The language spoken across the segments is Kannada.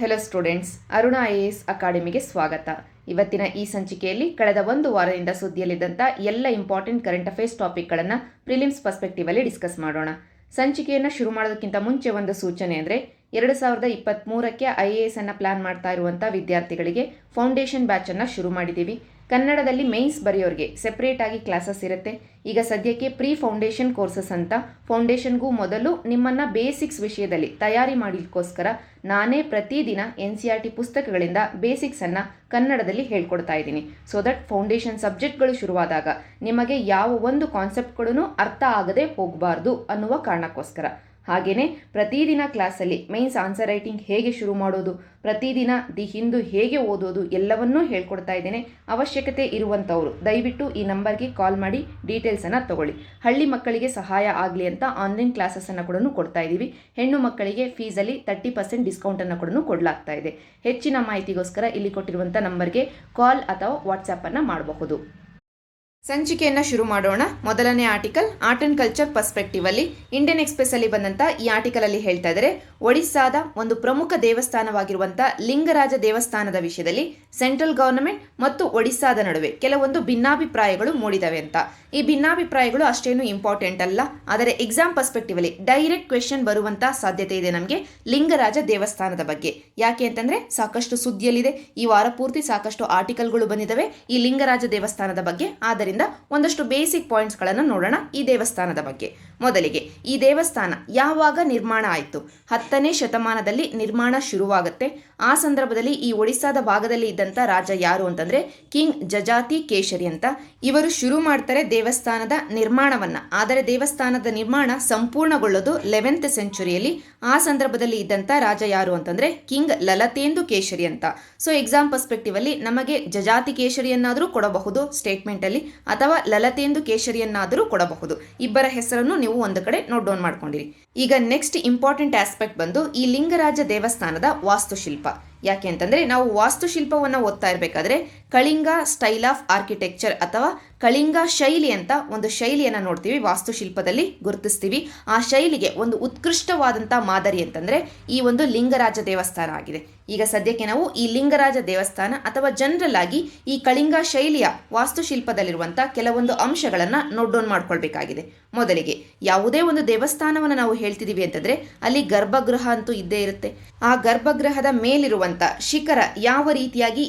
ಹೆಲೋ ಸ್ಟೂಡೆಂಟ್ಸ್, ಅರುಣ IAS ಅಕಾಡೆಮಿಗೆ ಸ್ವಾಗತ. ಇವತ್ತಿನ ಈ ಸಂಚಿಕೆಯಲ್ಲಿ ಕಳೆದ ಒಂದು ವಾರದಿಂದ ಸುದ್ದಿಯಲ್ಲಿದ್ದಂಥ ಎಲ್ಲ ಇಂಪಾರ್ಟೆಂಟ್ ಕರೆಂಟ್ ಅಫೇರ್ಸ್ ಟಾಪಿಕ್ಗಳನ್ನು ಪ್ರಿಲಿಮ್ಸ್ ಪರ್ಸ್ಪೆಕ್ಟಿವಲ್ಲಿ ಡಿಸ್ಕಸ್ ಮಾಡೋಣ. ಸಂಚಿಕೆಯನ್ನು ಶುರು ಮಾಡೋದಕ್ಕಿಂತ ಮುಂಚೆ ಒಂದು ಸೂಚನೆ ಅಂದರೆ 2023ಕ್ಕೆ IAS ಅನ್ನು ಪ್ಲಾನ್ ಮಾಡ್ತಾ ಇರುವಂಥ ವಿದ್ಯಾರ್ಥಿಗಳಿಗೆ ಫೌಂಡೇಶನ್ ಬ್ಯಾಚನ್ನು ಶುರು ಮಾಡಿದ್ದೀವಿ. ಕನ್ನಡದಲ್ಲಿ ಮೇನ್ಸ್ ಬರೆಯೋರಿಗೆ ಸೆಪ್ರೇಟ್ ಆಗಿ ಕ್ಲಾಸಸ್ ಇರುತ್ತೆ. ಈಗ ಸದ್ಯಕ್ಕೆ ಪ್ರೀ ಫೌಂಡೇಶನ್ ಕೋರ್ಸಸ್ ಅಂತ ಫೌಂಡೇಶನ್ಗೂ ಮೊದಲು ನಿಮ್ಮನ್ನು ಬೇಸಿಕ್ಸ್ ವಿಷಯದಲ್ಲಿ ತಯಾರಿ ಮಾಡಲಿಕ್ಕೋಸ್ಕರ ನಾನೇ ಪ್ರತಿದಿನ NCERT ಪುಸ್ತಕಗಳಿಂದ ಬೇಸಿಕ್ಸನ್ನು ಕನ್ನಡದಲ್ಲಿ ಹೇಳ್ಕೊಡ್ತಾ ಇದ್ದೀನಿ. ಸೊ ದಟ್ ಫೌಂಡೇಶನ್ ಸಬ್ಜೆಕ್ಟ್ಗಳು ಶುರುವಾದಾಗ ನಿಮಗೆ ಯಾವ ಒಂದು ಕಾನ್ಸೆಪ್ಟ್ಗಳೂ ಅರ್ಥ ಆಗದೆ ಹೋಗಬಾರ್ದು ಅನ್ನುವ ಕಾರಣಕ್ಕೋಸ್ಕರ. ಹಾಗೆಯೇ ಪ್ರತಿದಿನ ಕ್ಲಾಸಲ್ಲಿ ಮೇನ್ಸ್ ಆನ್ಸರ್ ರೈಟಿಂಗ್ ಹೇಗೆ ಶುರು ಮಾಡೋದು, ಪ್ರತಿದಿನ ದಿ ಹಿಂದೂ ಹೇಗೆ ಓದೋದು ಎಲ್ಲವನ್ನೂ ಹೇಳ್ಕೊಡ್ತಾ ಇದ್ದೇನೆ. ಅವಶ್ಯಕತೆ ಇರುವಂಥವರು ದಯವಿಟ್ಟು ಈ ನಂಬರ್ಗೆ ಕಾಲ್ ಮಾಡಿ ಡೀಟೇಲ್ಸನ್ನು ತಗೊಳ್ಳಿ. ಹಳ್ಳಿ ಮಕ್ಕಳಿಗೆ ಸಹಾಯ ಆಗಲಿ ಅಂತ ಆನ್ಲೈನ್ ಕ್ಲಾಸಸ್ಸನ್ನು ಕೂಡ ಕೊಡ್ತಾ ಇದ್ದೀವಿ. ಹೆಣ್ಣು ಮಕ್ಕಳಿಗೆ ಫೀಸಲ್ಲಿ 30% ಡಿಸ್ಕೌಂಟನ್ನು ಕೂಡ ಕೊಡಲಾಗ್ತಾ ಇದೆ. ಹೆಚ್ಚಿನ ಮಾಹಿತಿಗೋಸ್ಕರ ಇಲ್ಲಿ ಕೊಟ್ಟಿರುವಂಥ ನಂಬರ್ಗೆ ಕಾಲ್ ಅಥವಾ ವಾಟ್ಸಪ್ಪನ್ನು ಮಾಡಬಹುದು. ಸಂಚಿಕೆಯನ್ನು ಶುರು ಮಾಡೋಣ. ಮೊದಲನೇ ಆರ್ಟಿಕಲ್ ಆರ್ಟ್ ಆ್ಯಂಡ್ ಕಲ್ಚರ್ ಪರ್ಸ್ಪೆಕ್ಟಿವಲ್ಲಿ ಇಂಡಿಯನ್ ಎಕ್ಸ್ಪ್ರೆಸ್ಸಲ್ಲಿ ಬಂದಂಥ ಈ ಆರ್ಟಿಕಲಲ್ಲಿ ಹೇಳ್ತಾ ಇದ್ದಾರೆ, ಒಡಿಸ್ಸಾದ ಒಂದು ಪ್ರಮುಖ ದೇವಸ್ಥಾನವಾಗಿರುವಂಥ ಲಿಂಗರಾಜ ದೇವಸ್ಥಾನದ ವಿಷಯದಲ್ಲಿ ಸೆಂಟ್ರಲ್ ಗವರ್ನಮೆಂಟ್ ಮತ್ತು ಒಡಿಸ್ಸಾದ ನಡುವೆ ಕೆಲವೊಂದು ಭಿನ್ನಾಭಿಪ್ರಾಯಗಳು ಮೂಡಿದವೆ ಅಂತ. ಈ ಭಿನ್ನಾಭಿಪ್ರಾಯಗಳು ಅಷ್ಟೇನು ಇಂಪಾರ್ಟೆಂಟ್ ಅಲ್ಲ, ಆದರೆ ಎಕ್ಸಾಮ್ ಪರ್ಸ್ಪೆಕ್ಟಿವಲ್ಲಿ ಡೈರೆಕ್ಟ್ ಕ್ವೆಶನ್ ಬರುವಂಥ ಸಾಧ್ಯತೆ ಇದೆ ನಮಗೆ ಲಿಂಗರಾಜ ದೇವಸ್ಥಾನದ ಬಗ್ಗೆ. ಯಾಕೆ ಅಂತಂದರೆ ಸಾಕಷ್ಟು ಸುದ್ದಿಯಲ್ಲಿದೆ, ಈ ವಾರ ಪೂರ್ತಿ ಸಾಕಷ್ಟು ಆರ್ಟಿಕಲ್ಗಳು ಬಂದಿದ್ದಾವೆ ಈ ಲಿಂಗರಾಜ ದೇವಸ್ಥಾನದ ಬಗ್ಗೆ. ಆದ್ದರಿಂದ ಒಂದಷ್ಟು ಬೇಸಿಕ್ ಪಾಯಿಂಟ್ಸ್ಗಳನ್ನು ನೋಡೋಣ ಈ ದೇವಸ್ಥಾನದ ಬಗ್ಗೆ. ಮೊದಲಿಗೆ ಈ ದೇವಸ್ಥಾನ ಯಾವಾಗ ನಿರ್ಮಾಣ ಆಯಿತು? 10ನೇ ಶತಮಾನದಲ್ಲಿ ನಿರ್ಮಾಣ ಶುರುವಾಗುತ್ತೆ. ಆ ಸಂದರ್ಭದಲ್ಲಿ ಈ ಒಡಿಸ್ಸಾದ ಭಾಗದಲ್ಲಿ ಇದ್ದಂಥ ರಾಜ ಯಾರು ಅಂತಂದರೆ ಕಿಂಗ್ ಜಜಾತಿ ಕೇಶರಿ ಅಂತ. ಇವರು ಶುರು ಮಾಡ್ತಾರೆ ದೇವಸ್ಥಾನದ ನಿರ್ಮಾಣವನ್ನು. ಆದರೆ ದೇವಸ್ಥಾನದ ನಿರ್ಮಾಣ ಸಂಪೂರ್ಣಗೊಳ್ಳೋದು 11th ಸೆಂಚುರಿಯಲ್ಲಿ. ಆ ಸಂದರ್ಭದಲ್ಲಿ ಇದ್ದಂಥ ರಾಜ ಯಾರು ಅಂತಂದರೆ ಕಿಂಗ್ ಲಲತೇಂದು ಕೇಶರಿ ಅಂತ. ಸೊ ಎಕ್ಸಾಮ್ ಪರ್ಸ್ಪೆಕ್ಟಿವಲ್ಲಿ ನಮಗೆ ಜಜಾತಿ ಕೇಶರಿಯನ್ನಾದರೂ ಕೊಡಬಹುದು ಸ್ಟೇಟ್ಮೆಂಟಲ್ಲಿ, ಅಥವಾ ಲಲತೇಂದು ಕೇಶರಿಯನ್ನಾದರೂ ಕೊಡಬಹುದು. ಇಬ್ಬರ ಹೆಸರನ್ನು ನೀವು ಒಂದು ಕಡೆ ನೋಟ್ ಡೌನ್ ಮಾಡ್ಕೊಂಡಿರಿ. ಈಗ ನೆಕ್ಸ್ಟ್ ಇಂಪಾರ್ಟೆಂಟ್ ಆಸ್ಪೆಕ್ಟ್ ಬಂದು ಈ ಲಿಂಗರಾಜ ದೇವಸ್ಥಾನದ ವಾಸ್ತುಶಿಲ್ಪ. ಯಾಕೆ ಅಂತಂದರೆ ನಾವು ವಾಸ್ತುಶಿಲ್ಪವನ್ನು ಓದ್ತಾ ಇರಬೇಕಾದ್ರೆ ಕಳಿಂಗ ಸ್ಟೈಲ್ ಆಫ್ ಆರ್ಕಿಟೆಕ್ಚರ್ ಅಥವಾ ಕಳಿಂಗ ಶೈಲಿ ಅಂತ ಒಂದು ಶೈಲಿಯನ್ನು ನೋಡ್ತೀವಿ, ವಾಸ್ತುಶಿಲ್ಪದಲ್ಲಿ ಗುರುತಿಸ್ತೀವಿ. ಆ ಶೈಲಿಗೆ ಒಂದು ಉತ್ಕೃಷ್ಟವಾದಂಥ ಮಾದರಿ ಅಂತಂದರೆ ಈ ಒಂದು ಲಿಂಗರಾಜ ದೇವಸ್ಥಾನ ಆಗಿದೆ. ಈಗ ಸದ್ಯಕ್ಕೆ ನಾವು ಈ ಲಿಂಗರಾಜ ದೇವಸ್ಥಾನ ಅಥವಾ ಜನರಲ್ ಆಗಿ ಈ ಕಳಿಂಗ ಶೈಲಿಯ ವಾಸ್ತುಶಿಲ್ಪದಲ್ಲಿರುವಂಥ ಕೆಲವೊಂದು ಅಂಶಗಳನ್ನು ನೋಟ್ ಡೌನ್ ಮಾಡ್ಕೊಳ್ಬೇಕಾಗಿದೆ. ಮೊದಲಿಗೆ ಯಾವುದೇ ಒಂದು ದೇವಸ್ಥಾನವನ್ನು ನಾವು ಹೇಳ್ತಿದ್ದೀವಿ ಅಂತಂದರೆ ಅಲ್ಲಿ ಗರ್ಭಗೃಹ ಅಂತೂ ಇದ್ದೇ ಇರುತ್ತೆ. ಆ ಗರ್ಭಗೃಹದ ಮೇಲಿರುವಂಥ ಶಿಖರ ಯಾವ ರೀತಿಯಾಗಿ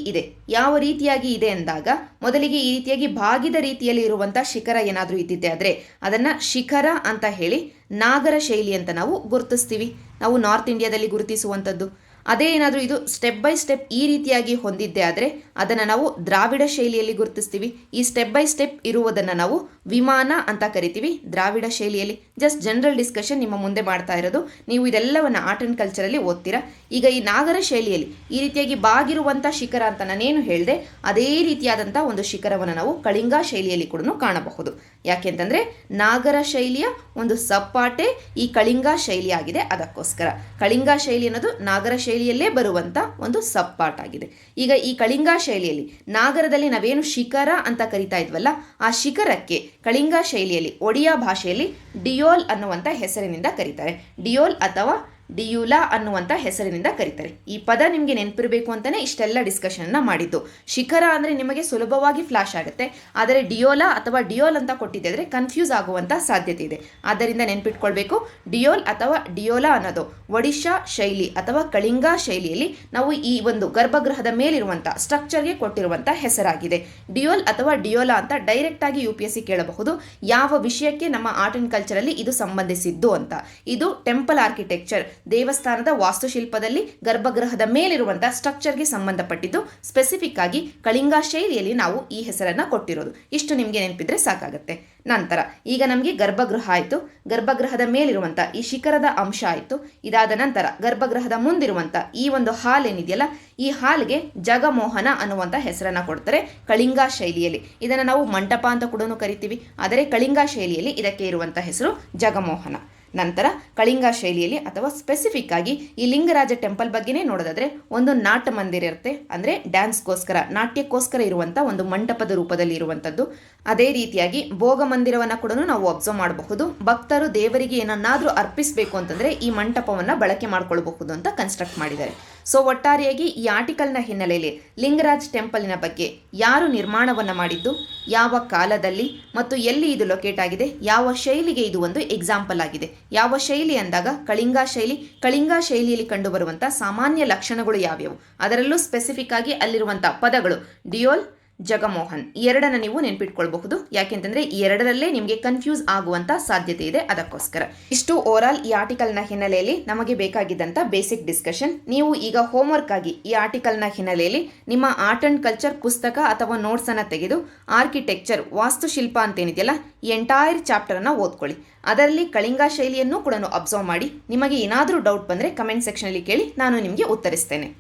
ಇದೆ ಅಂದಾಗ ಮೊದಲಿಗೆ ಈ ರೀತಿಯಾಗಿ ಬಾಗಿದ ರೀತಿಯಲ್ಲಿ ಇರುವಂಥ ಶಿಖರ ಏನಾದರೂ ಇದ್ದಿದ್ದೆ ಆದರೆ ಅದನ್ನು ಶಿಖರ ಅಂತ ಹೇಳಿ ನಾಗರ ಶೈಲಿ ಅಂತ ನಾವು ಗುರುತಿಸ್ತೀವಿ. ನಾವು ನಾರ್ತ್ ಇಂಡಿಯಾದಲ್ಲಿ ಗುರುತಿಸುವಂಥದ್ದು. ಅದೇ ಏನಾದರೂ ಇದು ಸ್ಟೆಪ್ ಬೈ ಸ್ಟೆಪ್ ಈ ರೀತಿಯಾಗಿ ಹೊಂದಿದ್ದೆ ಆದರೆ ಅದನ್ನು ನಾವು ದ್ರಾವಿಡ ಶೈಲಿಯಲ್ಲಿ ಗುರುತಿಸ್ತೀವಿ. ಈ ಸ್ಟೆಪ್ ಬೈ ಸ್ಟೆಪ್ ಇರುವುದನ್ನು ನಾವು ವಿಮಾನ ಅಂತ ಕರಿತೀವಿ ದ್ರಾವಿಡ ಶೈಲಿಯಲ್ಲಿ. ಜಸ್ಟ್ ಜನರಲ್ ಡಿಸ್ಕಷನ್ ನಿಮ್ಮ ಮುಂದೆ ಮಾಡ್ತಾ ಇರೋದು, ನೀವು ಇದೆಲ್ಲವನ್ನು ಆರ್ಟ್ ಆ್ಯಂಡ್ ಕಲ್ಚರಲ್ಲಿ ಓದ್ತೀರಾ. ಈಗ ಈ ನಾಗರ ಶೈಲಿಯಲ್ಲಿ ಈ ರೀತಿಯಾಗಿ ಬಾಗಿರುವಂಥ ಶಿಖರ ಅಂತ ನಾನೇನು ಹೇಳಿದೆ ಅದೇ ರೀತಿಯಾದಂಥ ಒಂದು ಶಿಖರವನ್ನು ನಾವು ಕಳಿಂಗ ಶೈಲಿಯಲ್ಲಿ ಕೂಡ ಕಾಣಬಹುದು. ಯಾಕೆಂತಂದರೆ ನಾಗರ ಶೈಲಿಯ ಒಂದು ಸಪ್ಪಾಟೆ ಈ ಕಳಿಂಗ ಶೈಲಿ ಆಗಿದೆ. ಅದಕ್ಕೋಸ್ಕರ ಕಳಿಂಗ ಶೈಲಿ ಅನ್ನೋದು ನಾಗರ ಶೈಲಿಯಲ್ಲೇ ಬರುವಂಥ ಒಂದು ಸಪ್ಪಾಟಾಗಿದೆ. ಈಗ ಈ ಕಳಿಂಗ ಶೈಲಿಯಲ್ಲಿ ನಾಗರದಲ್ಲಿ ನಾವೇನು ಶಿಖರ ಅಂತ ಕರಿತಾ ಇದ್ವಲ್ಲ, ಆ ಶಿಖರಕ್ಕೆ ಕಳಿಂಗ ಶೈಲಿಯಲ್ಲಿ ಒಡಿಯಾ ಭಾಷೆಯಲ್ಲಿ ಡಿಯೋಲ್ ಅನ್ನುವಂಥ ಹೆಸರಿನಿಂದ ಕರೀತಾರೆ. ಡಿಯೋಲ್ ಅಥವಾ ಡಿಯುಲಾ ಅನ್ನುವಂಥ ಹೆಸರಿನಿಂದ ಕರೀತಾರೆ. ಈ ಪದ ನಿಮಗೆ ನೆನಪಿರಬೇಕು ಅಂತಲೇ ಇಷ್ಟೆಲ್ಲ ಡಿಸ್ಕಷನ್ನ ಮಾಡಿದ್ದು. ಶಿಖರ ಅಂದರೆ ನಿಮಗೆ ಸುಲಭವಾಗಿ ಫ್ಲಾಶ್ ಆಗುತ್ತೆ, ಆದರೆ ಡಿಯೋಲಾ ಅಥವಾ ಡಿಯೋಲ್ ಅಂತ ಕೊಟ್ಟಿದ್ದರೆ ಕನ್ಫ್ಯೂಸ್ ಆಗುವಂಥ ಸಾಧ್ಯತೆ ಇದೆ. ಆದ್ದರಿಂದ ನೆನಪಿಟ್ಕೊಳ್ಬೇಕು, ಡಿಯೋಲ್ ಅಥವಾ ಡಿಯೋಲಾ ಅನ್ನೋದು ಒಡಿಶಾ ಶೈಲಿ ಅಥವಾ ಕಳಿಂಗ ಶೈಲಿಯಲ್ಲಿ ನಾವು ಈ ಒಂದು ಗರ್ಭಗೃಹದ ಮೇಲಿರುವಂಥ ಸ್ಟ್ರಕ್ಚರ್ಗೆ ಕೊಟ್ಟಿರುವಂಥ ಹೆಸರಾಗಿದೆ. ಡಿಯೋಲ್ ಅಥವಾ ಡಿಯೋಲಾ ಅಂತ ಡೈರೆಕ್ಟಾಗಿ UPSC ಕೇಳಬಹುದು ಯಾವ ವಿಷಯಕ್ಕೆ ನಮ್ಮ ಆರ್ಟ್ ಆ್ಯಂಡ್ ಕಲ್ಚರಲ್ಲಿ ಇದು ಸಂಬಂಧಿಸಿದ್ದು ಅಂತ. ಇದು ಟೆಂಪಲ್ ಆರ್ಕಿಟೆಕ್ಚರ್, ದೇವಸ್ಥಾನದ ವಾಸ್ತುಶಿಲ್ಪದಲ್ಲಿ ಗರ್ಭಗೃಹದ ಮೇಲಿರುವಂತಹ ಸ್ಟ್ರಕ್ಚರ್ಗೆ ಸಂಬಂಧಪಟ್ಟಿದ್ದು. ಸ್ಪೆಸಿಫಿಕ್ ಆಗಿ ಕಳಿಂಗ ಶೈಲಿಯಲ್ಲಿ ನಾವು ಈ ಹೆಸರನ್ನು ಕೊಟ್ಟಿರೋದು. ಇಷ್ಟು ನಿಮಗೆ ನೆನಪಿದ್ರೆ ಸಾಕಾಗುತ್ತೆ. ನಂತರ ಈಗ ನಮಗೆ ಗರ್ಭಗೃಹ ಆಯಿತು, ಗರ್ಭಗೃಹದ ಮೇಲಿರುವಂಥ ಈ ಶಿಖರದ ಅಂಶ ಆಯಿತು. ಇದಾದ ನಂತರ ಗರ್ಭಗೃಹದ ಮುಂದಿರುವಂಥ ಈ ಒಂದು ಹಾಲ್ ಏನಿದೆಯಲ್ಲ, ಈ ಹಾಲ್ಗೆ ಜಗಮೋಹನ ಅನ್ನುವಂಥ ಹೆಸರನ್ನು ಕೊಡ್ತಾರೆ ಕಳಿಂಗ ಶೈಲಿಯಲ್ಲಿ. ಇದನ್ನು ನಾವು ಮಂಟಪ ಅಂತ ಕೂಡ ಕರಿತೀವಿ, ಆದರೆ ಕಳಿಂಗ ಶೈಲಿಯಲ್ಲಿ ಇದಕ್ಕೆ ಇರುವಂಥ ಹೆಸರು ಜಗಮೋಹನ. ನಂತರ ಕಳಿಂಗ ಶೈಲಿಯಲ್ಲಿ ಅಥವಾ ಸ್ಪೆಸಿಫಿಕ್ ಆಗಿ ಈ ಲಿಂಗರಾಜ ಟೆಂಪಲ್ ಬಗ್ಗೆನೇ ನೋಡೋದಾದರೆ ಒಂದು ನಾಟ್ಯ ಮಂದಿರ ಇರುತ್ತೆ, ಅಂದರೆ ಡ್ಯಾನ್ಸ್ಗೋಸ್ಕರ ನಾಟ್ಯಕ್ಕೋಸ್ಕರ ಇರುವಂಥ ಒಂದು ಮಂಟಪದ ರೂಪದಲ್ಲಿ ಇರುವಂಥದ್ದು. ಅದೇ ರೀತಿಯಾಗಿ ಭೋಗ ಮಂದಿರವನ್ನು ಕೂಡ ನಾವು ಅಬ್ಸರ್ವ್ ಮಾಡಬಹುದು. ಭಕ್ತರು ದೇವರಿಗೆ ಏನನ್ನಾದರೂ ಅರ್ಪಿಸಬೇಕು ಅಂತಂದರೆ ಈ ಮಂಟಪವನ್ನು ಬಳಕೆ ಮಾಡ್ಕೊಳ್ಬಹುದು ಅಂತ ಕನ್ಸ್ಟ್ರಕ್ಟ್ ಮಾಡಿದ್ದಾರೆ. ಸೊ ಒಟ್ಟಾರೆಯಾಗಿ ಈ ಆರ್ಟಿಕಲ್ನ ಹಿನ್ನೆಲೆಯಲ್ಲಿ ಲಿಂಗರಾಜ್ ಟೆಂಪಲ್ನ ಬಗ್ಗೆ ಯಾರು ನಿರ್ಮಾಣವನ್ನು ಮಾಡಿದ್ದು, ಯಾವ ಕಾಲದಲ್ಲಿ ಮತ್ತು ಎಲ್ಲಿ ಇದು ಲೊಕೇಟ್ ಆಗಿದೆ, ಯಾವ ಶೈಲಿಗೆ ಇದು ಒಂದು ಎಕ್ಸಾಂಪಲ್ ಆಗಿದೆ. ಯಾವ ಶೈಲಿ ಅಂದಾಗ ಕಳಿಂಗ ಶೈಲಿ. ಕಳಿಂಗ ಶೈಲಿಯಲ್ಲಿ ಕಂಡುಬರುವಂಥ ಸಾಮಾನ್ಯ ಲಕ್ಷಣಗಳು ಯಾವ್ಯಾವು, ಅದರಲ್ಲೂ ಸ್ಪೆಸಿಫಿಕ್ ಆಗಿ ಅಲ್ಲಿರುವಂಥ ಪದಗಳು ಡಿಯೋಲ್, ಜಗಮೋಹನ್, ಈ ಎರಡನ್ನ ನೀವು ನೆನ್ಪಿಟ್ಕೊಳ್ಬಹುದು. ಯಾಕೆಂತಂದ್ರೆ ಈ ಎರಡರಲ್ಲೇ ನಿಮಗೆ ಕನ್ಫ್ಯೂಸ್ ಆಗುವಂತ ಸಾಧ್ಯತೆ ಇದೆ, ಅದಕ್ಕೋಸ್ಕರ. ಇಷ್ಟು ಓವರಾಲ್ ಈ ಆರ್ಟಿಕಲ್ನ ಹಿನ್ನೆಲೆಯಲ್ಲಿ ನಮಗೆ ಬೇಕಾಗಿದ್ದಂತ ಬೇಸಿಕ್ ಡಿಸ್ಕಷನ್. ನೀವು ಈಗ ಹೋಮ್ವರ್ಕ್ ಆಗಿ ಈ ಆರ್ಟಿಕಲ್ನ ಹಿನ್ನೆಲೆಯಲ್ಲಿ ನಿಮ್ಮ ಆರ್ಟ್ ಅಂಡ್ ಕಲ್ಚರ್ ಪುಸ್ತಕ ಅಥವಾ ನೋಟ್ಸ್ ಅನ್ನ ತೆಗೆದು ಆರ್ಕಿಟೆಕ್ಚರ್, ವಾಸ್ತುಶಿಲ್ಪ ಅಂತೇನಿದೆಯಲ್ಲ, ಈ ಎಂಟೈರ್ ಚಾಪ್ಟರ್ ಅನ್ನ ಓದ್ಕೊಳ್ಳಿ. ಅದರಲ್ಲಿ ಕಳಿಂಗ ಶೈಲಿಯನ್ನು ಕೂಡ ಅಬ್ಸರ್ವ್ ಮಾಡಿ. ನಿಮಗೆ ಏನಾದರೂ ಡೌಟ್ ಬಂದರೆ ಕಮೆಂಟ್ ಸೆಕ್ಷನ್ ಅಲ್ಲಿ ಕೇಳಿ, ನಾನು ನಿಮಗೆ ಉತ್ತರಿಸ್ತೇನೆ.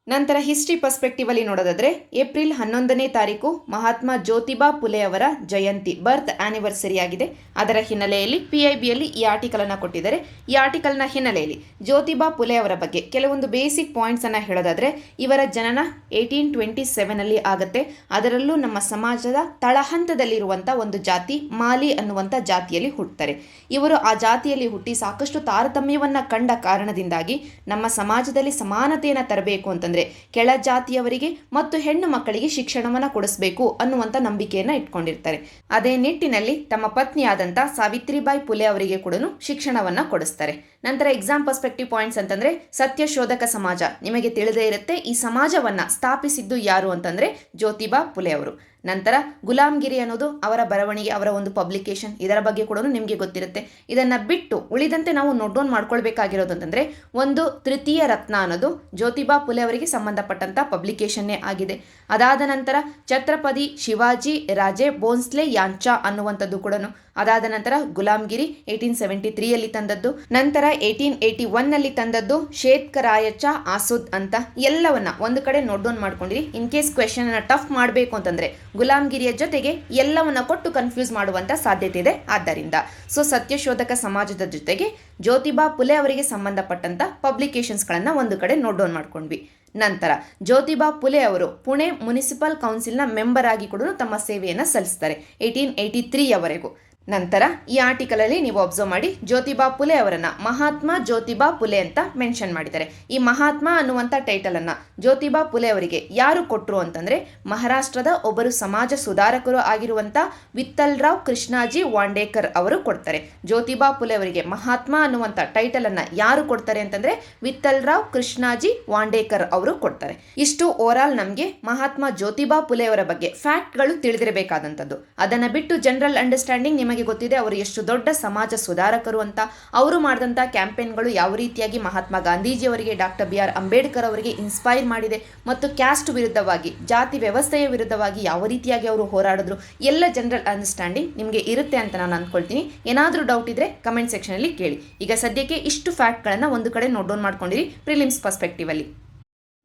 ನಂತರ ಹಿಸ್ಟ್ರಿ ಪರ್ಸ್ಪೆಕ್ಟಿವ್ ಅಲ್ಲಿ ನೋಡೋದಾದ್ರೆ ಏಪ್ರಿಲ್ 11ನೇ ತಾರೀಕು ಮಹಾತ್ಮ ಜ್ಯೋತಿಬಾ ಫುಲೆ ಅವರ ಜಯಂತಿ, ಬರ್ತ್ ಆನಿವರ್ಸರಿ ಆಗಿದೆ. ಅದರ ಹಿನ್ನೆಲೆಯಲ್ಲಿ PIBಯಲ್ಲಿ ಈ ಆರ್ಟಿಕಲ್ ಅನ್ನು ಕೊಟ್ಟಿದ್ದಾರೆ. ಈ ಆರ್ಟಿಕಲ್ನ ಹಿನ್ನೆಲೆಯಲ್ಲಿ ಜ್ಯೋತಿಬಾ ಫುಲೆ ಅವರ ಬಗ್ಗೆ ಕೆಲವೊಂದು ಬೇಸಿಕ್ ಪಾಯಿಂಟ್ಸ್ ಅನ್ನ ಹೇಳೋದಾದ್ರೆ, ಇವರ ಜನನ 1827 ಅಲ್ಲಿ ಆಗುತ್ತೆ. ಅದರಲ್ಲೂ ನಮ್ಮ ಸಮಾಜದ ತಳಹಂತದಲ್ಲಿರುವಂಥ ಒಂದು ಜಾತಿ ಮಾಲಿ ಅನ್ನುವಂಥ ಜಾತಿಯಲ್ಲಿ ಹುಟ್ಟುತ್ತಾರೆ. ಇವರು ಆ ಜಾತಿಯಲ್ಲಿ ಹುಟ್ಟಿ ಸಾಕಷ್ಟು ತಾರತಮ್ಯವನ್ನ ಕಂಡ ಕಾರಣದಿಂದಾಗಿ ನಮ್ಮ ಸಮಾಜದಲ್ಲಿ ಸಮಾನತೆಯನ್ನು ತರಬೇಕು ಅಂತಂದ್ರೆ ಕೆಳ ಜಾತಿಯವರಿಗೆ ಮತ್ತು ಹೆಣ್ಣು ಮಕ್ಕಳಿಗೆ ಶಿಕ್ಷಣವನ್ನ ಕೊಡಿಸಬೇಕು ಅನ್ನುವಂಥ ನಂಬಿಕೆಯನ್ನ ಇಟ್ಕೊಂಡಿರ್ತಾರೆ. ಅದೇ ನಿಟ್ಟಿನಲ್ಲಿ ತಮ್ಮ ಪತ್ನಿಯಾದಂಥ ಸಾವಿತ್ರಿಬಾಯಿ ಫುಲೆ ಅವರಿಗೆ ಕೂಡ ಶಿಕ್ಷಣವನ್ನ ಕೊಡಿಸ್ತಾರೆ. ನಂತರ ಎಕ್ಸಾಮ್ ಪರ್ಸ್ಪೆಕ್ಟಿವ್ ಪಾಯಿಂಟ್ಸ್ ಅಂತಂದ್ರೆ ಸತ್ಯಶೋಧಕ ಸಮಾಜ, ನಿಮಗೆ ತಿಳಿದೇ ಇರುತ್ತೆ. ಈ ಸಮಾಜವನ್ನ ಸ್ಥಾಪಿಸಿದ್ದು ಯಾರು ಅಂತಂದ್ರೆ ಜ್ಯೋತಿಬಾ ಫುಲೆ ಅವರು. ನಂತರ ಗುಲಾಮ್ಗಿರಿ ಅನ್ನೋದು ಅವರ ಬರವಣಿಗೆ, ಅವರ ಒಂದು ಪಬ್ಲಿಕೇಶನ್, ಇದರ ಬಗ್ಗೆ ಕೂಡ ನಿಮಗೆ ಗೊತ್ತಿರುತ್ತೆ. ಇದನ್ನ ಬಿಟ್ಟು ಉಳಿದಂತೆ ನಾವು ನೋಟ್ ಡೌನ್ ಮಾಡ್ಕೊಳ್ಬೇಕಾಗಿರೋದು ಅಂತಂದ್ರೆ ಒಂದು ತೃತೀಯ ರತ್ನ ಅನ್ನೋದು ಜ್ಯೋತಿಬಾ ಫುಲೆ ಅವರಿಗೆ ಸಂಬಂಧಪಟ್ಟಂತ ಪಬ್ಲಿಕೇಶನ್ನೇ ಆಗಿದೆ. ಅದಾದ ನಂತರ ಛತ್ರಪತಿ ಶಿವಾಜಿ ರಾಜೆ ಭೋನ್ಸ್ಲೆ ಯಾಂಚಾ ಅನ್ನುವಂಥದ್ದು ಕೂಡ. ಅದಾದ ನಂತರ ಗುಲಾಮ್ಗಿರಿ 1873 ತಂದದ್ದು. ನಂತರ 1881 ತಂದದ್ದು ಶೇತ್ಕರಾಯಚ ಆಸುದ್ ಅಂತ. ಎಲ್ಲವನ್ನ ಒಂದು ಕಡೆ ನೋಟ್ ಡೌನ್ ಮಾಡ್ಕೊಂಡಿರಿ. ಇನ್ ಕೇಸ್ ಕ್ವೆಶನ್ ಅನ್ನ ಟಫ್ ಮಾಡಬೇಕು ಅಂತಂದ್ರೆ ಗುಲಾಮ್ಗಿರಿಯ ಜೊತೆಗೆ ಎಲ್ಲವನ್ನ ಕೊಟ್ಟು ಕನ್ಫ್ಯೂಸ್ ಮಾಡುವಂತ ಸಾಧ್ಯತೆ ಇದೆ. ಆದ್ದರಿಂದ ಸೊ ಸತ್ಯಶೋಧಕ ಸಮಾಜದ ಜೊತೆಗೆ ಜ್ಯೋತಿಬಾ ಫುಲೆ ಅವರಿಗೆ ಸಂಬಂಧಪಟ್ಟಂತ ಪಬ್ಲಿಕೇಶನ್ಸ್ ಗಳನ್ನ ಒಂದು ಕಡೆ ನೋಟ್ ಡೌನ್ ಮಾಡ್ಕೊಂಡ್ವಿ. ನಂತರ ಜ್ಯೋತಿಬಾ ಫುಲೆ ಅವರು ಪುಣೆ ಮುನಿಸಿಪಲ್ ಕೌನ್ಸಿಲ್ನ ಮೆಂಬರ್ ಆಗಿ ಕೂಡ ತಮ್ಮ ಸೇವೆಯನ್ನು ಸಲ್ಲಿಸ್ತಾರೆ 1883 ನಂತರ ಈ ಆರ್ಟಿಕಲ್ ಅಲ್ಲಿ ನೀವು ಅಬ್ಸರ್ವ್ ಮಾಡಿ, ಜ್ಯೋತಿಬಾ ಫುಲೆ ಅವರನ್ನ ಮಹಾತ್ಮ ಜ್ಯೋತಿಬಾ ಫುಲೆ ಅಂತ ಮೆನ್ಷನ್ ಮಾಡಿದ್ದಾರೆ. ಈ ಮಹಾತ್ಮ ಅನ್ನುವಂಥ ಟೈಟಲ್ ಅನ್ನ ಜ್ಯೋತಿಬಾ ಫುಲೆ ಅವರಿಗೆ ಯಾರು ಕೊಟ್ಟರು ಅಂತಂದ್ರೆ ಮಹಾರಾಷ್ಟ್ರದ ಒಬ್ಬರು ಸಮಾಜ ಸುಧಾರಕರು ಆಗಿರುವಂತ ವಿಠ್ಠಲರಾವ್ ಕೃಷ್ಣಾಜಿ ವಾಂಡೇಕರ್ ಅವರು ಕೊಡ್ತಾರೆ. ಜ್ಯೋತಿಬಾ ಫುಲೆ ಅವರಿಗೆ ಮಹಾತ್ಮ ಅನ್ನುವಂಥ ಟೈಟಲ್ ಅನ್ನ ಯಾರು ಕೊಡ್ತಾರೆ ಅಂತಂದ್ರೆ ವಿಠ್ಠಲರಾವ್ ಕೃಷ್ಣಾಜಿ ವಾಂಡೇಕರ್ ಅವರು ಕೊಡ್ತಾರೆ. ಇಷ್ಟು ಓವರಾಲ್ ನಮಗೆ ಮಹಾತ್ಮ ಜ್ಯೋತಿಬಾ ಫುಲೆ ಅವರ ಬಗ್ಗೆ ಫ್ಯಾಕ್ಟ್ಗಳು ತಿಳಿದಿರಬೇಕಾದಂಥದ್ದು. ಅದನ್ನ ಬಿಟ್ಟು ಜನರಲ್ ಅಂಡರ್ಸ್ಟ್ಯಾಂಡಿಂಗ್ ನಿಮಗೆ ಗೊತ್ತಿದೆ ಅವರು ಎಷ್ಟು ದೊಡ್ಡ ಸಮಾಜ ಸುಧಾರಕರು ಅಂತ. ಅವರು ಮಾಡಿದಂಥ ಕ್ಯಾಂಪೇನ್ಗಳು ಯಾವ ರೀತಿಯಾಗಿ ಮಹಾತ್ಮ ಗಾಂಧೀಜಿಯವರಿಗೆ, ಡಾಕ್ಟರ್ BR ಅಂಬೇಡ್ಕರ್ ಅವರಿಗೆ ಇನ್ಸ್ಪೈರ್ ಮಾಡಿದೆ ಮತ್ತು ಕ್ಯಾಸ್ಟ್ ವಿರುದ್ಧವಾಗಿ, ಜಾತಿ ವ್ಯವಸ್ಥೆಯ ವಿರುದ್ಧವಾಗಿ ಯಾವ ರೀತಿಯಾಗಿ ಅವರು ಹೋರಾಡಿದ್ರು, ಎಲ್ಲ ಜನರಲ್ ಅಂಡರ್ಸ್ಟ್ಯಾಂಡಿಂಗ್ ನಿಮಗೆ ಇರುತ್ತೆ ಅಂತ ನಾನು ಅಂದ್ಕೊಳ್ತೀನಿ. ಏನಾದರೂ ಡೌಟ್ ಇದ್ರೆ ಕಮೆಂಟ್ ಸೆಕ್ಷನ್ ಅಲ್ಲಿ ಕೇಳಿ. ಈಗ ಸದ್ಯಕ್ಕೆ ಇಷ್ಟು ಫ್ಯಾಕ್ಟ್ಗಳನ್ನು ಒಂದು ಕಡೆ ನೋಟ್ ಡೌನ್ ಮಾಡ್ಕೊಂಡಿರಿ ಪ್ರಿಲಿಮ್ಸ್ ಪರ್ಸ್ಪೆಕ್ಟಿವ್ ಅಲ್ಲಿ.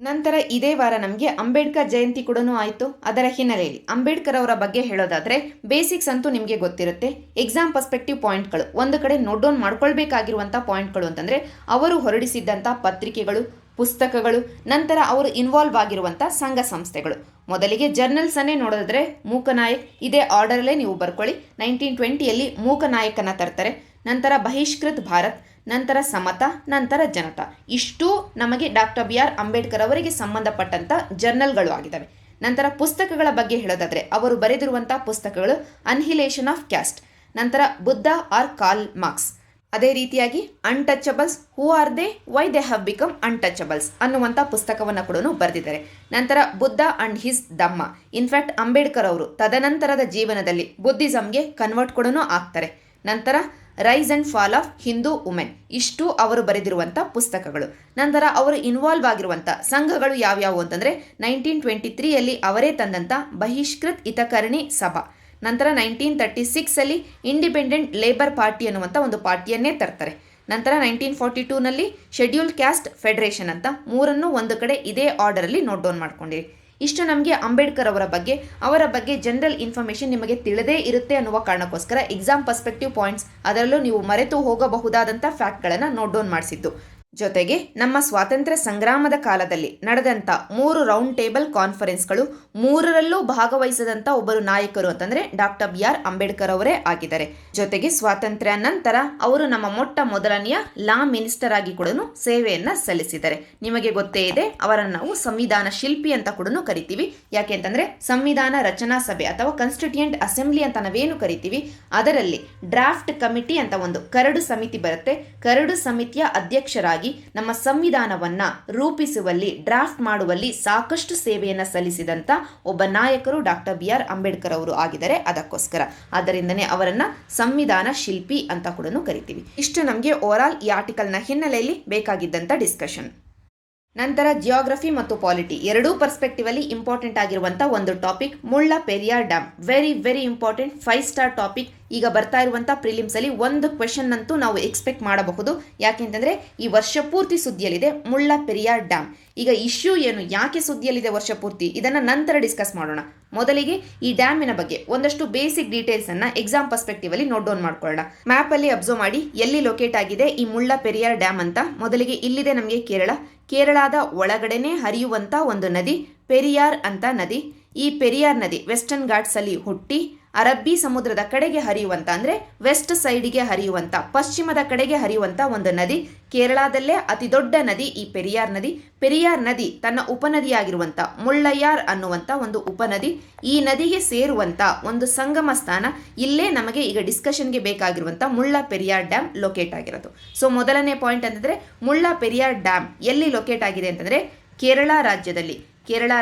ನಂತರ ಇದೇ ವಾರ ನಮಗೆ ಅಂಬೇಡ್ಕರ್ ಜಯಂತಿ ಕೂಡ ಆಯಿತು. ಅದರ ಹಿನ್ನೆಲೆಯಲ್ಲಿ ಅಂಬೇಡ್ಕರ್ ಅವರ ಬಗ್ಗೆ ಹೇಳೋದಾದ್ರೆ ಬೇಸಿಕ್ಸ್ ಅಂತೂ ನಿಮಗೆ ಗೊತ್ತಿರುತ್ತೆ. ಎಕ್ಸಾಮ್ ಪರ್ಸ್ಪೆಕ್ಟಿವ್ ಪಾಯಿಂಟ್ಗಳು ಒಂದು ಕಡೆ ನೋಟ್ ಡೌನ್ ಮಾಡ್ಕೊಳ್ಬೇಕಾಗಿರುವಂಥ ಪಾಯಿಂಟ್ಗಳು ಅಂತಂದ್ರೆ ಅವರು ಹೊರಡಿಸಿದ್ದಂಥ ಪತ್ರಿಕೆಗಳು, ಪುಸ್ತಕಗಳು, ನಂತರ ಅವರು ಇನ್ವಾಲ್ವ್ ಆಗಿರುವಂಥ ಸಂಘ ಸಂಸ್ಥೆಗಳು. ಮೊದಲಿಗೆ ಜರ್ನಲ್ಸ್ ಅನ್ನೇ ನೋಡೋದಾದ್ರೆ ಮೂಕನಾಯಕ್, ಇದೇ ಆರ್ಡರಲ್ಲೇ ನೀವು ಬರ್ಕೊಳ್ಳಿ. 1920 ಮೂಕನಾಯಕನ ತರ್ತಾರೆ. ನಂತರ ಬಹಿಷ್ಕೃತ್ ಭಾರತ್, ನಂತರ ಸಮತಾ, ನಂತರ ಜನತಾ. ಇಷ್ಟು ನಮಗೆ ಡಾಕ್ಟರ್ BR ಅಂಬೇಡ್ಕರ್ ಅವರಿಗೆ ಸಂಬಂಧಪಟ್ಟಂತ ಜರ್ನಲ್ಗಳು ಆಗಿದ್ದಾವೆ. ನಂತರ ಪುಸ್ತಕಗಳ ಬಗ್ಗೆ ಹೇಳೋದಾದ್ರೆ ಅವರು ಬರೆದಿರುವಂಥ ಪುಸ್ತಕಗಳು ಅನ್ಹಿಲೇಷನ್ ಆಫ್ ಕ್ಯಾಸ್ಟ್, ನಂತರ ಬುದ್ಧ ಆರ್ ಕಾರ್ಲ್ ಮಾರ್ಕ್ಸ್, ಅದೇ ರೀತಿಯಾಗಿ untouchables, who are they, why they have become untouchables ಅನ್ನುವಂಥ ಪುಸ್ತಕವನ್ನು ಕೂಡ ಬರೆದಿದ್ದಾರೆ. ನಂತರ Buddha and his Dhamma. In fact Ambedkar ಅವರು ತದನಂತರದ ಜೀವನದಲ್ಲಿ ಬುದ್ಧಿಸಂಗೆ ಕನ್ವರ್ಟ್ ಕೂಡ ಆಗ್ತಾರೆ. ನಂತರ rise and fall of Hindu women. ಇಷ್ಟು ಅವರು ಬರೆದಿರುವಂಥ ಪುಸ್ತಕಗಳು. ನಂತರ ಅವರು ಇನ್ವಾಲ್ವ್ ಆಗಿರುವಂಥ ಸಂಘಗಳು ಯಾವ್ಯಾವು ಅಂತಂದರೆ 1923 ಅವರೇ ತಂದಂಥ ಬಹಿಷ್ಕೃತ್ ಹಿತಕರ್ಣಿ ಸಭಾ. ನಂತರ 1936 ಇಂಡಿಪೆಂಡೆಂಟ್ ಲೇಬರ್ ಪಾರ್ಟಿ ಅನ್ನುವಂಥ ಒಂದು ಪಾರ್ಟಿಯನ್ನೇ ತರ್ತಾರೆ. ನಂತರ 1942 ಶೆಡ್ಯೂಲ್ ಕ್ಯಾಸ್ಟ್ ಫೆಡರೇಷನ್ ಅಂತ. ಮೂರನ್ನು ಒಂದು ಕಡೆ ಇದೇ ಆರ್ಡರಲ್ಲಿ ನೋಟ್ ಡೌನ್ ಮಾಡ್ಕೊಂಡಿರಿ. ಇಷ್ಟು ನಮಗೆ ಅಂಬೇಡ್ಕರ್ ಅವರ ಬಗ್ಗೆ ಜನರಲ್ ಇನ್ಫಾರ್ಮೇಷನ್ ನಿಮಗೆ ತಿಳಿದೇ ಇರುತ್ತೆ ಅನ್ನುವ ಕಾರಣಕ್ಕೋಸ್ಕರ ಎಕ್ಸಾಮ್ ಪರ್ಸ್ಪೆಕ್ಟಿವ್ ಪಾಯಿಂಟ್ಸ್, ಅದರಲ್ಲೂ ನೀವು ಮರೆತು ಹೋಗಬಹುದಾದಂಥ ಫ್ಯಾಕ್ಟ್ಗಳನ್ನು ನೋಟ್ ಡೌನ್ ಮಾಡಿಸಿದ್ದು. ಜೊತೆಗೆ ನಮ್ಮ ಸ್ವಾತಂತ್ರ್ಯ ಸಂಗ್ರಾಮದ ಕಾಲದಲ್ಲಿ ನಡೆದಂಥ 3 ರೌಂಡ್ ಟೇಬಲ್ ಕಾನ್ಫರೆನ್ಸ್ಗಳು 3ರಲ್ಲೂ ಭಾಗವಹಿಸಿದಂಥ ಒಬ್ಬರು ನಾಯಕರು ಅಂತಂದರೆ ಡಾಕ್ಟರ್ BR ಅಂಬೇಡ್ಕರ್ ಅವರೇ ಆಗಿದ್ದಾರೆ. ಜೊತೆಗೆ ಸ್ವಾತಂತ್ರ್ಯ ನಂತರ ಅವರು ನಮ್ಮ ಮೊಟ್ಟ ಮೊದಲನೆಯ ಲಾ ಮಿನಿಸ್ಟರ್ ಆಗಿ ಕೂಡ ಸೇವೆಯನ್ನು ಸಲ್ಲಿಸಿದ್ದಾರೆ. ನಿಮಗೆ ಗೊತ್ತೇ ಇದೆ, ಅವರನ್ನು ನಾವು ಸಂವಿಧಾನ ಶಿಲ್ಪಿ ಅಂತ ಕೂಡ ಕರಿತೀವಿ. ಯಾಕೆ ಅಂತಂದರೆ ಸಂವಿಧಾನ ರಚನಾ ಸಭೆ ಅಥವಾ ಕಾನ್ಸ್ಟಿಟ್ಯೂಯೆಂಟ್ ಅಸೆಂಬ್ಲಿ ಅಂತ ನಾವೇನು ಕರಿತೀವಿ, ಅದರಲ್ಲಿ ಡ್ರಾಫ್ಟ್ ಕಮಿಟಿ ಅಂತ ಒಂದು ಕರಡು ಸಮಿತಿ ಬರುತ್ತೆ. ಕರಡು ಸಮಿತಿಯ ಅಧ್ಯಕ್ಷರಾಗಿ ನಮ್ಮ ಸಂವಿಧಾನವನ್ನ ರೂಪಿಸುವಲ್ಲಿ, ಡ್ರಾಫ್ಟ್ ಮಾಡುವಲ್ಲಿ ಸಾಕಷ್ಟು ಸೇವೆಯನ್ನು ಸಲ್ಲಿಸಿದಂತ ಒಬ್ಬ ನಾಯಕರು ಡಾಕ್ಟರ್ BR ಅಂಬೇಡ್ಕರ್ ಅವರು ಆಗಿದ್ದಾರೆ. ಅದಕ್ಕೋಸ್ಕರ ಆದ್ದರಿಂದನೇ ಅವರನ್ನ ಸಂವಿಧಾನ ಶಿಲ್ಪಿ ಅಂತ ಕೂಡ ಕರಿತೀವಿ. ಇಷ್ಟು ನಮಗೆ ಓವರಾಲ್ ಈ ಆರ್ಟಿಕಲ್ನ ಹಿನ್ನೆಲೆಯಲ್ಲಿ ಬೇಕಾಗಿದ್ದಂಥ ಡಿಸ್ಕಷನ್. ನಂತರ ಜಿಯೋಗ್ರಫಿ ಮತ್ತು ಪಾಲಿಟಿ ಎರಡೂ ಪರ್ಸ್ಪೆಕ್ಟಿವ್ ಅಲ್ಲಿ ಇಂಪಾರ್ಟೆಂಟ್ ಆಗಿರುವಂಥ ಒಂದು ಟಾಪಿಕ್ ಮುಳ್ಳ Periyar dam. Very important 5 star topic. ಈಗ ಬರ್ತಾ ಇರುವಂಥ ಪ್ರಿಲಿಮ್ಸ್ ಅಲ್ಲಿ ಒಂದು ಕ್ವೆಶನ್ ಅಂತೂ ನಾವು ಎಕ್ಸ್ಪೆಕ್ಟ್ ಮಾಡಬಹುದು. ಯಾಕೆಂತಂದ್ರೆ ಈ ವರ್ಷ ಪೂರ್ತಿ ಸುದ್ದಿಯಲ್ಲಿದೆ ಮುಳ್ಳ ಪೆರಿಯಾರ್ ಡ್ಯಾಮ್. ಈಗ ಇಶ್ಯೂ ಏನು, ಯಾಕೆ ಸುದ್ದಿಯಲ್ಲಿದೆ ವರ್ಷ ಪೂರ್ತಿ, ಇದನ್ನ ನಂತರ ಡಿಸ್ಕಸ್ ಮಾಡೋಣ. ಮೊದಲಿಗೆ ಈ ಡ್ಯಾಮಿನ ಬಗ್ಗೆ ಒಂದಷ್ಟು ಬೇಸಿಕ್ ಡೀಟೇಲ್ಸ್ ಅನ್ನ ಎಕ್ಸಾಮ್ ಪರ್ಸ್ಪೆಕ್ಟಿವ್ ಅಲ್ಲಿ ನೋಟ್ ಡೌನ್ ಮಾಡ್ಕೊಳ್ಳೋಣ. ಮ್ಯಾಪ್ ಅಲ್ಲಿ ಅಬ್ಸರ್ವ್ ಮಾಡಿ ಎಲ್ಲಿ ಲೊಕೇಟ್ ಆಗಿದೆ ಈ ಮುಳ್ಳ ಪೆರಿಯಾರ್ ಡ್ಯಾಮ್ ಅಂತ. ಮೊದಲಿಗೆ ಇಲ್ಲಿದೆ ನಮಗೆ ಕೇರಳದ ಒಳಗಡೆನೆ ಹರಿಯುವಂತ ಒಂದು ನದಿ ಪೆರಿಯಾರ್ ಅಂತ ನದಿ. ಈ ಪೆರಿಯಾರ್ ನದಿ ವೆಸ್ಟರ್ನ್ ಘಾಟ್ಸ್ ಅಲ್ಲಿ ಹುಟ್ಟಿ ಅರಬ್ಬಿ ಸಮುದ್ರದ ಕಡೆಗೆ ಹರಿಯುವಂತ, ಅಂದ್ರೆ ವೆಸ್ಟ್ ಸೈಡ್ಗೆ ಹರಿಯುವಂತ, ಪಶ್ಚಿಮದ ಕಡೆಗೆ ಹರಿಯುವಂತ ಒಂದು ನದಿ. ಕೇರಳದಲ್ಲೇ ಅತಿ ದೊಡ್ಡ ನದಿ ಈ ಪೆರಿಯಾರ್ ನದಿ. ಪೆರಿಯಾರ್ ನದಿ ತನ್ನ ಉಪನದಿಯಾಗಿರುವಂತ ಮುಳ್ಳಯ್ಯಾರ್ ಅನ್ನುವಂತ ಒಂದು ಉಪನದಿ, ಈ ನದಿಗೆ ಸೇರುವಂತ ಒಂದು ಸಂಗಮ ಸ್ಥಾನ. ಇಲ್ಲೇ ನಮಗೆ ಈಗ ಡಿಸ್ಕಷನ್ಗೆ ಬೇಕಾಗಿರುವಂತ ಮುಳ್ಳ ಪೆರಿಯಾರ್ ಡ್ಯಾಮ್ ಲೊಕೇಟ್ ಆಗಿರೋದು. ಸೊ ಮೊದಲನೇ ಪಾಯಿಂಟ್ ಅಂತಂದ್ರೆ ಮುಳ್ಳ ಪೆರಿಯಾರ್ ಡ್ಯಾಮ್ ಎಲ್ಲಿ ಲೊಕೇಟ್ ಆಗಿದೆ ಅಂತಂದ್ರೆ ಕೇರಳ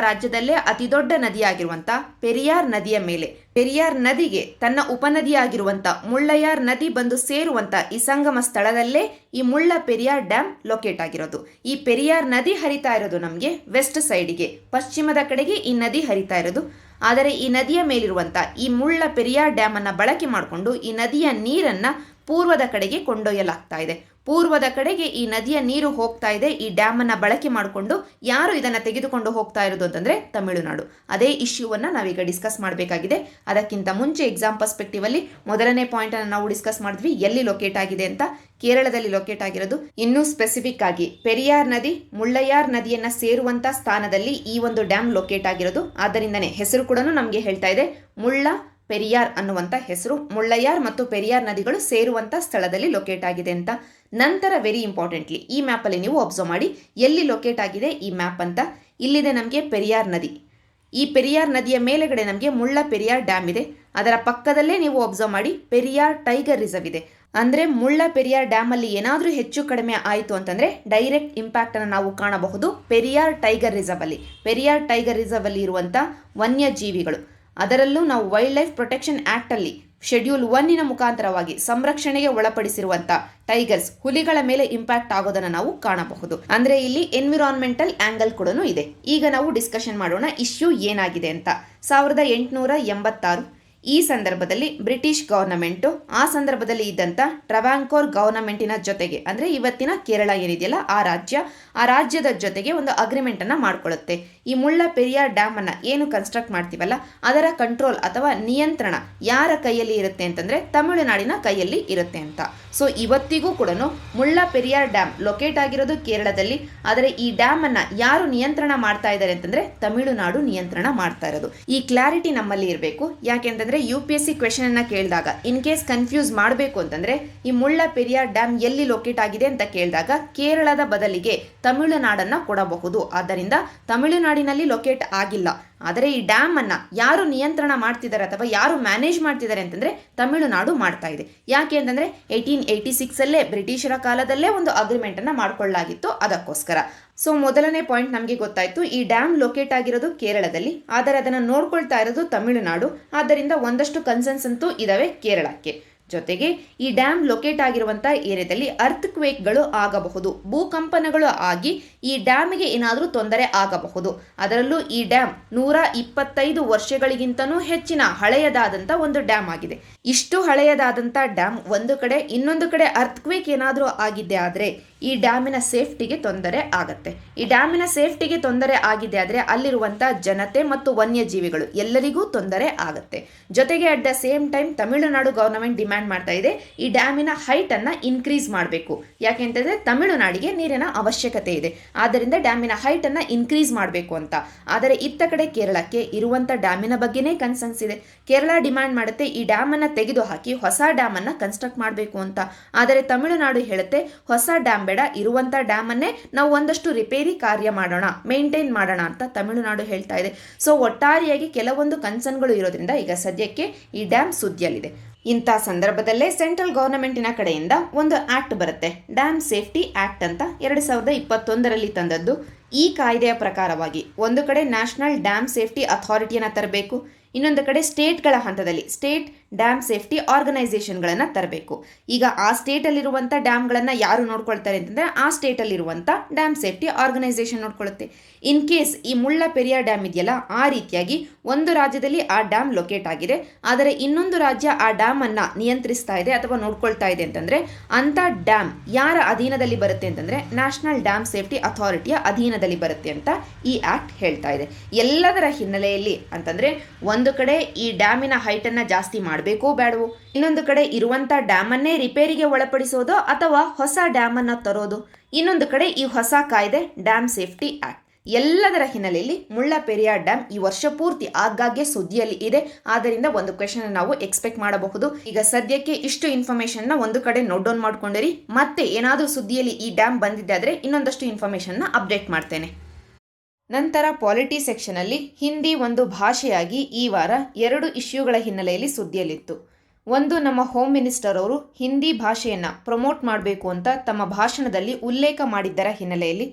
ರಾಜ್ಯದಲ್ಲೇ ಅತಿ ದೊಡ್ಡ ನದಿಯಾಗಿರುವಂತ ಪೆರಿಯಾರ್ ನದಿಯ ಮೇಲೆ, ಪೆರಿಯಾರ್ ನದಿಗೆ ತನ್ನ ಉಪನದಿಯಾಗಿರುವಂತ ಮುಳ್ಳಯ್ಯಾರ್ ನದಿ ಬಂದು ಸೇರುವಂತ ಈ ಸಂಗಮ ಸ್ಥಳದಲ್ಲೇ ಈ ಮುಳ್ಳ ಪೆರಿಯಾರ್ ಡ್ಯಾಮ್ ಲೊಕೇಟ್ ಆಗಿರೋದು. ಈ ಪೆರಿಯಾರ್ ನದಿ ಹರಿತಾ ಇರೋದು ನಮಗೆ ವೆಸ್ಟ್ ಸೈಡ್ಗೆ, ಪಶ್ಚಿಮದ ಕಡೆಗೆ ಈ ನದಿ ಹರಿತಾ ಇರೋದು. ಆದರೆ ಈ ನದಿಯ ಮೇಲಿರುವಂತ ಈ ಮುಳ್ಳ ಪೆರಿಯಾರ್ ಡ್ಯಾಮ್ ಅನ್ನ ಬಳಕೆ ಮಾಡಿಕೊಂಡು ಈ ನದಿಯ ನೀರನ್ನ ಪೂರ್ವದ ಕಡೆಗೆ ಕೊಂಡೊಯ್ಯಲಾಗ್ತಾ ಇದೆ. ಪೂರ್ವದ ಕಡೆಗೆ ಈ ನದಿಯ ನೀರು ಹೋಗ್ತಾ ಇದೆ. ಈ ಡ್ಯಾಮ್ ಅನ್ನ ಬಳಕೆ ಮಾಡಿಕೊಂಡು ಯಾರು ಇದನ್ನ ತೆಗೆದುಕೊಂಡು ಹೋಗ್ತಾ ಇರೋದು ಅಂತಂದ್ರೆ ತಮಿಳುನಾಡು. ಅದೇ ಇಶ್ಯೂವನ್ನ ನಾವೀಗ ಡಿಸ್ಕಸ್ ಮಾಡಬೇಕಾಗಿದೆ. ಅದಕ್ಕಿಂತ ಮುಂಚೆ ಎಕ್ಸಾಮ್ ಪರ್ಸ್ಪೆಕ್ಟಿವ್ ಅಲ್ಲಿ ಮೊದಲನೇ ಪಾಯಿಂಟ್ ಅನ್ನು ನಾವು ಡಿಸ್ಕಸ್ ಮಾಡಿದ್ವಿ, ಎಲ್ಲಿ ಲೊಕೇಟ್ ಆಗಿದೆ ಅಂತ. ಕೇರಳದಲ್ಲಿ ಲೊಕೇಟ್ ಆಗಿರೋದು. ಇನ್ನೂ ಸ್ಪೆಸಿಫಿಕ್ ಆಗಿ ಪೆರಿಯಾರ್ ನದಿ ಮುಳ್ಳಯ್ಯಾರ್ ನದಿಯನ್ನ ಸೇರುವಂತ ಸ್ಥಾನದಲ್ಲಿ ಈ ಒಂದು ಡ್ಯಾಮ್ ಲೊಕೇಟ್ ಆಗಿರೋದು. ಆದ್ದರಿಂದನೇ ಹೆಸರು ಕೂಡ ನಮಗೆ ಹೇಳ್ತಾ ಇದೆ ಮುಳ್ಳ ಪೆರಿಯಾರ್ ಅನ್ನುವಂಥ ಹೆಸರು. ಮುಳ್ಳಯ್ಯಾರ್ ಮತ್ತು ಪೆರಿಯಾರ್ ನದಿಗಳು ಸೇರುವಂಥ ಸ್ಥಳದಲ್ಲಿ ಲೊಕೇಟ್ ಆಗಿದೆ ಅಂತ. ನಂತರ ವೆರಿ ಇಂಪಾರ್ಟೆಂಟ್ಲಿ ಈ ಮ್ಯಾಪಲ್ಲಿ ನೀವು ಅಬ್ಸರ್ವ್ ಮಾಡಿ ಎಲ್ಲಿ ಲೊಕೇಟ್ ಆಗಿದೆ ಈ ಮ್ಯಾಪ್ ಅಂತ. ಇಲ್ಲಿದೆ ನಮಗೆ ಪೆರಿಯಾರ್ ನದಿ. ಈ ಪೆರಿಯಾರ್ ನದಿಯ ಮೇಲೆಗಡೆ ನಮಗೆ ಮುಳ್ಳ ಪೆರಿಯಾರ್ ಡ್ಯಾಮ್ ಇದೆ. ಅದರ ಪಕ್ಕದಲ್ಲೇ ನೀವು ಅಬ್ಸರ್ವ್ ಮಾಡಿ ಪೆರಿಯಾರ್ ಟೈಗರ್ ರಿಸರ್ವ್ ಇದೆ. ಅಂದರೆ ಮುಳ್ಳ ಪೆರಿಯಾರ್ ಡ್ಯಾಮ್ ಅಲ್ಲಿ ಏನಾದರೂ ಹೆಚ್ಚು ಕಡಿಮೆ ಆಯಿತು ಅಂತಂದರೆ ಡೈರೆಕ್ಟ್ ಇಂಪ್ಯಾಕ್ಟ್ ಅನ್ನು ನಾವು ಕಾಣಬಹುದು ಪೆರಿಯಾರ್ ಟೈಗರ್ ರಿಸರ್ವ್ ಅಲ್ಲಿ. ಪೆರಿಯಾರ್ ಟೈಗರ್ ರಿಸರ್ವ್ ಅಲ್ಲಿ ಇರುವಂಥ ವನ್ಯಜೀವಿಗಳು, ಅದರಲ್ಲೂ ನಾವು ವೈಲ್ಡ್ ಲೈಫ್ ಪ್ರೊಟೆಕ್ಷನ್ ಆಕ್ಟ್ ಅಲ್ಲಿ ಶೆಡ್ಯೂಲ್ 1 ಮುಖಾಂತರವಾಗಿ ಸಂರಕ್ಷಣೆಗೆ ಒಳಪಡಿಸಿರುವಂತ ಟೈಗರ್ಸ್, ಹುಲಿಗಳ ಮೇಲೆ ಇಂಪ್ಯಾಕ್ಟ್ ಆಗೋದನ್ನ ನಾವು ಕಾಣಬಹುದು. ಅಂದ್ರೆ ಇಲ್ಲಿ ಎನ್ವಿರಾನ್ಮೆಂಟಲ್ ಆಂಗಲ್ ಕೂಡ ಇದೆ. ಈಗ ನಾವು ಡಿಸ್ಕಷನ್ ಮಾಡೋಣ ಇಶ್ಯೂ ಏನಾಗಿದೆ ಅಂತ. 1886 ಈ ಸಂದರ್ಭದಲ್ಲಿ ಬ್ರಿಟಿಷ್ ಗವರ್ನಮೆಂಟು ಆ ಸಂದರ್ಭದಲ್ಲಿ ಇದ್ದಂಥ ಟ್ರಾವಾಂಕೋರ್ ಗವರ್ನಮೆಂಟಿನ ಜೊತೆಗೆ, ಅಂದರೆ ಇವತ್ತಿನ ಕೇರಳ ಏನಿದೆಯಲ್ಲ ಆ ರಾಜ್ಯದ ಜೊತೆಗೆ ಒಂದು ಅಗ್ರಿಮೆಂಟ್ ಅನ್ನ ಮಾಡ್ಕೊಳ್ಳುತ್ತೆ. ಈ ಮುಳ್ಳ ಪೆರಿಯಾರ್ ಡ್ಯಾಮ್ ಅನ್ನ ಏನು ಕನ್ಸ್ಟ್ರಕ್ಟ್ ಮಾಡ್ತೀವಲ್ಲ ಅದರ ಕಂಟ್ರೋಲ್ ಅಥವಾ ನಿಯಂತ್ರಣ ಯಾರ ಕೈಯಲ್ಲಿ ಇರುತ್ತೆ ಅಂತಂದ್ರೆ ತಮಿಳುನಾಡಿನ ಕೈಯಲ್ಲಿ ಇರುತ್ತೆ ಅಂತ. ಸೊ ಇವತ್ತಿಗೂ ಕೂಡ ಮುಳ್ಳ ಪೆರಿಯಾರ್ ಡ್ಯಾಮ್ ಲೊಕೇಟ್ ಆಗಿರೋದು ಕೇರಳದಲ್ಲಿ. ಆದರೆ ಈ ಡ್ಯಾಮ್ ಅನ್ನ ಯಾರು ನಿಯಂತ್ರಣ ಮಾಡ್ತಾ ಇದ್ದಾರೆ ಅಂತಂದ್ರೆ ತಮಿಳುನಾಡು ನಿಯಂತ್ರಣ ಮಾಡ್ತಾ ಇರೋದು. ಈ ಕ್ಲಾರಿಟಿ ನಮ್ಮಲ್ಲಿ ಇರಬೇಕು. ಯಾಕೆಂತಂದ್ರೆ UPSC ಕ್ವೆಶನ್ ಅನ್ನ ಕೇಳಿದಾಗ ಇನ್ ಕೇಸ್ ಕನ್ಫ್ಯೂಸ್ ಮಾಡಬೇಕು ಅಂತಂದ್ರೆ ಈ ಮುಳ್ಳ ಪೆರಿಯಾರ್ ಡ್ಯಾಮ್ ಎಲ್ಲಿ ಲೊಕೇಟ್ ಆಗಿದೆ ಅಂತ ಕೇಳಿದಾಗ ಕೇರಳದ ಬದಲಿಗೆ ತಮಿಳುನಾಡನ್ನ ಕೊಡಬಹುದು. ಆದ್ದರಿಂದ ತಮಿಳುನಾಡಿನಲ್ಲಿ ಲೊಕೇಟ್ ಆಗಿಲ್ಲ. ಆದರೆ ಈ ಡ್ಯಾಮ್ ಅನ್ನ ಯಾರು ನಿಯಂತ್ರಣ ಮಾಡ್ತಿದ್ದಾರೆ ಅಥವಾ ಯಾರು ಮ್ಯಾನೇಜ್ ಮಾಡ್ತಿದ್ದಾರೆ ಅಂತಂದ್ರೆ ತಮಿಳುನಾಡು ಮಾಡ್ತಾ ಇದೆ. ಯಾಕೆ ಅಂತಂದ್ರೆ 1886 ಅಲ್ಲೇ ಬ್ರಿಟಿಷರ ಕಾಲದಲ್ಲೇ ಒಂದು ಅಗ್ರಿಮೆಂಟ್ ಅನ್ನ ಮಾಡ್ಕೊಳ್ಳಲಾಗಿತ್ತು, ಅದಕ್ಕೋಸ್ಕರ. ಸೊ ಮೊದಲನೇ ಪಾಯಿಂಟ್ ನಮಗೆ ಗೊತ್ತಾಯ್ತು, ಈ ಡ್ಯಾಮ್ ಲೊಕೇಟ್ ಆಗಿರೋದು ಕೇರಳದಲ್ಲಿ, ಆದರೆ ಅದನ್ನು ನೋಡ್ಕೊಳ್ತಾ ಇರೋದು ತಮಿಳುನಾಡು. ಆದ್ದರಿಂದ ಒಂದಷ್ಟು ಕನ್ಸರ್ನ್ಸ್ ಅಂತೂ ಇದಾವೆ ಕೇರಳಕ್ಕೆ. ಜೊತೆಗೆ ಈ ಡ್ಯಾಮ್ ಲೊಕೇಟ್ ಆಗಿರುವಂಥ ಏರಿಯಾದಲ್ಲಿ ಅರ್ಥಕ್ವೇಕ್ಗಳು ಆಗಬಹುದು, ಭೂಕಂಪನಗಳು ಆಗಿ ಈ ಡ್ಯಾಮಿಗೆ ಏನಾದರೂ ತೊಂದರೆ ಆಗಬಹುದು. ಅದರಲ್ಲೂ ಈ ಡ್ಯಾಮ್ 125 ವರ್ಷಗಳಿಗಿಂತನೂ ಹೆಚ್ಚಿನ ಹಳೆಯದಾದಂಥ ಒಂದು ಡ್ಯಾಮ್ ಆಗಿದೆ. ಇಷ್ಟು ಹಳೆಯದಾದಂಥ ಡ್ಯಾಮ್ ಒಂದು ಕಡೆ, ಇನ್ನೊಂದು ಕಡೆ ಅರ್ಥಕ್ವೇಕ್ ಏನಾದರೂ ಆಗಿದ್ದೆ ಆದರೆ ಈ ಡ್ಯಾಮಿನ ಸೇಫ್ಟಿಗೆ ತೊಂದರೆ ಆಗತ್ತೆ. ಈ ಡ್ಯಾಮಿನ ಸೇಫ್ಟಿಗೆ ತೊಂದರೆ ಆಗಿದೆ ಆದರೆ ಅಲ್ಲಿರುವಂಥ ಜನತೆ ಮತ್ತು ವನ್ಯಜೀವಿಗಳು ಎಲ್ಲರಿಗೂ ತೊಂದರೆ ಆಗತ್ತೆ. ಜೊತೆಗೆ at the same time Tamil Nadu government demand ಮಾಡ್ತಾ ಇದೆ ಈ ಡ್ಯಾಮಿನ ಹೈಟನ್ನು ಇನ್ಕ್ರೀಸ್ ಮಾಡಬೇಕು. ಯಾಕೆಂತಂದರೆ ತಮಿಳುನಾಡಿಗೆ ನೀರಿನ ಅವಶ್ಯಕತೆ ಇದೆ, ಆದ್ದರಿಂದ ಡ್ಯಾಮಿನ ಹೈಟನ್ನು ಇನ್ಕ್ರೀಸ್ ಮಾಡಬೇಕು ಅಂತ. ಆದರೆ ಇತ್ತ ಕಡೆ ಕೇರಳಕ್ಕೆ ಇರುವಂಥ ಡ್ಯಾಮಿನ ಬಗ್ಗೆನೇ ಕನ್ಸರ್ನ್ಸ್ ಇದೆ. ಕೇರಳ ಡಿಮ್ಯಾಂಡ್ ಮಾಡುತ್ತೆ ಈ ಡ್ಯಾಮನ್ನು ತೆಗೆದುಹಾಕಿ ಹೊಸ ಡ್ಯಾಮನ್ನು ಕನ್ಸ್ಟ್ರಕ್ಟ್ ಮಾಡಬೇಕು ಅಂತ. ಆದರೆ ತಮಿಳುನಾಡು ಹೇಳುತ್ತೆ ಹೊಸ ಡ್ಯಾಮ್ ಬೇಡ, ಇರುವಂಥ ಡ್ಯಾಮನ್ನೇ ನಾವು ಒಂದಷ್ಟು ರಿಪೇರಿ ಕಾರ್ಯ ಮಾಡೋಣ, ಮೇಂಟೈನ್ ಮಾಡೋಣ ಅಂತ ತಮಿಳುನಾಡು ಹೇಳ್ತಾ ಇದೆ. ಸೊ ಒಟ್ಟಾರೆಯಾಗಿ ಕೆಲವೊಂದು ಕನ್ಸರ್ನ್ಗಳು ಇರೋದ್ರಿಂದ ಈಗ ಸದ್ಯಕ್ಕೆ ಈ ಡ್ಯಾಮ್ ಸುದ್ದಿಯಲ್ಲಿದೆ. ಇಂಥ ಸಂದರ್ಭದಲ್ಲೇ ಸೆಂಟ್ರಲ್ ಗವರ್ನಮೆಂಟಿನ ಕಡೆಯಿಂದ ಒಂದು ಆಕ್ಟ್ ಬರುತ್ತೆ, ಡ್ಯಾಮ್ ಸೇಫ್ಟಿ ಆಕ್ಟ್ ಅಂತ 2021ರಲ್ಲಿ ತಂದದ್ದು. ಈ ಕಾಯ್ದೆಯ ಪ್ರಕಾರವಾಗಿ ಒಂದು ಕಡೆ ನ್ಯಾಷನಲ್ ಡ್ಯಾಮ್ ಸೇಫ್ಟಿ ಅಥಾರಿಟಿಯನ್ನು ತರಬೇಕು, ಇನ್ನೊಂದು ಕಡೆ ಸ್ಟೇಟ್ಗಳ ಹಂತದಲ್ಲಿ ಸ್ಟೇಟ್ ಡ್ಯಾಮ್ ಸೇಫ್ಟಿ ಆರ್ಗನೈಸೇಷನ್ಗಳನ್ನು ತರಬೇಕು. ಈಗ ಆ ಸ್ಟೇಟಲ್ಲಿರುವಂಥ ಡ್ಯಾಮ್ಗಳನ್ನು ಯಾರು ನೋಡ್ಕೊಳ್ತಾರೆ ಅಂತಂದರೆ ಆ ಸ್ಟೇಟಲ್ಲಿರುವಂಥ ಡ್ಯಾಮ್ ಸೇಫ್ಟಿ ಆರ್ಗನೈಸೇಷನ್ ನೋಡ್ಕೊಳ್ಳುತ್ತೆ. ಇನ್ ಕೇಸ್ ಈ ಮುಳ್ಳಪೆರಿಯಾರ್ ಡ್ಯಾಮ್ ಇದೆಯಲ್ಲ, ಆ ರೀತಿಯಾಗಿ ಒಂದು ರಾಜ್ಯದಲ್ಲಿ ಆ ಡ್ಯಾಮ್ ಲೊಕೇಟ್ ಆಗಿದೆ, ಆದರೆ ಇನ್ನೊಂದು ರಾಜ್ಯ ಆ ಡ್ಯಾಮನ್ನು ನಿಯಂತ್ರಿಸ್ತಾ ಇದೆ ಅಥವಾ ನೋಡ್ಕೊಳ್ತಾ ಇದೆ ಅಂತಂದರೆ ಅಂಥ ಡ್ಯಾಮ್ ಯಾರ ಅಧೀನದಲ್ಲಿ ಬರುತ್ತೆ ಅಂತಂದರೆ ನ್ಯಾಷನಲ್ ಡ್ಯಾಮ್ ಸೇಫ್ಟಿ ಅಥಾರಿಟಿಯ ಅಧೀನದಲ್ಲಿ ಬರುತ್ತೆ ಅಂತ ಈ ಆಕ್ಟ್ ಹೇಳ್ತಾ ಇದೆ. ಎಲ್ಲದರ ಹಿನ್ನೆಲೆಯಲ್ಲಿ ಅಂತಂದರೆ ಒಂದು ಕಡೆ ಈ ಡ್ಯಾಮಿನ ಹೈಟನ್ನು ಜಾಸ್ತಿ ಮಾಡಬೇಕೋ ಬೇಡವೋ, ಇನ್ನೊಂದು ಕಡೆ ಇರುವಂಥ ಡ್ಯಾಮನ್ನೇ ರಿಪೇರಿಗೆ ಒಳಪಡಿಸೋದು ಅಥವಾ ಹೊಸ ಡ್ಯಾಮನ್ನು ತರೋದು, ಇನ್ನೊಂದು ಕಡೆ ಈ ಹೊಸ ಕಾಯ್ದೆ ಡ್ಯಾಮ್ ಸೇಫ್ಟಿ ಆಕ್ಟ್. ಎಲ್ಲದರ ಹಿನ್ನೆಲೆಯಲ್ಲಿ ಮುಳ್ಳಪೆರಿಯಾರ್ ಡ್ಯಾಮ್ ಈ ವರ್ಷ ಪೂರ್ತಿ ಆಗಾಗ್ಗೆ ಸುದ್ದಿಯಲ್ಲಿ ಇದೆ. ಆದ್ದರಿಂದ ಒಂದು ಕ್ವೆಶನ್ ನಾವು ಎಕ್ಸ್ಪೆಕ್ಟ್ ಮಾಡಬಹುದು. ಈಗ ಸದ್ಯಕ್ಕೆ ಇಷ್ಟು ಇನ್ಫಾರ್ಮೇಶನ್ನ ಒಂದು ಕಡೆ ನೋಟ್ ಡೌನ್ ಮಾಡ್ಕೊಂಡಿರಿ. ಮತ್ತೆ ಏನಾದರೂ ಸುದ್ದಿಯಲ್ಲಿ ಈ ಡ್ಯಾಮ್ ಬಂದಿದ್ದೆ ಆದರೆ ಇನ್ನೊಂದಷ್ಟು ಇನ್ಫಾರ್ಮೇಶನ್ನ ಅಪ್ಡೇಟ್ ಮಾಡ್ತೇನೆ. ನಂತರ ಪಾಲಿಟಿ ಸೆಕ್ಷನಲ್ಲಿ ಹಿಂದಿ ಒಂದು ಭಾಷೆಯಾಗಿ ಈ ವಾರ 2 ಇಶ್ಯೂಗಳ ಹಿನ್ನೆಲೆಯಲ್ಲಿ ಸುದ್ದಿಯಲ್ಲಿತ್ತು. ಒಂದು, ನಮ್ಮ ಹೋಮ್ ಮಿನಿಸ್ಟರ್ ಅವರು ಹಿಂದಿ ಭಾಷೆಯನ್ನು ಪ್ರಮೋಟ್ ಮಾಡಬೇಕು ಅಂತ ತಮ್ಮ ಭಾಷಣದಲ್ಲಿ ಉಲ್ಲೇಖ ಮಾಡಿದ್ದರ ಹಿನ್ನೆಲೆಯಲ್ಲಿ.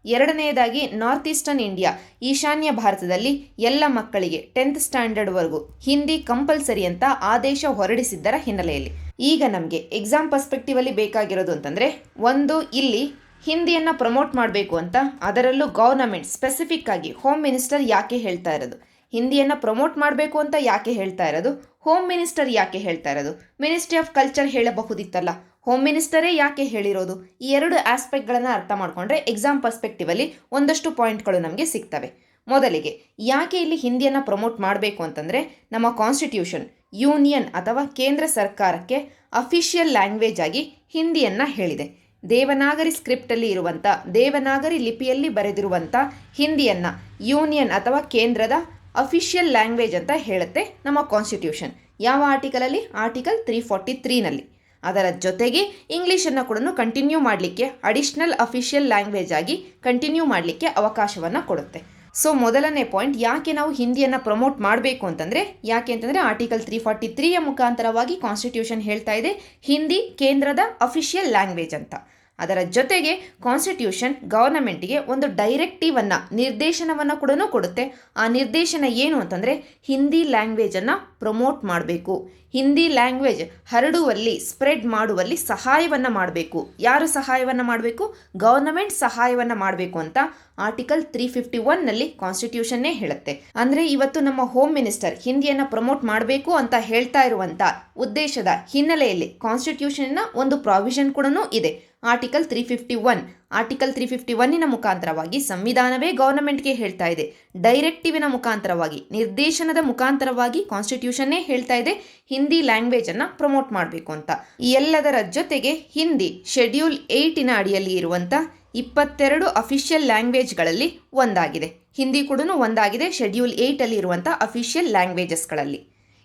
ಎರಡನೆಯದಾಗಿ, ನಾರ್ತ್ ಈಸ್ಟರ್ನ್ ಇಂಡಿಯಾ ಈಶಾನ್ಯ ಭಾರತದಲ್ಲಿ ಎಲ್ಲ ಮಕ್ಕಳಿಗೆ 10th ಸ್ಟ್ಯಾಂಡರ್ಡ್ವರೆಗೂ ಹಿಂದಿ ಕಂಪಲ್ಸರಿ ಅಂತ ಆದೇಶ ಹೊರಡಿಸಿದ್ದರ ಹಿನ್ನೆಲೆಯಲ್ಲಿ. ಈಗ ನಮಗೆ ಎಕ್ಸಾಮ್ ಪರ್ಸ್ಪೆಕ್ಟಿವಲ್ಲಿ ಬೇಕಾಗಿರೋದು ಅಂತಂದರೆ, ಒಂದು, ಇಲ್ಲಿ ಹಿಂದಿಯನ್ನು ಪ್ರಮೋಟ್ ಮಾಡಬೇಕು ಅಂತ ಅದರಲ್ಲೂ ಗವರ್ನಮೆಂಟ್ ಸ್ಪೆಸಿಫಿಕ್ ಆಗಿ ಹೋಮ್ ಮಿನಿಸ್ಟರ್ ಯಾಕೆ ಹೇಳ್ತಾ ಇರೋದು, ಹಿಂದಿಯನ್ನು ಪ್ರಮೋಟ್ ಮಾಡಬೇಕು ಅಂತ ಯಾಕೆ ಹೇಳ್ತಾ ಇರೋದು, ಹೋಮ್ ಮಿನಿಸ್ಟರ್ ಯಾಕೆ ಹೇಳ್ತಾ ಇರೋದು, ಮಿನಿಸ್ಟ್ರಿ ಆಫ್ ಕಲ್ಚರ್ ಹೇಳಬಹುದಿತ್ತಲ್ಲ, ಹೋಮ್ ಮಿನಿಸ್ಟರೇ ಯಾಕೆ ಹೇಳಿರೋದು, ಈ 2 ಆಸ್ಪೆಕ್ಟ್ಗಳನ್ನು ಅರ್ಥ ಮಾಡಿಕೊಂಡ್ರೆ ಎಕ್ಸಾಮ್ ಪರ್ಸ್ಪೆಕ್ಟಿವಲ್ಲಿ ಒಂದಷ್ಟು ಪಾಯಿಂಟ್ಗಳು ನಮಗೆ ಸಿಗ್ತವೆ. ಮೊದಲಿಗೆ ಯಾಕೆ ಇಲ್ಲಿ ಹಿಂದಿಯನ್ನು ಪ್ರಮೋಟ್ ಮಾಡಬೇಕು ಅಂತಂದರೆ, ನಮ್ಮ ಕಾನ್ಸ್ಟಿಟ್ಯೂಷನ್ ಯೂನಿಯನ್ ಅಥವಾ ಕೇಂದ್ರ ಸರ್ಕಾರಕ್ಕೆ ಅಫಿಷಿಯಲ್ ಲ್ಯಾಂಗ್ವೇಜ್ ಆಗಿ ಹಿಂದಿಯನ್ನು ಹೇಳಿದೆ. ದೇವನಾಗರಿ ಸ್ಕ್ರಿಪ್ಟಲ್ಲಿ ಇರುವಂಥ, ದೇವನಾಗರಿ ಲಿಪಿಯಲ್ಲಿ ಬರೆದಿರುವಂಥ ಹಿಂದಿಯನ್ನು ಯೂನಿಯನ್ ಅಥವಾ ಕೇಂದ್ರದ ಅಫಿಷಿಯಲ್ ಲ್ಯಾಂಗ್ವೇಜ್ ಅಂತ ಹೇಳುತ್ತೆ ನಮ್ಮ ಕಾನ್ಸ್ಟಿಟ್ಯೂಷನ್. ಯಾವ ಆರ್ಟಿಕಲಲ್ಲಿ? ಆರ್ಟಿಕಲ್ 343ನಲ್ಲಿ. ಅದರ ಜೊತೆಗೆ ಇಂಗ್ಲೀಷನ್ನು ಕೂಡ ಕಂಟಿನ್ಯೂ ಮಾಡಲಿಕ್ಕೆ, ಅಡಿಷ್ನಲ್ ಅಫಿಷಿಯಲ್ ಲ್ಯಾಂಗ್ವೇಜ್ ಆಗಿ ಕಂಟಿನ್ಯೂ ಮಾಡಲಿಕ್ಕೆ ಅವಕಾಶವನ್ನು ಕೊಡುತ್ತೆ. ಸೊ ಮೊದಲನೇ ಪಾಯಿಂಟ್, ಯಾಕೆ ನಾವು ಹಿಂದಿಯನ್ನು ಪ್ರಮೋಟ್ ಮಾಡಬೇಕು ಅಂತಂದರೆ, ಯಾಕೆ ಅಂತಂದರೆ ಆರ್ಟಿಕಲ್ 343ಯ ಮುಖಾಂತರವಾಗಿ ಕಾನ್ಸ್ಟಿಟ್ಯೂಷನ್ ಹೇಳ್ತಾ ಇದೆ ಹಿಂದಿ ಕೇಂದ್ರದ ಅಫಿಷಿಯಲ್ ಲ್ಯಾಂಗ್ವೇಜ್ ಅಂತ. ಅದರ ಜೊತೆಗೆ ಕಾನ್ಸ್ಟಿಟ್ಯೂಷನ್ ಗವರ್ನಮೆಂಟಿಗೆ ಒಂದು ಡೈರೆಕ್ಟಿವನ್ನು, ನಿರ್ದೇಶನವನ್ನು ಕೂಡ ಕೊಡುತ್ತೆ. ಆ ನಿರ್ದೇಶನ ಏನು ಅಂತಂದರೆ, ಹಿಂದಿ ಲ್ಯಾಂಗ್ವೇಜನ್ನು ಪ್ರಮೋಟ್ ಮಾಡಬೇಕು, ಹಿಂದಿ ಲ್ಯಾಂಗ್ವೇಜ್ ಹರಡುವಲ್ಲಿ, ಸ್ಪ್ರೆಡ್ ಮಾಡುವಲ್ಲಿ ಸಹಾಯವನ್ನು ಮಾಡಬೇಕು. ಯಾರು ಸಹಾಯವನ್ನು ಮಾಡಬೇಕು? ಗವರ್ನಮೆಂಟ್ ಸಹಾಯವನ್ನು ಮಾಡಬೇಕು ಅಂತ ಆರ್ಟಿಕಲ್ 351ನಲ್ಲಿ ಕಾನ್ಸ್ಟಿಟ್ಯೂಷನ್ನೇ ಹೇಳುತ್ತೆ. ಅಂದರೆ ಇವತ್ತು ನಮ್ಮ ಹೋಮ್ ಮಿನಿಸ್ಟರ್ ಹಿಂದಿಯನ್ನು ಪ್ರಮೋಟ್ ಮಾಡಬೇಕು ಅಂತ ಹೇಳ್ತಾ ಇರುವಂಥ ಉದ್ದೇಶದ ಹಿನ್ನೆಲೆಯಲ್ಲಿ ಕಾನ್ಸ್ಟಿಟ್ಯೂಷನ್ನ ಒಂದು ಪ್ರಾವಿಷನ್ ಕೂಡ ಇದೆ, ಆರ್ಟಿಕಲ್ 351. ಆರ್ಟಿಕಲ್ 351ನ ಮುಖಾಂತರವಾಗಿ ಸಂವಿಧಾನವೇ ಗವರ್ನಮೆಂಟ್ಗೆ ಹೇಳ್ತಾ ಇದೆ, ಡೈರೆಕ್ಟಿವಿನ ಮುಖಾಂತರವಾಗಿ, ನಿರ್ದೇಶನದ ಮುಖಾಂತರವಾಗಿ ಕಾನ್ಸ್ಟಿಟ್ಯೂಷನ್ನೇ ಹೇಳ್ತಾ ಇದೆ ಹಿಂದಿ ಲ್ಯಾಂಗ್ವೇಜನ್ನು ಪ್ರಮೋಟ್ ಮಾಡಬೇಕು ಅಂತ. ಈ ಎಲ್ಲದರ ಜೊತೆಗೆ ಹಿಂದಿ ಶೆಡ್ಯೂಲ್ 8ನ ಅಡಿಯಲ್ಲಿ ಇರುವಂಥ 22 ಅಫಿಷಿಯಲ್ ಲ್ಯಾಂಗ್ವೇಜ್ಗಳಲ್ಲಿ ಒಂದಾಗಿದೆ. ಹಿಂದಿ ಕೂಡ ಒಂದಾಗಿದೆ ಶೆಡ್ಯೂಲ್ 8ಅಲ್ಲಿ ಇರುವಂಥ ಅಫಿಷಿಯಲ್ ಲ್ಯಾಂಗ್ವೇಜಸ್ಗಳಲ್ಲಿ.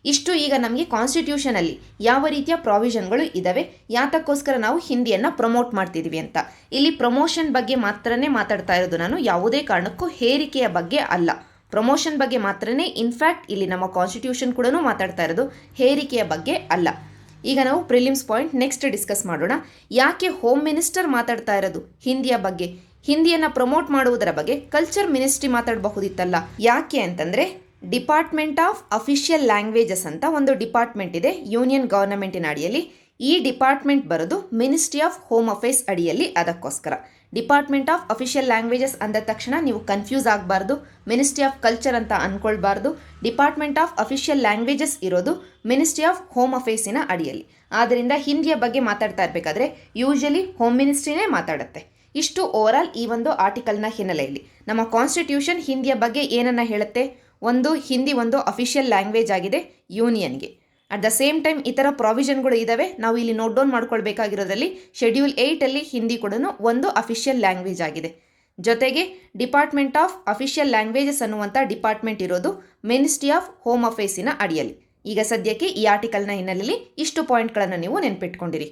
ಇಷ್ಟು ಈಗ ನಮಗೆ ಕಾನ್ಸ್ಟಿಟ್ಯೂಷನಲ್ಲಿ ಯಾವ ರೀತಿಯ ಪ್ರಾವಿಷನ್ಗಳು ಇದ್ದಾವೆ, ಯಾತಕ್ಕೋಸ್ಕರ ನಾವು ಹಿಂದಿಯನ್ನು ಪ್ರಮೋಟ್ ಮಾಡ್ತಿದ್ದೀವಿ ಅಂತ. ಇಲ್ಲಿ ಪ್ರಮೋಷನ್ ಬಗ್ಗೆ ಮಾತ್ರನೇ ಮಾತಾಡ್ತಾ ಇರೋದು ನಾನು, ಯಾವುದೇ ಕಾರಣಕ್ಕೂ ಹೇರಿಕೆಯ ಬಗ್ಗೆ ಅಲ್ಲ. ಪ್ರಮೋಷನ್ ಬಗ್ಗೆ ಮಾತ್ರನೇ ಇನ್ಫ್ಯಾಕ್ಟ್ ಇಲ್ಲಿ ನಮ್ಮ ಕಾನ್ಸ್ಟಿಟ್ಯೂಷನ್ ಕೂಡ ಮಾತಾಡ್ತಾ ಇರೋದು, ಹೇರಿಕೆಯ ಬಗ್ಗೆ ಅಲ್ಲ. ಈಗ ನಾವು ಪ್ರಿಲಿಮ್ಸ್ ಪಾಯಿಂಟ್ ನೆಕ್ಸ್ಟ್ ಡಿಸ್ಕಸ್ ಮಾಡೋಣ. ಯಾಕೆ ಹೋಮ್ ಮಿನಿಸ್ಟರ್ ಮಾತಾಡ್ತಾ ಇರೋದು ಹಿಂದಿಯ ಬಗ್ಗೆ? ಹಿಂದಿಯನ್ನು ಪ್ರಮೋಟ್ ಮಾಡುವುದರ ಬಗ್ಗೆ ಕಲ್ಚರ್ ಮಿನಿಸ್ಟ್ರಿ ಮಾತಾಡಬಹುದಿತ್ತಲ್ಲ. ಯಾಕೆ ಅಂತಂದರೆ, ಡಿಪಾರ್ಟ್ಮೆಂಟ್ ಆಫ್ ಅಫಿಷಿಯಲ್ ಲ್ಯಾಂಗ್ವೇಜಸ್ ಅಂತ ಒಂದು ಡಿಪಾರ್ಟ್ಮೆಂಟ್ ಇದೆ ಯೂನಿಯನ್ ಗವರ್ನಮೆಂಟಿನ ಅಡಿಯಲ್ಲಿ. ಈ ಡಿಪಾರ್ಟ್ಮೆಂಟ್ ಬರೋದು ಮಿನಿಸ್ಟ್ರಿ ಆಫ್ ಹೋಮ್ ಅಫೇರ್ಸ್ ಅಡಿಯಲ್ಲಿ. ಅದಕ್ಕೋಸ್ಕರ ಡಿಪಾರ್ಟ್ಮೆಂಟ್ ಆಫ್ ಅಫಿಷಿಯಲ್ ಲ್ಯಾಂಗ್ವೇಜಸ್ ಅಂದ ತಕ್ಷಣ ನೀವು ಕನ್ಫ್ಯೂಸ್ ಆಗಬಾರ್ದು, ಮಿನಿಸ್ಟ್ರಿ ಆಫ್ ಕಲ್ಚರ್ ಅಂತ ಅಂದ್ಕೊಳ್ಬಾರ್ದು. ಡಿಪಾರ್ಟ್ಮೆಂಟ್ ಆಫ್ ಅಫಿಷಿಯಲ್ ಲ್ಯಾಂಗ್ವೇಜಸ್ ಇರೋದು ಮಿನಿಸ್ಟ್ರಿ ಆಫ್ ಹೋಮ್ ಅಫೇರ್ಸಿನ ಅಡಿಯಲ್ಲಿ. ಆದ್ದರಿಂದ ಹಿಂದಿಯ ಬಗ್ಗೆ ಮಾತಾಡ್ತಾ ಇರಬೇಕಾದ್ರೆ ಯೂಶಲಿ ಹೋಮ್ ಮಿನಿಸ್ಟ್ರಿನೇ ಮಾತಾಡುತ್ತೆ. ಇಷ್ಟು ಓವರಾಲ್ ಈ ಒಂದು ಆರ್ಟಿಕಲ್ನ ಹಿನ್ನೆಲೆಯಲ್ಲಿ. ನಮ್ಮ ಕಾನ್ಸ್ಟಿಟ್ಯೂಷನ್ ಹಿಂದಿಯ ಬಗ್ಗೆ ಏನನ್ನ ಹೇಳುತ್ತೆ? ಒಂದು, ಹಿಂದಿ ಒಂದು ಅಫಿಷಿಯಲ್ ಲ್ಯಾಂಗ್ವೇಜ್ ಆಗಿದೆ ಯೂನಿಯನ್ಗೆ. ಅಟ್ ದ ಸೇಮ್ ಟೈಮ್ ಇತರ ಪ್ರಾವಿಷನ್ಗಳು ಇದ್ದಾವೆ. ನಾವು ಇಲ್ಲಿ ನೋಟ್ ಡೌನ್ ಮಾಡ್ಕೊಳ್ಬೇಕಾಗಿರೋದ್ರಲ್ಲಿ ಶೆಡ್ಯೂಲ್ 8 ಹಿಂದಿ ಕೂಡ ಒಂದು ಅಫಿಷಿಯಲ್ ಲ್ಯಾಂಗ್ವೇಜ್ ಆಗಿದೆ. ಜೊತೆಗೆ ಡಿಪಾರ್ಟ್ಮೆಂಟ್ ಆಫ್ ಅಫಿಷಿಯಲ್ ಲ್ಯಾಂಗ್ವೇಜಸ್ ಅನ್ನುವಂಥ ಡಿಪಾರ್ಟ್ಮೆಂಟ್ ಇರೋದು ಮಿನಿಸ್ಟ್ರಿ ಆಫ್ ಹೋಮ್ ಅಫೇರ್ಸಿನ ಅಡಿಯಲ್ಲಿ. ಈಗ ಸದ್ಯಕ್ಕೆ ಈ ಆರ್ಟಿಕಲ್ನ ಹಿನ್ನೆಲೆಯಲ್ಲಿ ಇಷ್ಟು ಪಾಯಿಂಟ್ಗಳನ್ನು ನೀವು ನೆನ್ಪಿಟ್ಕೊಂಡಿರಿ.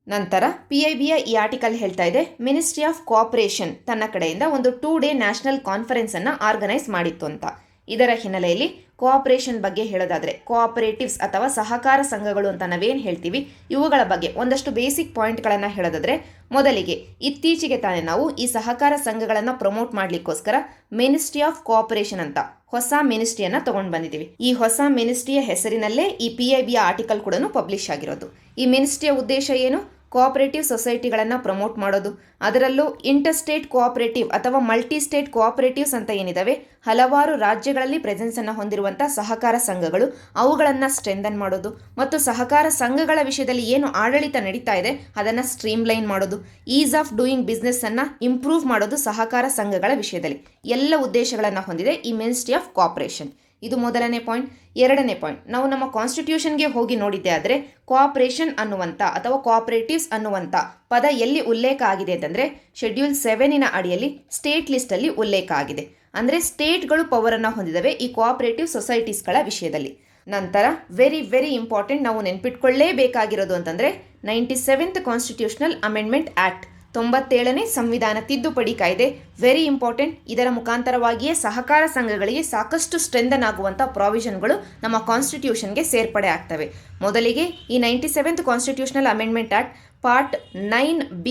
ನಂತರ PIBಯ ಈ ಆರ್ಟಿಕಲ್ ಹೇಳ್ತಾ ಇದೆ, ಮಿನಿಸ್ಟ್ರಿ ಆಫ್ ಕೋಆಪರೇಷನ್ ತನ್ನ ಕಡೆಯಿಂದ ಒಂದು 2 ಡೇ ನ್ಯಾಷನಲ್ ಕಾನ್ಫರೆನ್ಸ್ ಅನ್ನು ಆರ್ಗನೈಸ್ ಮಾಡಿತ್ತು ಅಂತ. ಇದರ ಹಿನ್ನೆಲೆಯಲ್ಲಿ ಕೋಆಪರೇಷನ್ ಬಗ್ಗೆ ಹೇಳೋದಾದರೆ ಕೋಆಪರೇಟಿವ್ಸ್ ಅಥವಾ ಸಹಕಾರ ಸಂಘಗಳು ಅಂತ ನಾವೇನು ಹೇಳ್ತೀವಿ, ಇವುಗಳ ಬಗ್ಗೆ ಒಂದಷ್ಟು ಬೇಸಿಕ್ ಪಾಯಿಂಟ್ಗಳನ್ನು ಹೇಳೋದಾದರೆ, ಮೊದಲಿಗೆ ಇತ್ತೀಚೆಗೆ ತಾನೇ ನಾವು ಈ ಸಹಕಾರ ಸಂಘಗಳನ್ನು ಪ್ರಮೋಟ್ ಮಾಡಲಿಕ್ಕೋಸ್ಕರ ಮಿನಿಸ್ಟ್ರಿ ಆಫ್ ಕೋಆಪರೇಷನ್ ಅಂತ ಹೊಸ ಮಿನಿಸ್ಟ್ರಿಯನ್ನು ತಗೊಂಡು ಬಂದಿದ್ದೀವಿ. ಈ ಹೊಸ ಮಿನಿಸ್ಟ್ರಿಯ ಹೆಸರಿನಲ್ಲೇ ಈ PIBಯ ಆರ್ಟಿಕಲ್ ಕೂಡ ಪಬ್ಲಿಷ್ ಆಗಿರೋದು. ಈ ಮಿನಿಸ್ಟ್ರಿಯ ಉದ್ದೇಶ ಏನು? ಕೋಆಪರೇಟಿವ್ ಸೊಸೈಟಿಗಳನ್ನು ಪ್ರಮೋಟ್ ಮಾಡೋದು. ಅದರಲ್ಲೂ ಇಂಟರ್ಸ್ಟೇಟ್ ಕೋಆಪರೇಟಿವ್ ಅಥವಾ ಮಲ್ಟಿ ಸ್ಟೇಟ್ ಕೋಆಪರೇಟಿವ್ಸ್ ಅಂತ ಏನಿದಾವೆ, ಹಲವಾರು ರಾಜ್ಯಗಳಲ್ಲಿ ಪ್ರೆಸೆನ್ಸನ್ನು ಹೊಂದಿರುವಂಥ ಸಹಕಾರ ಸಂಘಗಳು, ಅವುಗಳನ್ನು ಸ್ಟ್ರೆಂಥನ್ ಮಾಡೋದು ಮತ್ತು ಸಹಕಾರ ಸಂಘಗಳ ವಿಷಯದಲ್ಲಿ ಏನು ಆಡಳಿತ ನಡೀತಾ ಇದೆ ಅದನ್ನು ಸ್ಟ್ರೀಮ್ಲೈನ್ ಮಾಡೋದು, ಈಸ್ ಆಫ್ ಡೂಯಿಂಗ್ ಬಿಸ್ನೆಸ್ಸನ್ನು ಇಂಪ್ರೂವ್ ಮಾಡೋದು ಸಹಕಾರ ಸಂಘಗಳ ವಿಷಯದಲ್ಲಿ ಎಲ್ಲ ಉದ್ದೇಶಗಳನ್ನು ಹೊಂದಿದೆ ಈ ಮಿನಿಸ್ಟ್ರಿ ಆಫ್ ಕೋಆಪರೇಷನ್. ಇದು ಮೊದಲನೇ ಪಾಯಿಂಟ್. ಎರಡನೇ ಪಾಯಿಂಟ್, ನಾವು ನಮ್ಮ ಕಾನ್ಸ್ಟಿಟ್ಯೂಷನ್ಗೆ ಹೋಗಿ ನೋಡಿದ್ದೆ ಆದರೆ ಕೋಆಪರೇಷನ್ ಅನ್ನುವಂಥ ಅಥವಾ ಕೋಆಪರೇಟಿವ್ಸ್ ಅನ್ನುವಂಥ ಪದ ಎಲ್ಲಿ ಉಲ್ಲೇಖ ಆಗಿದೆ ಅಂತಂದರೆ ಶೆಡ್ಯೂಲ್ 7ನ ಅಡಿಯಲ್ಲಿ ಸ್ಟೇಟ್ ಲಿಸ್ಟಲ್ಲಿ ಉಲ್ಲೇಖ ಆಗಿದೆ. ಅಂದರೆ ಸ್ಟೇಟ್ಗಳು ಪವರನ್ನು ಹೊಂದಿದವೆ ಈ ಕೋಆಪರೇಟಿವ್ ಸೊಸೈಟೀಸ್ಗಳ ವಿಷಯದಲ್ಲಿ. ನಂತರ ವೆರಿ ಇಂಪಾರ್ಟೆಂಟ್, ನಾವು ನೆನ್ಪಿಟ್ಕೊಳ್ಳೇಬೇಕಾಗಿರೋದು ಅಂತಂದರೆ 97th ಕಾನ್ಸ್ಟಿಟ್ಯೂಷನಲ್ ಅಮೆಂಡ್ಮೆಂಟ್ ಆ್ಯಕ್ಟ್, 97ನೇ ಸಂವಿಧಾನ ತಿದ್ದುಪಡಿ ಕಾಯ್ದೆ. Very important. ಇದರ ಮುಖಾಂತರವಾಗಿಯೇ ಸಹಕಾರ ಸಂಘಗಳಿಗೆ ಸಾಕಷ್ಟು ಸ್ಟ್ರೆಂಥನ್ ಆಗುವಂಥ ಪ್ರಾವಿಷನ್ಗಳು ನಮ್ಮ ಕಾನ್ಸ್ಟಿಟ್ಯೂಷನ್ಗೆ ಸೇರ್ಪಡೆ ಆಗ್ತವೆ. ಮೊದಲಿಗೆ ಈ 97th constitutional amendment act part 9B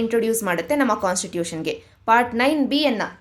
introduce ಮಾಡುತ್ತೆ ನಮ್ಮ ಕಾನ್ಸ್ಟಿಟ್ಯೂಷನ್ಗೆ. ಪಾರ್ಟ್ 9B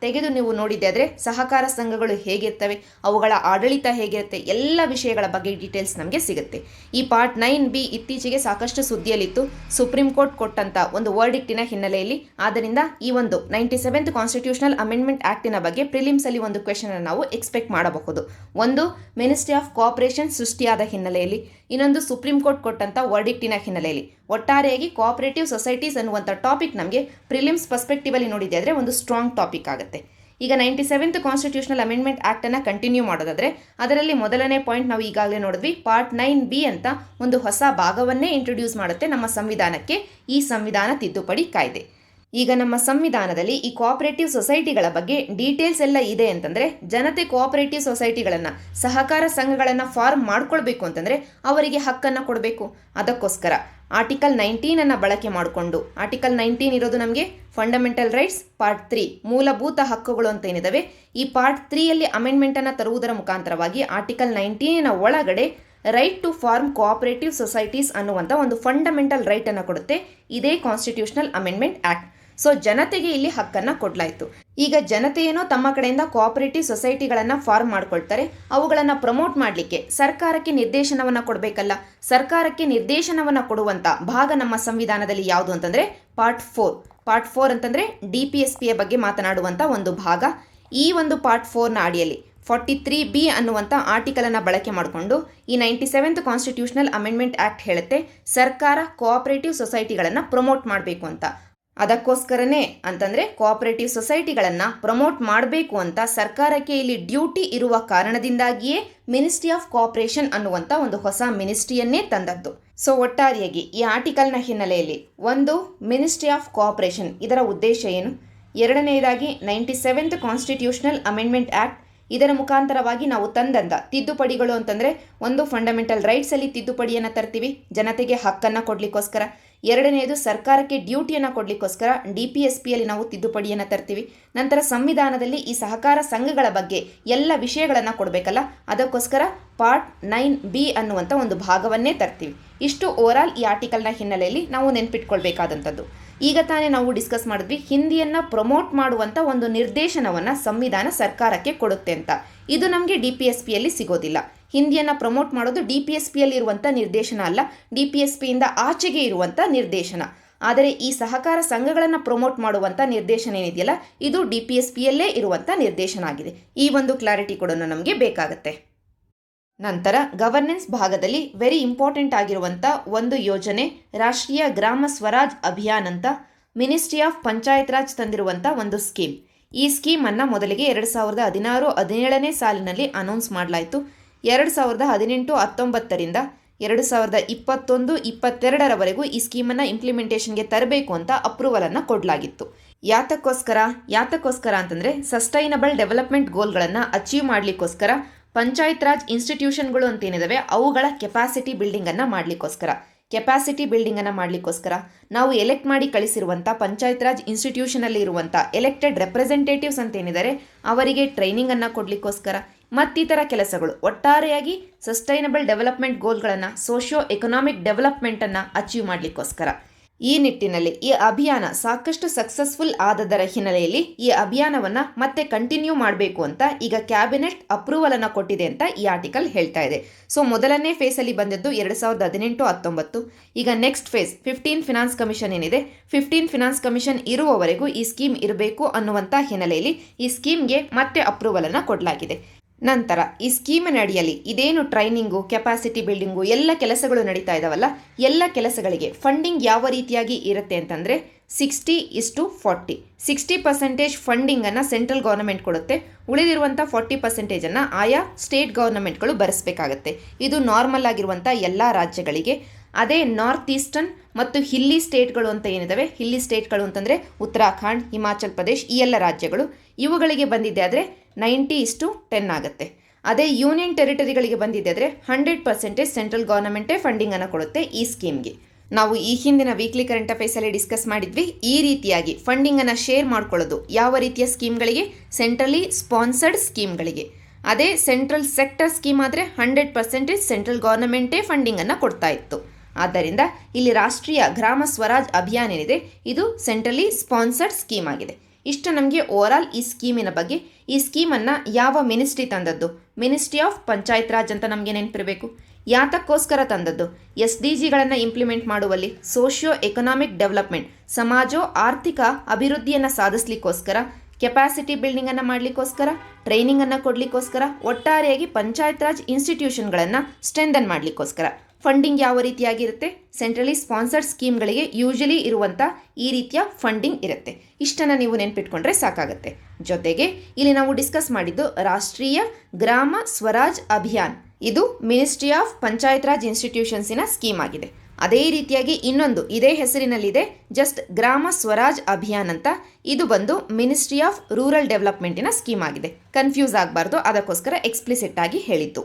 ತೆಗೆದು ನೀವು ನೋಡಿದ್ದೆ ಆದರೆ ಸಹಕಾರ ಸಂಘಗಳು ಹೇಗಿರ್ತವೆ, ಅವುಗಳ ಆಡಳಿತ ಹೇಗಿರುತ್ತೆ, ಎಲ್ಲ ವಿಷಯಗಳ ಬಗ್ಗೆ ಡೀಟೇಲ್ಸ್ ನಮಗೆ ಸಿಗುತ್ತೆ. ಈ ಪಾರ್ಟ್ 9B ಇತ್ತೀಚೆಗೆ ಸಾಕಷ್ಟು ಸುದ್ದಿಯಲ್ಲಿತ್ತು ಸುಪ್ರೀಂ ಕೋರ್ಟ್ ಕೊಟ್ಟಂಥ ಒಂದು ವರ್ಡಿಕ್ಟಿನ ಹಿನ್ನೆಲೆಯಲ್ಲಿ. ಆದ್ದರಿಂದ ಈ ಒಂದು 97th ಕಾನ್ಸ್ಟಿಟ್ಯೂಷನಲ್ ಅಮೆಂಡ್ಮೆಂಟ್ ಆ್ಯಕ್ಟಿನ ಬಗ್ಗೆ ಪ್ರಿಲಿಮ್ಸಲ್ಲಿ ಒಂದು ಕ್ವೆಶನ್ ನಾವು ಎಕ್ಸ್ಪೆಕ್ಟ್ ಮಾಡಬಹುದು. ಒಂದು, ಮಿನಿಸ್ಟ್ರಿ ಆಫ್ ಕೋಆಪರೇಷನ್ ಸೃಷ್ಟಿಯಾದ ಹಿನ್ನೆಲೆಯಲ್ಲಿ, ಇನ್ನೊಂದು ಸುಪ್ರೀಂ ಕೋರ್ಟ್ ಕೊಟ್ಟಂಥ ವರ್ಡಿಕ್ಟಿನ ಹಿನ್ನೆಲೆಯಲ್ಲಿ. ಒಟ್ಟಾರೆಯಾಗಿ ಕೋಆಪರೇಟಿವ್ ಸೊಸೈಟೀಸ್ ಅನ್ನುವಂಥ ಟಾಪಿಕ್ ನಮಗೆ ಪ್ರಿಲಿಮ್ಸ್ ಪರ್ಸ್ಪೆಕ್ಟಿವಲ್ಲಿ ನೋಡಿದೆ ಆದರೆ ಒಂದು ಸ್ಟ್ರಾಂಗ್ ಟಾಪಿಕ್ ಆಗುತ್ತೆ. ಈಗ 97th ಕಾನ್ಸ್ಟಿಟ್ಯೂಷನಲ್ ಅಮೆಂಡ್ಮೆಂಟ್ ಆ್ಯಕ್ಟನ್ನು ಕಂಟಿನ್ಯೂ ಮಾಡೋದಾದರೆ ಅದರಲ್ಲಿ ಮೊದಲನೇ ಪಾಯಿಂಟ್ ನಾವು ಈಗಾಗಲೇ ನೋಡಿದ್ವಿ, ಪಾರ್ಟ್ 9B ಅಂತ ಒಂದು ಹೊಸ ಭಾಗವನ್ನೇ ಇಂಟ್ರೊಡ್ಯೂಸ್ ಮಾಡುತ್ತೆ ನಮ್ಮ ಸಂವಿಧಾನಕ್ಕೆ ಈ ಸಂವಿಧಾನ ತಿದ್ದುಪಡಿ ಕಾಯ್ದೆ. ಈಗ ನಮ್ಮ ಸಂವಿಧಾನದಲ್ಲಿ ಈ ಕೋಆಪರೇಟಿವ್ ಸೊಸೈಟಿಗಳ ಬಗ್ಗೆ ಡೀಟೇಲ್ಸ್ ಎಲ್ಲ ಇದೆ ಅಂತಂದರೆ, ಜನತೆ ಕೋಆಪರೇಟಿವ್ ಸೊಸೈಟಿಗಳನ್ನು ಸಹಕಾರ ಸಂಘಗಳನ್ನು ಫಾರ್ಮ್ ಮಾಡ್ಕೊಳ್ಬೇಕು ಅಂತಂದರೆ ಅವರಿಗೆ ಹಕ್ಕನ್ನು ಕೊಡಬೇಕು. ಅದಕ್ಕೋಸ್ಕರ ಆರ್ಟಿಕಲ್ 19 ಬಳಕೆ ಮಾಡಿಕೊಂಡು, ಆರ್ಟಿಕಲ್ 19 ಇರೋದು ನಮಗೆ ಫಂಡಮೆಂಟಲ್ ರೈಟ್ಸ್, ಪಾರ್ಟ್ 3 ಮೂಲಭೂತ ಹಕ್ಕುಗಳು ಅಂತ ಏನಿದಾವೆ, ಈ ಪಾರ್ಟ್ 3ಯಲ್ಲಿ ಅಮೆಂಡ್ಮೆಂಟನ್ನು ತರುವುದರ ಮುಖಾಂತರವಾಗಿ ಆರ್ಟಿಕಲ್ 19 ಒಳಗಡೆ right to form cooperative societies ಅನ್ನುವಂಥ ಒಂದು ಫಂಡಮೆಂಟಲ್ ರೈಟನ್ನು ಕೊಡುತ್ತೆ ಇದೇ ಕಾನ್ಸ್ಟಿಟ್ಯೂಷನಲ್ ಅಮೆಂಡ್ಮೆಂಟ್ ಆ್ಯಕ್ಟ್. ಸೊ ಜನತೆಗೆ ಇಲ್ಲಿ ಹಕ್ಕನ್ನು ಕೊಡಲಾಯಿತು. ಈಗ ಜನತೆ ಏನೋ ತಮ್ಮ ಕಡೆಯಿಂದ ಕೋಆಪರೇಟಿವ್ ಸೊಸೈಟಿಗಳನ್ನು ಫಾರ್ಮ್ ಮಾಡ್ಕೊಳ್ತಾರೆ, ಅವುಗಳನ್ನು ಪ್ರಮೋಟ್ ಮಾಡಲಿಕ್ಕೆ ಸರ್ಕಾರಕ್ಕೆ ನಿರ್ದೇಶನವನ್ನು ಕೊಡಬೇಕಲ್ಲ. ಸರ್ಕಾರಕ್ಕೆ ನಿರ್ದೇಶನವನ್ನು ಕೊಡುವಂಥ ಭಾಗ ನಮ್ಮ ಸಂವಿಧಾನದಲ್ಲಿ ಯಾವುದು ಅಂತಂದರೆ ಪಾರ್ಟ್ 4 ಅಂತಂದರೆ DPSPಯ ಬಗ್ಗೆ ಮಾತನಾಡುವಂಥ ಒಂದು ಭಾಗ. ಈ ಒಂದು ಪಾರ್ಟ್ 4ನ ಅಡಿಯಲ್ಲಿ 43B ಅನ್ನುವಂಥ ಆರ್ಟಿಕಲನ್ನು ಬಳಕೆ ಮಾಡಿಕೊಂಡು ಈ 97th ಕಾನ್ಸ್ಟಿಟ್ಯೂಷನಲ್ ಅಮೆಂಡ್ಮೆಂಟ್ ಆ್ಯಕ್ಟ್ ಹೇಳುತ್ತೆ ಸರ್ಕಾರ ಕೋಆಪರೇಟಿವ್ ಸೊಸೈಟಿಗಳನ್ನು ಪ್ರಮೋಟ್ ಮಾಡಬೇಕು ಅಂತ. ಅದಕ್ಕೋಸ್ಕರನೇ ಅಂತಂದರೆ ಕೋಆಪರೇಟಿವ್ ಸೊಸೈಟಿಗಳನ್ನು ಪ್ರಮೋಟ್ ಮಾಡಬೇಕು ಅಂತ ಸರ್ಕಾರಕ್ಕೆ ಇಲ್ಲಿ ಡ್ಯೂಟಿ ಇರುವ ಕಾರಣದಿಂದಾಗಿಯೇ ಮಿನಿಸ್ಟ್ರಿ ಆಫ್ ಕೋಆಪರೇಷನ್ ಅನ್ನುವಂಥ ಒಂದು ಹೊಸ ಮಿನಿಸ್ಟ್ರಿಯನ್ನೇ ತಂದದ್ದು. ಸೊ ಒಟ್ಟಾರೆಯಾಗಿ ಈ ಆರ್ಟಿಕಲ್ನ ಹಿನ್ನೆಲೆಯಲ್ಲಿ ಒಂದು, ಮಿನಿಸ್ಟ್ರಿ ಆಫ್ ಕೋಆಪರೇಷನ್ ಇದರ ಉದ್ದೇಶ ಏನು? ಎರಡನೆಯದಾಗಿ 97th ಕಾನ್ಸ್ಟಿಟ್ಯೂಷನಲ್ ಅಮೆಂಡ್ಮೆಂಟ್ ಆ್ಯಕ್ಟ್, ಇದರ ಮುಖಾಂತರವಾಗಿ ನಾವು ತಂದಂಥ ತಿದ್ದುಪಡಿಗಳು ಅಂತಂದರೆ ಒಂದು, ಫಂಡಮೆಂಟಲ್ ರೈಟ್ಸಲ್ಲಿ ತಿದ್ದುಪಡಿಯನ್ನು ತರ್ತೀವಿ ಜನತೆಗೆ ಹಕ್ಕನ್ನು ಕೊಡಲಿಕ್ಕೋಸ್ಕರ. ಎರಡನೆಯದು ಸರ್ಕಾರಕ್ಕೆ ಡ್ಯೂಟಿಯನ್ನು ಕೊಡಲಿಕ್ಕೋಸ್ಕರ DPSPಯಲ್ಲಿ ನಾವು ತಿದ್ದುಪಡಿಯನ್ನು ತರ್ತೀವಿ. ನಂತರ ಸಂವಿಧಾನದಲ್ಲಿ ಈ ಸಹಕಾರ ಸಂಘಗಳ ಬಗ್ಗೆ ಎಲ್ಲ ವಿಷಯಗಳನ್ನು ಕೊಡಬೇಕಲ್ಲ, ಅದಕ್ಕೋಸ್ಕರ ಪಾರ್ಟ್ 9B ಅನ್ನುವಂಥ ಒಂದು ಭಾಗವನ್ನೇ ತರ್ತೀವಿ. ಇಷ್ಟು ಓವರಾಲ್ ಈ ಆರ್ಟಿಕಲ್ನ ಹಿನ್ನೆಲೆಯಲ್ಲಿ ನಾವು ನೆನ್ಪಿಟ್ಕೊಳ್ಬೇಕಾದಂಥದ್ದು. ಈಗ ತಾನೇ ನಾವು ಡಿಸ್ಕಸ್ ಮಾಡಿದ್ವಿ ಹಿಂದಿಯನ್ನು ಪ್ರಮೋಟ್ ಮಾಡುವಂಥ ಒಂದು ನಿರ್ದೇಶನವನ್ನು ಸಂವಿಧಾನ ಸರ್ಕಾರಕ್ಕೆ ಕೊಡುತ್ತೆ ಅಂತ. ಇದು ನಮಗೆ DPSPಯಲ್ಲಿ ಸಿಗೋದಿಲ್ಲ. ಹಿಂದಿಯನ್ನು ಪ್ರಮೋಟ್ ಮಾಡೋದು DPSPಯಲ್ಲಿ ಇರುವಂಥ ನಿರ್ದೇಶನ ಅಲ್ಲ, DPSPಯಿಂದ ಆಚೆಗೆ ಇರುವಂಥ ನಿರ್ದೇಶನ. ಆದರೆ ಈ ಸಹಕಾರ ಸಂಘಗಳನ್ನು ಪ್ರಮೋಟ್ ಮಾಡುವಂಥ ನಿರ್ದೇಶನ ಏನಿದೆಯಲ್ಲ ಇದು DPSPಯಲ್ಲೇ ಇರುವಂಥ ನಿರ್ದೇಶನ ಆಗಿದೆ. ಈ ಒಂದು ಕ್ಲಾರಿಟಿ ಕೂಡ ನಮಗೆ ಬೇಕಾಗುತ್ತೆ. ನಂತರ ಗವರ್ನೆನ್ಸ್ ಭಾಗದಲ್ಲಿ ವೆರಿ ಇಂಪಾರ್ಟೆಂಟ್ ಆಗಿರುವಂಥ ಒಂದು ಯೋಜನೆ ರಾಷ್ಟ್ರೀಯ ಗ್ರಾಮ ಸ್ವರಾಜ್ ಅಭಿಯಾನ್ ಅಂತ ಮಿನಿಸ್ಟ್ರಿ ಆಫ್ ಪಂಚಾಯತ್ ರಾಜ್ ತಂದಿರುವಂಥ ಒಂದು ಸ್ಕೀಮ್. ಈ ಸ್ಕೀಮನ್ನು ಮೊದಲಿಗೆ 2016-17ನೇ ಸಾಲಿನಲ್ಲಿ ಅನೌನ್ಸ್ ಮಾಡಲಾಯಿತು. 2018-19ರಿಂದ 2021-22ರವರೆಗೂ ಈ ಸ್ಕೀಮನ್ನು ಇಂಪ್ಲಿಮೆಂಟೇಷನ್ಗೆ ತರಬೇಕು ಅಂತ ಅಪ್ರೂವಲನ್ನು ಕೊಡಲಾಗಿತ್ತು. ಯಾತಕ್ಕೋಸ್ಕರ ಅಂತಂದರೆ ಸಸ್ಟೈನಬಲ್ ಡೆವಲಪ್ಮೆಂಟ್ ಗೋಲ್ಗಳನ್ನು ಅಚೀವ್ ಮಾಡಲಿಕ್ಕೋಸ್ಕರ ಪಂಚಾಯತ್ ರಾಜ್ ಇನ್ಸ್ಟಿಟ್ಯೂಷನ್ಗಳು ಅಂತೇನಿದಾವೆ ಅವುಗಳ ಕೆಪಾಸಿಟಿ ಬಿಲ್ಡಿಂಗನ್ನು ಮಾಡಲಿಕ್ಕೋಸ್ಕರ ನಾವು ಎಲೆಕ್ಟ್ ಮಾಡಿ ಕಳಿಸಿರುವಂಥ ಪಂಚಾಯತ್ ರಾಜ್ ಇನ್ಸ್ಟಿಟ್ಯೂಷನಲ್ಲಿ ಇರುವಂಥ ಎಲೆಕ್ಟೆಡ್ ರೆಪ್ರೆಸೆಂಟೇಟಿವ್ಸ್ ಅಂತೇನಿದ್ದಾರೆ ಅವರಿಗೆ ಟ್ರೈನಿಂಗನ್ನು ಕೊಡಲಿಕ್ಕೋಸ್ಕರ ಮತ್ತಿತರ ಕೆಲಸಗಳು, ಒಟ್ಟಾರೆಯಾಗಿ ಸಸ್ಟೈನಬಲ್ ಡೆವಲಪ್ಮೆಂಟ್ ಗೋಲ್ಗಳನ್ನು, ಸೋಷಿಯೋ ಎಕನಾಮಿಕ್ ಡೆವಲಪ್ಮೆಂಟನ್ನು ಅಚೀವ್ ಮಾಡಲಿಕ್ಕೋಸ್ಕರ ಈ ನಿಟ್ಟಿನಲ್ಲಿ ಈ ಅಭಿಯಾನ ಸಾಕಷ್ಟು ಸಕ್ಸಸ್ಫುಲ್ ಆದದರ ಹಿನ್ನೆಲೆಯಲ್ಲಿ ಈ ಅಭಿಯಾನವನ್ನು ಮತ್ತೆ ಕಂಟಿನ್ಯೂ ಮಾಡಬೇಕು ಅಂತ ಈಗ ಕ್ಯಾಬಿನೆಟ್ ಅಪ್ರೂವಲನ್ನು ಕೊಟ್ಟಿದೆ ಅಂತ ಈ ಆರ್ಟಿಕಲ್ ಹೇಳ್ತಾ ಇದೆ. ಸೊ ಮೊದಲನೇ ಫೇಸಲ್ಲಿ ಬಂದದ್ದು 2018-19. ಈಗ ನೆಕ್ಸ್ಟ್ ಫೇಸ್ 15 ಫಿನಾನ್ಸ್ ಕಮಿಷನ್ ಏನಿದೆ, 15 ಫಿನಾನ್ಸ್ ಕಮಿಷನ್ ಇರುವವರೆಗೂ ಈ ಸ್ಕೀಮ್ ಇರಬೇಕು ಅನ್ನುವಂಥ ಹಿನ್ನೆಲೆಯಲ್ಲಿ ಈ ಸ್ಕೀಮ್ಗೆ ಮತ್ತೆ ಅಪ್ರೂವಲನ್ನು ಕೊಡಲಾಗಿದೆ. ನಂತರ ಈ ಸ್ಕೀಮಿನ ಅಡಿಯಲ್ಲಿ ಇದೇನು ಟ್ರೈನಿಂಗು, ಕೆಪಾಸಿಟಿ ಬಿಲ್ಡಿಂಗು ಎಲ್ಲ ಕೆಲಸಗಳು ನಡೀತಾ ಇದ್ದಾವಲ್ಲ, ಎಲ್ಲ ಕೆಲಸಗಳಿಗೆ ಫಂಡಿಂಗ್ ಯಾವ ರೀತಿಯಾಗಿ ಇರುತ್ತೆ ಅಂತಂದರೆ 60:40. 60% ಫಂಡಿಂಗನ್ನು ಸೆಂಟ್ರಲ್ ಗೌರ್ಮೆಂಟ್ ಕೊಡುತ್ತೆ, ಉಳಿದಿರುವಂಥ 40%ಅನ್ನು ಆಯಾ ಸ್ಟೇಟ್ ಗೌರ್ಮೆಂಟ್ಗಳು ಭರಿಸಬೇಕಾಗತ್ತೆ. ಇದು ನಾರ್ಮಲ್ ಆಗಿರುವಂಥ ಎಲ್ಲ ರಾಜ್ಯಗಳಿಗೆ. ಅದೇ ನಾರ್ತ್ ಈಸ್ಟರ್ನ್ ಮತ್ತು ಹಿಲ್ಲಿ ಸ್ಟೇಟ್ಗಳು ಅಂತ ಏನಿದಾವೆ, ಹಿಲ್ಲಿ ಸ್ಟೇಟ್ಗಳು ಅಂತಂದರೆ ಉತ್ತರಾಖಂಡ್, ಹಿಮಾಚಲ್ ಪ್ರದೇಶ್ ಈ ಎಲ್ಲ ರಾಜ್ಯಗಳು, ಇವುಗಳಿಗೆ ಬಂದಿದೆ ಆದರೆ 90:10 ಆಗುತ್ತೆ. ಅದೇ ಯೂನಿಯನ್ ಟೆರಿಟರಿಗಳಿಗೆ ಬಂದಿದೆ ಆದರೆ 100% ಸೆಂಟ್ರಲ್ ಗೌರ್ಮೆಂಟೇ ಫಂಡಿಂಗನ್ನು ಕೊಡುತ್ತೆ ಈ ಸ್ಕೀಮ್ಗೆ. ನಾವು ಈ ಹಿಂದಿನ ವೀಕ್ಲಿ ಕರೆಂಟ್ ಅಫೇರ್ಸಲ್ಲಿ ಡಿಸ್ಕಸ್ ಮಾಡಿದ್ವಿ. ಈ ರೀತಿಯಾಗಿ ಫಂಡಿಂಗನ್ನು ಶೇರ್ ಮಾಡ್ಕೊಳ್ಳೋದು ಯಾವ ರೀತಿಯ ಸ್ಕೀಮ್ಗಳಿಗೆ, ಸೆಂಟ್ರಲಿ ಸ್ಪಾನ್ಸರ್ಡ್ ಸ್ಕೀಮ್ಗಳಿಗೆ. ಅದೇ ಸೆಂಟ್ರಲ್ ಸೆಕ್ಟರ್ ಸ್ಕೀಮ್ ಆದರೆ 100% ಸೆಂಟ್ರಲ್ ಗೌರ್ಮೆಂಟೇ ಫಂಡಿಂಗನ್ನು ಕೊಡ್ತಾ ಇತ್ತು. ಆದ್ದರಿಂದ ಇಲ್ಲಿ ರಾಷ್ಟ್ರೀಯ ಗ್ರಾಮ ಸ್ವರಾಜ್ ಅಭಿಯಾನ ಏನಿದೆ ಇದು ಸೆಂಟ್ರಲಿ ಸ್ಪಾನ್ಸರ್ಡ್ ಸ್ಕೀಮ್ ಆಗಿದೆ. ಇಷ್ಟು ನಮಗೆ ಓವರಾಲ್ ಈ ಸ್ಕೀಮಿನ ಬಗ್ಗೆ. ಈ ಸ್ಕೀಮನ್ನು ಯಾವ ಮಿನಿಸ್ಟ್ರಿ ತಂದದ್ದು? ಮಿನಿಸ್ಟ್ರಿ ಆಫ್ ಪಂಚಾಯತ್ ರಾಜ್ ಅಂತ ನಮಗೆ ನೆನಪಿರಬೇಕು. ಯಾತಕ್ಕೋಸ್ಕರ ತಂದದ್ದು? SDGಗಳನ್ನು ಇಂಪ್ಲಿಮೆಂಟ್ ಮಾಡುವಲ್ಲಿ, ಸೋಷಿಯೋ ಎಕನಾಮಿಕ್ ಡೆವಲಪ್ಮೆಂಟ್, ಸಮಾಜೋ ಆರ್ಥಿಕ ಅಭಿವೃದ್ಧಿಯನ್ನು ಸಾಧಿಸಲಿಕ್ಕೋಸ್ಕರ, ಕೆಪಾಸಿಟಿ ಬಿಲ್ಡಿಂಗನ್ನು ಮಾಡಲಿಕ್ಕೋಸ್ಕರ, ಟ್ರೈನಿಂಗನ್ನು ಕೊಡಲಿಕ್ಕೋಸ್ಕರ, ಒಟ್ಟಾರೆಯಾಗಿ ಪಂಚಾಯತ್ ರಾಜ್ ಇನ್ಸ್ಟಿಟ್ಯೂಷನ್ಗಳನ್ನು ಸ್ಟ್ರೆಂಥನ್ ಮಾಡಲಿಕ್ಕೋಸ್ಕರ. ಫಂಡಿಂಗ್ ಯಾವ ರೀತಿಯಾಗಿರುತ್ತೆ? ಸೆಂಟ್ರಲಿ ಸ್ಪಾನ್ಸರ್ಡ್ ಸ್ಕೀಮ್ಗಳಿಗೆ ಯೂಶಲಿ ಇರುವಂಥ ಈ ರೀತಿಯ ಫಂಡಿಂಗ್ ಇರುತ್ತೆ. ಇಷ್ಟನ್ನು ನೀವು ನೆನ್ಪಿಟ್ಕೊಂಡ್ರೆ ಸಾಕಾಗುತ್ತೆ. ಜೊತೆಗೆ ಇಲ್ಲಿ ನಾವು ಡಿಸ್ಕಸ್ ಮಾಡಿದ್ದು ರಾಷ್ಟ್ರೀಯ ಗ್ರಾಮ ಸ್ವರಾಜ್ ಅಭಿಯಾನ್. ಇದು ಮಿನಿಸ್ಟ್ರಿ ಆಫ್ ಪಂಚಾಯತ್ ರಾಜ್ ಇನ್ಸ್ಟಿಟ್ಯೂಷನ್ಸಿನ ಸ್ಕೀಮ್ ಆಗಿದೆ. ಅದೇ ರೀತಿಯಾಗಿ ಇನ್ನೊಂದು ಇದೇ ಹೆಸರಿನಲ್ಲಿದೆ, ಜಸ್ಟ್ ಗ್ರಾಮ ಸ್ವರಾಜ್ ಅಭಿಯಾನ್ ಅಂತ. ಇದು ಬಂದು ಮಿನಿಸ್ಟ್ರಿ ಆಫ್ ರೂರಲ್ ಡೆವಲಪ್ಮೆಂಟಿನ ಸ್ಕೀಮ್ ಆಗಿದೆ. ಕನ್ಫ್ಯೂಸ್ ಆಗಬಾರ್ದು, ಅದಕ್ಕೋಸ್ಕರ ಎಕ್ಸ್ಪ್ಲಿಸಿಟ್ ಆಗಿ ಹೇಳಿದ್ದು.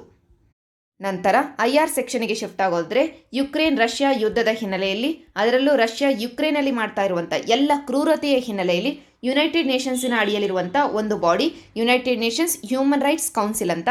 ನಂತರ IR ಸೆಕ್ಷನ್ಗೆ ಶಿಫ್ಟ್ ಆಗೋದ್ರೆ ಯುಕ್ರೇನ್ ರಷ್ಯಾ ಯುದ್ಧದ ಹಿನ್ನೆಲೆಯಲ್ಲಿ, ಅದರಲ್ಲೂ ರಷ್ಯಾ ಯುಕ್ರೇನಲ್ಲಿ ಮಾಡ್ತಾ ಇರುವಂಥ ಎಲ್ಲ ಕ್ರೂರತೆಯ ಹಿನ್ನೆಲೆಯಲ್ಲಿ ಯುನೈಟೆಡ್ ನೇಷನ್ಸಿನ ಅಡಿಯಲ್ಲಿರುವಂಥ ಒಂದು body united Nations human rights council ಅಂತ.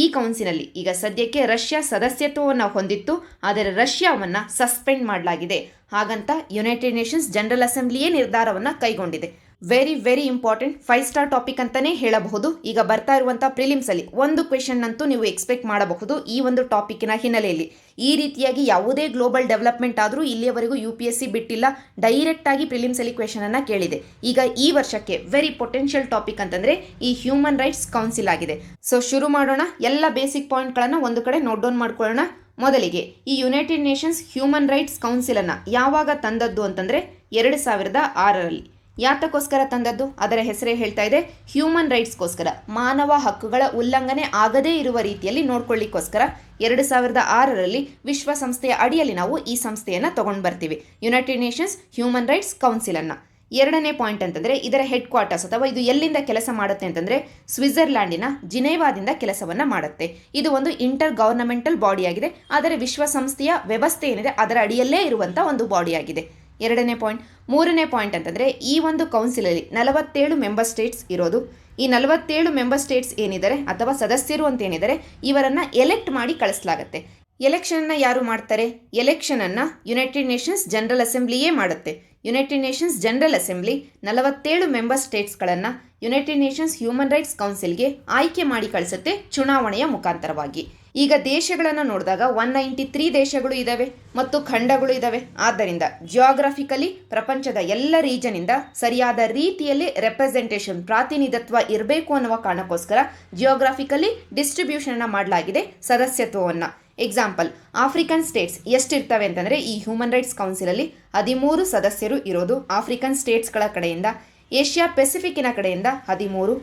ಈ ಕೌನ್ಸಿಲಲ್ಲಿ ಈಗ ಸದ್ಯಕ್ಕೆ ರಷ್ಯಾ ಸದಸ್ಯತ್ವವನ್ನು ಹೊಂದಿತ್ತು, ಆದರೆ ರಷ್ಯಾವನ್ನು ಸಸ್ಪೆಂಡ್ ಮಾಡಲಾಗಿದೆ. ಹಾಗಂತ ಯುನೈಟೆಡ್ ನೇಷನ್ಸ್ ಜನರಲ್ ಅಸೆಂಬ್ಲಿಯೇ ನಿರ್ಧಾರವನ್ನು ಕೈಗೊಂಡಿದೆ. ವೆರಿ ಇಂಪಾರ್ಟೆಂಟ್ 5 ಸ್ಟಾರ್ ಟಾಪಿಕ್ ಅಂತಲೇ ಹೇಳಬಹುದು. ಈಗ ಬರ್ತಾ ಇರುವಂಥ ಪ್ರಿಲಿಮ್ಸಲ್ಲಿ ಒಂದು ಕ್ವೆಶನ್ ಅಂತೂ ನೀವು ಎಕ್ಸ್ಪೆಕ್ಟ್ ಮಾಡಬಹುದು ಈ ಒಂದು ಟಾಪಿಕ್ಕಿನ ಹಿನ್ನೆಲೆಯಲ್ಲಿ. ಈ ರೀತಿಯಾಗಿ ಯಾವುದೇ ಗ್ಲೋಬಲ್ ಡೆವಲಪ್ಮೆಂಟ್ ಆದರೂ ಇಲ್ಲಿಯವರೆಗೂ UPSC ಬಿಟ್ಟಿಲ್ಲ, ಡೈರೆಕ್ಟಾಗಿ ಪ್ರಿಲಿಮ್ಸಲ್ಲಿ ಕ್ವೆಶನನ್ನು ಕೇಳಿದೆ. ಈಗ ಈ ವರ್ಷಕ್ಕೆ ವೆರಿ ಪೊಟೆನ್ಷಿಯಲ್ ಟಾಪಿಕ್ ಅಂತಂದರೆ ಈ ಹ್ಯೂಮನ್ ರೈಟ್ಸ್ ಕೌನ್ಸಿಲ್ ಆಗಿದೆ. ಸೊ ಶುರು ಮಾಡೋಣ. ಎಲ್ಲ ಬೇಸಿಕ್ ಪಾಯಿಂಟ್ಗಳನ್ನು ಒಂದು ಕಡೆ ನೋಟ್ ಡೌನ್ ಮಾಡ್ಕೊಳ್ಳೋಣ. ಮೊದಲಿಗೆ ಈ ಯುನೈಟೆಡ್ ನೇಷನ್ಸ್ ಹ್ಯೂಮನ್ ರೈಟ್ಸ್ ಕೌನ್ಸಿಲನ್ನು ಯಾವಾಗ ತಂದದ್ದು ಅಂತಂದರೆ 2006ರಲ್ಲಿ. ಯಾತಕ್ಕೋಸ್ಕರ ತಂದದ್ದು? ಅದರ ಹೆಸರೇ ಹೇಳ್ತಾ ಇದೆ, ಹ್ಯೂಮನ್ ರೈಟ್ಸ್ಗೋಸ್ಕರ, ಮಾನವ ಹಕ್ಕುಗಳ ಉಲ್ಲಂಘನೆ ಆಗದೇ ಇರುವ ರೀತಿಯಲ್ಲಿ ನೋಡ್ಕೊಳ್ಳಿಕ್ಕೋಸ್ಕರ 2006ರಲ್ಲಿ ವಿಶ್ವಸಂಸ್ಥೆಯ ಅಡಿಯಲ್ಲಿ ನಾವು ಈ ಸಂಸ್ಥೆಯನ್ನು ತಗೊಂಡು ಬರ್ತೀವಿ, ಯುನೈಟೆಡ್ ನೇಷನ್ಸ್ ಹ್ಯೂಮನ್ ರೈಟ್ಸ್ ಕೌನ್ಸಿಲನ್ನು. ಎರಡನೇ ಪಾಯಿಂಟ್ ಅಂತಂದರೆ ಇದರ ಹೆಡ್ ಕ್ವಾರ್ಟರ್ಸ್ ಅಥವಾ ಇದು ಎಲ್ಲಿಂದ ಕೆಲಸ ಮಾಡುತ್ತೆ ಅಂತಂದರೆ ಸ್ವಿಟ್ಜರ್ಲ್ಯಾಂಡಿನ ಜಿನೇವಾದಿಂದ ಕೆಲಸವನ್ನು ಮಾಡುತ್ತೆ. ಇದು ಒಂದು ಇಂಟರ್ ಗವರ್ನಮೆಂಟಲ್ ಬಾಡಿಯಾಗಿದೆ, ಆದರೆ ವಿಶ್ವಸಂಸ್ಥೆಯ ವ್ಯವಸ್ಥೆ ಏನಿದೆ ಅದರ ಅಡಿಯಲ್ಲೇ ಇರುವಂಥ ಒಂದು ಬಾಡಿಯಾಗಿದೆ. ಎರಡನೇ ಪಾಯಿಂಟ್. ಮೂರನೇ ಪಾಯಿಂಟ್ ಅಂತಂದರೆ ಈ ಒಂದು ಕೌನ್ಸಿಲಲ್ಲಿ 47 ಮೆಂಬರ್ ಸ್ಟೇಟ್ಸ್ ಇರೋದು. ಈ 47 ಮೆಂಬರ್ ಸ್ಟೇಟ್ಸ್ ಏನಿದ್ದಾರೆ ಅಥವಾ ಸದಸ್ಯರು ಅಂತ ಏನಿದ್ದಾರೆ ಇವರನ್ನು ಎಲೆಕ್ಟ್ ಮಾಡಿ ಕಳಿಸಲಾಗುತ್ತೆ. ಎಲೆಕ್ಷನನ್ನು ಯಾರು ಮಾಡ್ತಾರೆ? ಎಲೆಕ್ಷನನ್ನು ಯುನೈಟೆಡ್ ನೇಷನ್ಸ್ ಜನರಲ್ ಅಸೆಂಬ್ಲಿಯೇ ಮಾಡುತ್ತೆ. United Nations General Assembly 47 member ಸ್ಟೇಟ್ಸ್ಗಳನ್ನು ಯುನೈಟೆಡ್ ನೇಷನ್ಸ್ ಹ್ಯೂಮನ್ ರೈಟ್ಸ್ ಕೌನ್ಸಿಲ್ಗೆ ಆಯ್ಕೆ ಮಾಡಿ ಕಳಿಸುತ್ತೆ ಚುನಾವಣೆಯ ಮುಖಾಂತರವಾಗಿ. ಈಗ ದೇಶಗಳನ್ನು ನೋಡಿದಾಗ 193 ದೇಶಗಳು ಇದ್ದಾವೆ ಮತ್ತು ಖಂಡಗಳು ಇದ್ದಾವೆ. ಆದ್ದರಿಂದ ಜಿಯೋಗ್ರಫಿಕಲಿ ಪ್ರಪಂಚದ ಎಲ್ಲ ರೀಜನಿಂದ ಸರಿಯಾದ ರೀತಿಯಲ್ಲಿ ರೆಪ್ರೆಸೆಂಟೇಷನ್ ಪ್ರಾತಿನಿಧಿತ್ವ ಇರಬೇಕು ಅನ್ನುವ ಕಾರಣಕ್ಕೋಸ್ಕರ ಜಿಯೋಗ್ರಫಿಕಲಿ ಡಿಸ್ಟ್ರಿಬ್ಯೂಷನ್ ಮಾಡಲಾಗಿದೆ ಸದಸ್ಯತ್ವವನ್ನು. ಎಕ್ಸಾಂಪಲ್, ಆಫ್ರಿಕನ್ ಸ್ಟೇಟ್ಸ್ ಎಷ್ಟಿರ್ತವೆ ಅಂತಂದರೆ ಈ ಹ್ಯೂಮನ್ ರೈಟ್ಸ್ ಕೌನ್ಸಿಲಲ್ಲಿ 13 ಸದಸ್ಯರು ಇರೋದು ಆಫ್ರಿಕನ್ ಸ್ಟೇಟ್ಸ್ಗಳ ಕಡೆಯಿಂದ, ಏಷ್ಯಾ ಪೆಸಿಫಿಕ್ಕಿನ ಕಡೆಯಿಂದ 13,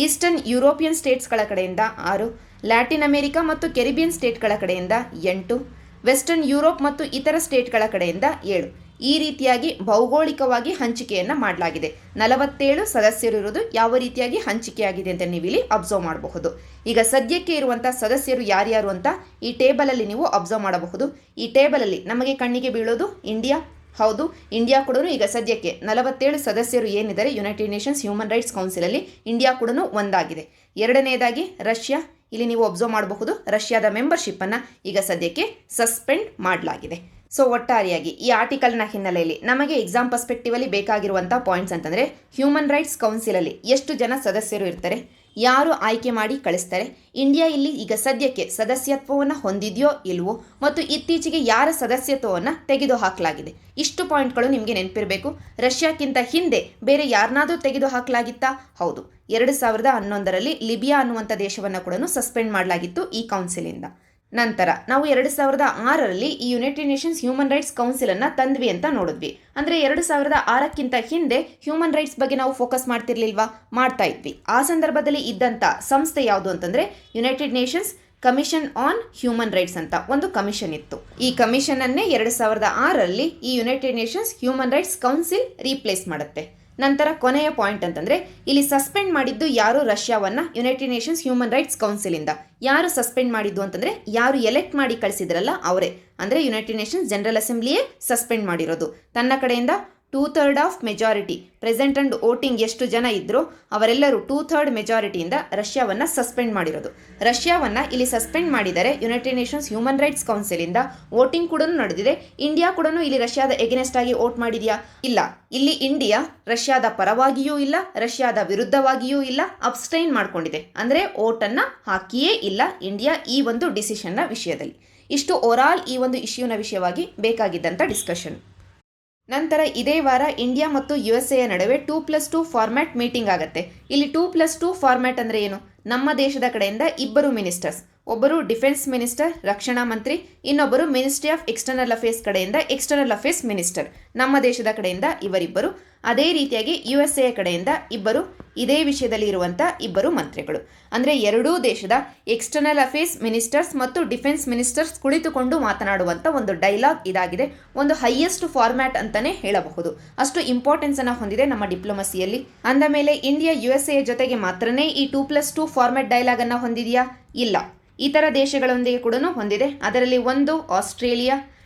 ಈಸ್ಟರ್ನ್ ಯುರೋಪಿಯನ್ ಸ್ಟೇಟ್ಸ್ಗಳ ಕಡೆಯಿಂದ 6, ಲ್ಯಾಟಿನ್ ಅಮೆರಿಕ ಮತ್ತು ಕೆರಿಬಿಯನ್ ಸ್ಟೇಟ್ಗಳ ಕಡೆಯಿಂದ 8, ವೆಸ್ಟರ್ನ್ ಯುರೋಪ್ ಮತ್ತು ಇತರ ಸ್ಟೇಟ್ಗಳ ಕಡೆಯಿಂದ 7. ಈ ರೀತಿಯಾಗಿ ಭೌಗೋಳಿಕವಾಗಿ ಹಂಚಿಕೆಯನ್ನು ಮಾಡಲಾಗಿದೆ. 47 ಸದಸ್ಯರು ಇರುವುದು ಯಾವ ರೀತಿಯಾಗಿ ಹಂಚಿಕೆಯಾಗಿದೆ ಅಂತ ನೀವಿಲ್ಲಿ ಅಬ್ಸರ್ವ್ ಮಾಡಬಹುದು. ಈಗ ಸದ್ಯಕ್ಕೆ ಇರುವಂಥ ಸದಸ್ಯರು ಯಾರ್ಯಾರು ಅಂತ ಈ ಟೇಬಲಲ್ಲಿ ನೀವು ಅಬ್ಸರ್ವ್ ಮಾಡಬಹುದು. ಈ ಟೇಬಲಲ್ಲಿ ನಮಗೆ ಕಣ್ಣಿಗೆ ಬೀಳೋದು ಇಂಡಿಯಾ. ಹೌದು, ಇಂಡಿಯಾ ಕೂಡ ಈಗ ಸದ್ಯಕ್ಕೆ 47 ಸದಸ್ಯರು ಏನಿದ್ದಾರೆ ಯುನೈಟೆಡ್ ನೇಷನ್ಸ್ ಹ್ಯೂಮನ್ ರೈಟ್ಸ್ ಕೌನ್ಸಿಲಲ್ಲಿ ಇಂಡಿಯಾ ಕೂಡ ಒಂದಾಗಿದೆ. ಎರಡನೇದಾಗಿ ರಷ್ಯಾ. ಇಲ್ಲಿ ನೀವು ಅಬ್ಸರ್ವ್ ಮಾಡಬಹುದು, ರಷ್ಯಾದ ಮೆಂಬರ್ಶಿಪ್ಪನ್ನು ಈಗ ಸದ್ಯಕ್ಕೆ ಸಸ್ಪೆಂಡ್ ಮಾಡಲಾಗಿದೆ. ಸೊ ಒಟ್ಟಾರೆಯಾಗಿ ಈ ಆರ್ಟಿಕಲ್ನ ಹಿನ್ನೆಲೆಯಲ್ಲಿ ನಮಗೆ ಎಕ್ಸಾಮ್ ಪರ್ಸ್ಪೆಕ್ಟಿವಲ್ಲಿ ಬೇಕಾಗಿರುವಂಥ ಪಾಯಿಂಟ್ಸ್ ಅಂತಂದರೆ ಹ್ಯೂಮನ್ ರೈಟ್ಸ್ ಕೌನ್ಸಿಲಲ್ಲಿ ಎಷ್ಟು ಜನ ಸದಸ್ಯರು ಇರ್ತಾರೆ, ಯಾರು ಆಯ್ಕೆ ಮಾಡಿ ಕಳಿಸ್ತಾರೆ, ಇಂಡಿಯಾ ಇಲ್ಲಿ ಈಗ ಸದ್ಯಕ್ಕೆ ಸದಸ್ಯತ್ವವನ್ನು ಹೊಂದಿದೆಯೋ ಇಲ್ವೋ, ಮತ್ತು ಇತ್ತೀಚೆಗೆ ಯಾರ ಸದಸ್ಯತ್ವವನ್ನು ತೆಗೆದು ಹಾಕಲಾಗಿದೆ. ಇಷ್ಟು ಪಾಯಿಂಟ್ಗಳು ನಿಮಗೆ ನೆನಪಿರಬೇಕು. ರಷ್ಯಾಕ್ಕಿಂತ ಹಿಂದೆ ಬೇರೆ ಯಾರನ್ನಾದರೂ ತೆಗೆದು ಹಾಕಲಾಗಿತ್ತಾ? ಹೌದು, 2011ರಲ್ಲಿ ಲಿಬಿಯಾ ಅನ್ನುವಂಥ ದೇಶವನ್ನು ಕೂಡ ಸಸ್ಪೆಂಡ್ ಮಾಡಲಾಗಿತ್ತು ಈ ಕೌನ್ಸಿಲಿಂದ. ನಂತರ ನಾವು 2006ರಲ್ಲಿ ಈ ಯುನೈಟೆಡ್ ನೇಷನ್ಸ್ ಹ್ಯೂಮನ್ ರೈಟ್ಸ್ ಕೌನ್ಸಿಲನ್ನು ತಂದ್ವಿ ಅಂತ ನೋಡಿದ್ವಿ. ಅಂದರೆ 2006ಕ್ಕಿಂತ ಹಿಂದೆ ಹ್ಯೂಮನ್ ರೈಟ್ಸ್ ಬಗ್ಗೆ ನಾವು ಫೋಕಸ್ ಮಾಡ್ತಿರ್ಲಿಲ್ವಾ? ಮಾಡ್ತಾ ಇದ್ವಿ. ಆ ಸಂದರ್ಭದಲ್ಲಿ ಇದ್ದಂಥ ಸಂಸ್ಥೆ ಯಾವುದು ಅಂತಂದರೆ united nations commission on human rights ಅಂತ ಒಂದು ಕಮಿಷನ್ ಇತ್ತು. ಈ ಕಮಿಷನ್ ಅನ್ನೇ 2006ರಲ್ಲಿ ಈ united Nations human rights council replace ಮಾಡುತ್ತೆ. ನಂತರ ಕೊನೆಯ ಪಾಯಿಂಟ್ ಅಂತಂದರೆ ಇಲ್ಲಿ ಸಸ್ಪೆಂಡ್ ಮಾಡಿದ್ದು ಯಾರು ರಷ್ಯಾವನ್ನು ಯುನೈಟೆಡ್ ನೇಷನ್ಸ್ ಹ್ಯೂಮನ್ ರೈಟ್ಸ್ ಕೌನ್ಸಿಲಿಂದ. ಯಾರು ಸಸ್ಪೆಂಡ್ ಮಾಡಿದ್ದು ಅಂತಂದರೆ ಯಾರು ಎಲೆಕ್ಟ್ ಮಾಡಿ ಕಳಿಸಿದ್ರಲ್ಲ ಅವರೇ, ಅಂದರೆ ಯುನೈಟೆಡ್ ನೇಷನ್ಸ್ ಜನರಲ್ ಅಸೆಂಬ್ಲಿಯೇ ಸಸ್ಪೆಂಡ್ ಮಾಡಿರೋದು. ತನ್ನ ಕಡೆಯಿಂದ 2/3 of majority present and voting ಎಷ್ಟು ಜನ ಇದ್ರೋ ಅವರೆಲ್ಲರೂ 2/3 ಮೆಜಾರಿಟಿಯಿಂದ ರಷ್ಯಾವನ್ನು ಸಸ್ಪೆಂಡ್ ಮಾಡಿರೋದು. ರಷ್ಯಾವನ್ನು ಇಲ್ಲಿ ಸಸ್ಪೆಂಡ್ ಮಾಡಿದರೆ ಯುನೈಟೆಡ್ ನೇಷನ್ಸ್ ಹ್ಯೂಮನ್ ರೈಟ್ಸ್ ಕೌನ್ಸಿಲಿಂದ ವೋಟಿಂಗ್ ಕೂಡ ನಡೆದಿದೆ. ಇಂಡಿಯಾ ಕೂಡ ಇಲ್ಲಿ ರಷ್ಯಾದ ಎಗೇನೆಸ್ಟ್ ಆಗಿ ವೋಟ್ ಮಾಡಿದೆಯಾ? ಇಲ್ಲ. ಇಲ್ಲಿ ಇಂಡಿಯಾ ರಷ್ಯಾದ ಪರವಾಗಿಯೂ ಇಲ್ಲ, ರಷ್ಯಾದ ವಿರುದ್ಧವಾಗಿಯೂ ಇಲ್ಲ, ಅಬ್ಸ್ಟೈನ್ ಮಾಡಿಕೊಂಡಿದೆ. ಅಂದರೆ ವೋಟನ್ನು ಹಾಕಿಯೇ ಇಲ್ಲ ಇಂಡಿಯಾ ಈ ಒಂದು ಡಿಸಿಷನ್ನ ವಿಷಯದಲ್ಲಿ. ಇಷ್ಟು ಓವರಾಲ್ ಈ ಒಂದು ಇಶ್ಯೂನ ವಿಷಯವಾಗಿ ಬೇಕಾಗಿದ್ದಂಥ ಡಿಸ್ಕಷನ್. ನಂತರ ಇದೇ ವಾರ ಇಂಡಿಯಾ ಮತ್ತು USA ನಡುವೆ 2+2 ಫಾರ್ಮ್ಯಾಟ್ ಮೀಟಿಂಗ್ ಆಗುತ್ತೆ. ಇಲ್ಲಿ 2+2 ಫಾರ್ಮ್ಯಾಟ್ ಅಂದರೆ ಏನು? ನಮ್ಮ ದೇಶದ ಕಡೆಯಿಂದ 2 ಮಿನಿಸ್ಟರ್ಸ್, ಒಬ್ಬರು ಡಿಫೆನ್ಸ್ ಮಿನಿಸ್ಟರ್ ರಕ್ಷಣಾ ಮಂತ್ರಿ, ಇನ್ನೊಬ್ಬರು ಮಿನಿಸ್ಟ್ರಿ ಆಫ್ ಎಕ್ಸ್ಟರ್ನಲ್ ಅಫೇರ್ಸ್ ಕಡೆಯಿಂದ ಎಕ್ಸ್ಟರ್ನಲ್ ಅಫೇರ್ಸ್ ಮಿನಿಸ್ಟರ್, ನಮ್ಮ ದೇಶದ ಕಡೆಯಿಂದ ಇವರಿಬ್ಬರು. ಅದೇ ರೀತಿಯಾಗಿ USA ಕಡೆಯಿಂದ ಇಬ್ಬರು, ಇದೇ ವಿಷಯದಲ್ಲಿ ಇರುವಂಥ 2 ಮಂತ್ರಿಗಳು. ಅಂದರೆ ಎರಡೂ ದೇಶದ ಎಕ್ಸ್ಟರ್ನಲ್ ಅಫೇರ್ಸ್ ಮಿನಿಸ್ಟರ್ಸ್ ಮತ್ತು ಡಿಫೆನ್ಸ್ ಮಿನಿಸ್ಟರ್ಸ್ ಕುಳಿತುಕೊಂಡು ಮಾತನಾಡುವಂಥ ಒಂದು ಡೈಲಾಗ್ ಇದಾಗಿದೆ. ಒಂದು ಹೈಯೆಸ್ಟ್ ಫಾರ್ಮ್ಯಾಟ್ ಅಂತಲೇ ಹೇಳಬಹುದು. ಅಷ್ಟು ಇಂಪಾರ್ಟೆನ್ಸನ್ನು ಹೊಂದಿದೆ ನಮ್ಮ ಡಿಪ್ಲೊಮಸಿಯಲ್ಲಿ. ಅಂದ ಮೇಲೆ ಇಂಡಿಯಾ USA ಜೊತೆಗೆ ಮಾತ್ರನೇ ಈ 2+2 ಫಾರ್ಮ್ಯಾಟ್ ಡೈಲಾಗನ್ನು ಹೊಂದಿದೆಯಾ? ಇಲ್ಲ. ಇತರ ದೇಶಗಳೊಂದಿಗೆ ಕೂಡ ಹೊಂದಿದೆ. ಅದರಲ್ಲಿ ಒಂದು ಆಸ್ಟ್ರೇಲಿಯಾ,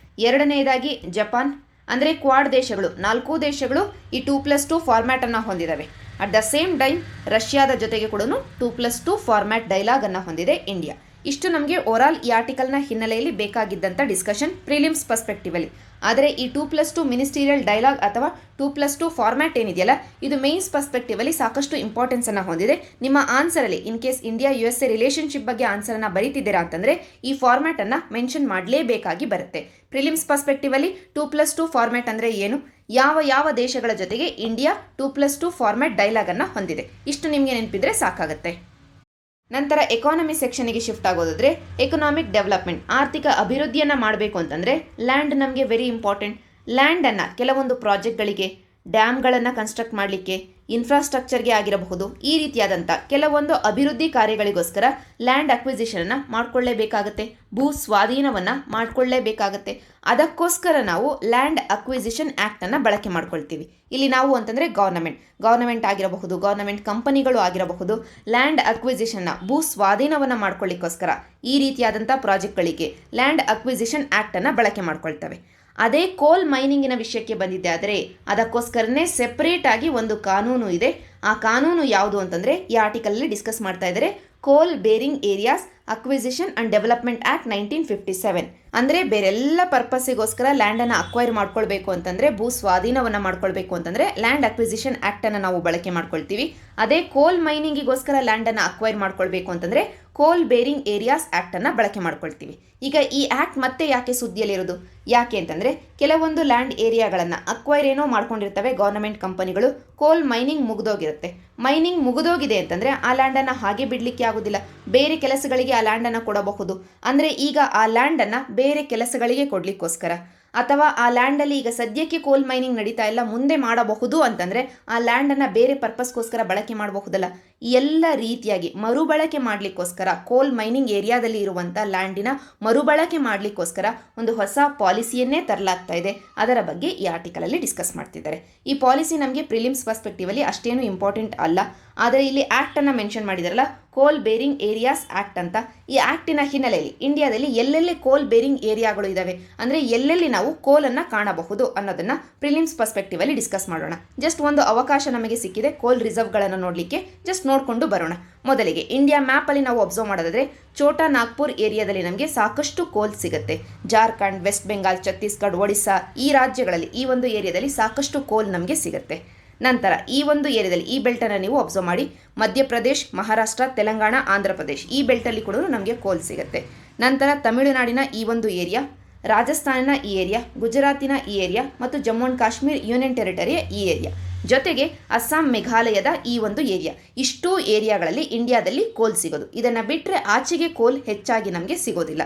ಎರಡನೆಯದಾಗಿ ಜಪಾನ್. ಅಂದರೆ ಕ್ವಾಡ್ ದೇಶಗಳು, 4 ದೇಶಗಳು ಈ 2+2 ಫಾರ್ಮ್ಯಾಟನ್ನು ಹೊಂದಿದ್ದಾವೆ. ಅಟ್ ದ ಸೇಮ್ ಟೈಮ್ ರಷ್ಯಾದ ಜೊತೆಗೆ ಕೂಡ 2+2 ಫಾರ್ಮ್ಯಾಟ್ ಡೈಲಾಗನ್ನು ಹೊಂದಿದೆ ಇಂಡಿಯಾ. ಇಷ್ಟು ನಮಗೆ ಓವರಾಲ್ ಈ ಆರ್ಟಿಕಲ್ನ ಹಿನ್ನೆಲೆಯಲ್ಲಿ ಬೇಕಾಗಿದ್ದಂಥ ಡಿಸ್ಕಷನ್ ಪ್ರಿಲಿಮ್ಸ್ ಪರ್ಸ್ಪೆಕ್ಟಿವಲ್ಲಿ. ಆದರೆ ಈ 2+2 ಮಿನಿಸ್ಟೀರಿಯಲ್ ಡೈಲಾಗ್ ಅಥವಾ 2+2 ಫಾರ್ಮ್ಯಾಟ್ ಏನಿದೆಯಲ್ಲ, ಇದು ಮೇನ್ಸ್ ಪರ್ಸ್ಪೆಕ್ಟಿವಲ್ಲಿ ಸಾಕಷ್ಟು ಇಂಪಾರ್ಟೆನ್ಸನ್ನು ಹೊಂದಿದೆ. ನಿಮ್ಮ ಆನ್ಸರಲ್ಲಿ in case India USA relationship ಬಗ್ಗೆ ಆನ್ಸರನ್ನು ಬರೀತಿದ್ದೀರಾ ಅಂತಂದರೆ ಈ ಫಾರ್ಮ್ಯಾಟನ್ನು ಮೆನ್ಷನ್ ಮಾಡಲೇಬೇಕಾಗಿ ಬರುತ್ತೆ. ಪ್ರಿಲಿಮ್ಸ್ ಪರ್ಸ್ಪೆಕ್ಟಿವಲ್ಲಿ 2+2 ಫಾರ್ಮ್ಯಾಟ್ ಅಂದರೆ ಏನು, ಯಾವ ದೇಶಗಳ ಜೊತೆಗೆ ಇಂಡಿಯಾ 2+2 ಫಾರ್ಮ್ಯಾಟ್ ಡೈಲಾಗನ್ನು ಹೊಂದಿದೆ, ಇಷ್ಟು ನಿಮಗೆ ನೆನಪಿದ್ರೆ ಸಾಕಾಗುತ್ತೆ. ನಂತರ ಎಕಾನಮಿ ಸೆಕ್ಷನ್ಗೆ ಶಿಫ್ಟ್ ಆಗೋದಾದರೆ ಎಕನಾಮಿಕ್ ಡೆವಲಪ್ಮೆಂಟ್, ಆರ್ಥಿಕ ಅಭಿವೃದ್ಧಿಯನ್ನು ಮಾಡಬೇಕು ಅಂತಂದರೆ ಲ್ಯಾಂಡ್ ನಮಗೆ ವೆರಿ ಇಂಪಾರ್ಟೆಂಟ್. ಲ್ಯಾಂಡನ್ನು ಕೆಲವೊಂದು ಪ್ರಾಜೆಕ್ಟ್ಗಳಿಗೆ, ಡ್ಯಾಮ್ಗಳನ್ನು ಕನ್ಸ್ಟ್ರಕ್ಟ್ ಮಾಡಲಿಕ್ಕೆ, ಇನ್ಫ್ರಾಸ್ಟ್ರಕ್ಚರ್ಗೆ ಆಗಿರಬಹುದು, ಈ ರೀತಿಯಾದಂಥ ಕೆಲವೊಂದು ಅಭಿವೃದ್ಧಿ ಕಾರ್ಯಗಳಿಗೋಸ್ಕರ ಲ್ಯಾಂಡ್ ಅಕ್ವಿಸಿಷನನ್ನು ಮಾಡಿಕೊಳ್ಳೇಬೇಕಾಗತ್ತೆ, ಭೂ ಸ್ವಾಧೀನವನ್ನು ಮಾಡಿಕೊಳ್ಳೇಬೇಕಾಗತ್ತೆ. ಅದಕ್ಕೋಸ್ಕರ ನಾವು ಲ್ಯಾಂಡ್ ಅಕ್ವಿಸಿಷನ್ ಆ್ಯಕ್ಟನ್ನು ಬಳಕೆ ಮಾಡ್ಕೊಳ್ತೀವಿ. ಇಲ್ಲಿ ನಾವು ಅಂತಂದರೆ ಗವರ್ನಮೆಂಟ್ ಆಗಿರಬಹುದು, ಗವರ್ನಮೆಂಟ್ ಕಂಪನಿಗಳು ಆಗಿರಬಹುದು, ಲ್ಯಾಂಡ್ ಅಕ್ವಿಸಿಷನ್ನ ಭೂ ಸ್ವಾಧೀನವನ್ನು ಮಾಡ್ಕೊಳ್ಳಿಕ್ಕೋಸ್ಕರ ಈ ರೀತಿಯಾದಂಥ ಪ್ರಾಜೆಕ್ಟ್ಗಳಿಗೆ ಲ್ಯಾಂಡ್ ಅಕ್ವಿಸಿಷನ್ ಆ್ಯಕ್ಟನ್ನು ಬಳಕೆ ಮಾಡ್ಕೊಳ್ತವೆ. ಅದೇ ಕೋಲ್ ಮೈನಿಂಗಿನ ವಿಷಯಕ್ಕೆ ಬಂದಿದ್ದೆ ಆದರೆ ಅದಕ್ಕೋಸ್ಕರನೇ ಸೆಪ್ರೇಟ್ ಆಗಿ ಒಂದು ಕಾನೂನು ಇದೆ. ಆ ಕಾನೂನು ಯಾವುದು ಅಂತಂದರೆ ಈ ಆರ್ಟಿಕಲಲ್ಲಿ ಡಿಸ್ಕಸ್ ಮಾಡ್ತಾ ಇದ್ದಾರೆ. ಕೋಲ್ bearing areas acquisition and development act 1957. ಅಂದರೆ ಬೇರೆಲ್ಲ ಪರ್ಪಸ್ಸಿಗೋಸ್ಕರ ಲ್ಯಾಂಡನ್ನು ಅಕ್ವೈರ್ ಮಾಡ್ಕೊಳ್ಬೇಕು ಅಂತಂದರೆ, ಭೂ ಸ್ವಾಧೀನವನ್ನು ಮಾಡ್ಕೊಳ್ಬೇಕು ಅಂತಂದರೆ ಲ್ಯಾಂಡ್ ಅಕ್ವಿಸಿಷನ್ ಆ್ಯಕ್ಟನ್ನು ನಾವು ಬಳಕೆ ಮಾಡ್ಕೊಳ್ತೀವಿ. ಅದೇ ಕೋಲ್ ಮೈನಿಂಗಿಗೋಸ್ಕರ ಲ್ಯಾಂಡನ್ನು ಅಕ್ವೈರ್ ಮಾಡ್ಕೊಳ್ಬೇಕು ಅಂತಂದರೆ ಕೋಲ್ ಬೇರಿಂಗ್ ಏರಿಯಾಸ್ ಆ್ಯಕ್ಟನ್ನು ಬಳಕೆ ಮಾಡ್ಕೊಳ್ತೀವಿ. ಈಗ ಈ ಆ್ಯಕ್ಟ್ ಮತ್ತೆ ಯಾಕೆ ಸುದ್ದಿಯಲ್ಲಿರೋದು? ಯಾಕೆ ಅಂತಂದರೆ ಕೆಲವೊಂದು ಲ್ಯಾಂಡ್ ಏರಿಯಾಗಳನ್ನು ಅಕ್ವೈರ್ ಏನೋ ಮಾಡ್ಕೊಂಡಿರ್ತವೆ ಗೌರ್ಮೆಂಟ್ ಕಂಪನಿಗಳು. ಕೋಲ್ ಮೈನಿಂಗ್ ಮುಗಿದೋಗಿರುತ್ತೆ. ಮೈನಿಂಗ್ ಮುಗಿದೋಗಿದೆ ಅಂತಂದರೆ ಆ ಲ್ಯಾಂಡನ್ನು ಹಾಗೆ ಬಿಡಲಿಕ್ಕೆ ಆಗೋದಿಲ್ಲ, ಬೇರೆ ಕೆಲಸಗಳಿಗೆ ಆ ಲ್ಯಾಂಡನ್ನು ಕೊಡಬಹುದು. ಅಂದರೆ ಈಗ ಆ ಲ್ಯಾಂಡನ್ನು ಬೇರೆ ಕೆಲಸಗಳಿಗೆ ಕೊಡಲಿಕ್ಕೋಸ್ಕರ, ಅಥವಾ ಆ ಲ್ಯಾಂಡಲ್ಲಿ ಈಗ ಸದ್ಯಕ್ಕೆ ಕೋಲ್ ಮೈನಿಂಗ್ ನಡೀತಾ ಇಲ್ಲ, ಮುಂದೆ ಮಾಡಬಹುದು ಅಂತಂದರೆ ಆ ಲ್ಯಾಂಡನ್ನು ಬೇರೆ ಪರ್ಪಸ್ಗೋಸ್ಕರ ಬಳಕೆ ಮಾಡಬಹುದಲ್ಲ. ಎಲ್ಲ ರೀತಿಯಾಗಿ ಮರುಬಳಕೆ ಮಾಡಲಿಕ್ಕೋಸ್ಕರ ಕೋಲ್ ಮೈನಿಂಗ್ ಏರಿಯಾದಲ್ಲಿ ಇರುವಂಥ ಲ್ಯಾಂಡಿನ ಮರುಬಳಕೆ ಮಾಡಲಿಕ್ಕೋಸ್ಕರ ಒಂದು ಹೊಸ ಪಾಲಿಸಿಯನ್ನೇ ತರಲಾಗ್ತಾ ಇದೆ. ಅದರ ಬಗ್ಗೆ ಈ ಆರ್ಟಿಕಲಲ್ಲಿ ಡಿಸ್ಕಸ್ ಮಾಡ್ತಿದ್ದಾರೆ. ಈ ಪಾಲಿಸಿ ನಮಗೆ ಪ್ರಿಲಿಮ್ಸ್ ಪರ್ಸ್ಪೆಕ್ಟಿವಲ್ಲಿ ಅಷ್ಟೇನು ಇಂಪಾರ್ಟೆಂಟ್ ಅಲ್ಲ, ಆದರೆ ಇಲ್ಲಿ ಆ್ಯಕ್ಟನ್ನು ಮೆನ್ಷನ್ ಮಾಡಿದಾರಲ್ಲ, ಕೋಲ್ ಬೇರಿಂಗ್ ಏರಿಯಾಸ್ ಆ್ಯಕ್ಟ್ ಅಂತ. ಈ ಆ್ಯಕ್ಟಿನ ಹಿನ್ನೆಲೆಯಲ್ಲಿ ಇಂಡಿಯಾದಲ್ಲಿ ಎಲ್ಲೆಲ್ಲಿ ಕೋಲ್ ಬೇರಿಂಗ್ ಏರಿಯಾಗಳು ಇದ್ದಾವೆ, ಅಂದರೆ ಎಲ್ಲೆಲ್ಲಿ ನಾವು ಕೋಲನ್ನು ಕಾಣಬಹುದು ಅನ್ನೋದನ್ನು ಪ್ರಿಲಿಮ್ಸ್ ಪರ್ಸ್ಪೆಕ್ಟಿವಲ್ಲಿ ಡಿಸ್ಕಸ್ ಮಾಡೋಣ. ಜಸ್ಟ್ ಒಂದು ಅವಕಾಶ ನಮಗೆ ಸಿಕ್ಕಿದೆ ಕೋಲ್ ರಿಸರ್ವ್ಗಳನ್ನು ನೋಡಲಿಕ್ಕೆ, ಜಸ್ಟ್ ನೋಡಿಕೊಂಡು ಬರೋಣ. ಮೊದಲಿಗೆ ಇಂಡಿಯಾ ಮ್ಯಾಪಲ್ಲಿ ನಾವು ಅಬ್ಸರ್ವ್ ಮಾಡೋದಾದರೆ ಛೋಟಾ ನಾಗ್ಪುರ್ ಏರಿಯಾದಲ್ಲಿ ನಮಗೆ ಸಾಕಷ್ಟು ಕೋಲ್ ಸಿಗುತ್ತೆ. ಜಾರ್ಖಂಡ್, ವೆಸ್ಟ್ ಬೆಂಗಾಲ್, ಛತ್ತೀಸ್ಗಢ, ಒಡಿಸ್ಸಾ ಈ ರಾಜ್ಯಗಳಲ್ಲಿ ಈ ಒಂದು ಏರಿಯಾದಲ್ಲಿ ಸಾಕಷ್ಟು ಕೋಲ್ ನಮಗೆ ಸಿಗುತ್ತೆ. ನಂತರ ಈ ಒಂದು ಏರಿಯಾದಲ್ಲಿ ಈ ಬೆಲ್ಟನ್ನು ನೀವು ಅಬ್ಸರ್ವ್ ಮಾಡಿ, ಮಧ್ಯಪ್ರದೇಶ್, ಮಹಾರಾಷ್ಟ್ರ, ತೆಲಂಗಾಣ, ಆಂಧ್ರ ಪ್ರದೇಶ್ ಈ ಬೆಲ್ಟಲ್ಲಿ ಕೂಡ ನಮಗೆ ಕೋಲ್ ಸಿಗುತ್ತೆ. ನಂತರ ತಮಿಳುನಾಡಿನ ಈ ಒಂದು ಏರಿಯಾ, ರಾಜಸ್ಥಾನಿನ ಈ ಏರಿಯಾ, ಗುಜರಾತಿನ ಈ ಏರಿಯಾ ಮತ್ತು ಜಮ್ಮು ಆ್ಯಂಡ್ ಕಾಶ್ಮೀರ್ ಯೂನಿಯನ್ ಟೆರಿಟರಿಯ ಈ ಏರಿಯಾ, ಜೊತೆಗೆ ಅಸ್ಸಾಂ, ಮೇಘಾಲಯದ ಈ ಒಂದು ಏರಿಯಾ, ಇಷ್ಟೂ ಏರಿಯಾಗಳಲ್ಲಿ ಇಂಡಿಯಾದಲ್ಲಿ ಕೋಲ್ ಸಿಗೋದು. ಇದನ್ನು ಬಿಟ್ಟರೆ ಆಚೆಗೆ ಕೋಲ್ ಹೆಚ್ಚಾಗಿ ನಮಗೆ ಸಿಗೋದಿಲ್ಲ.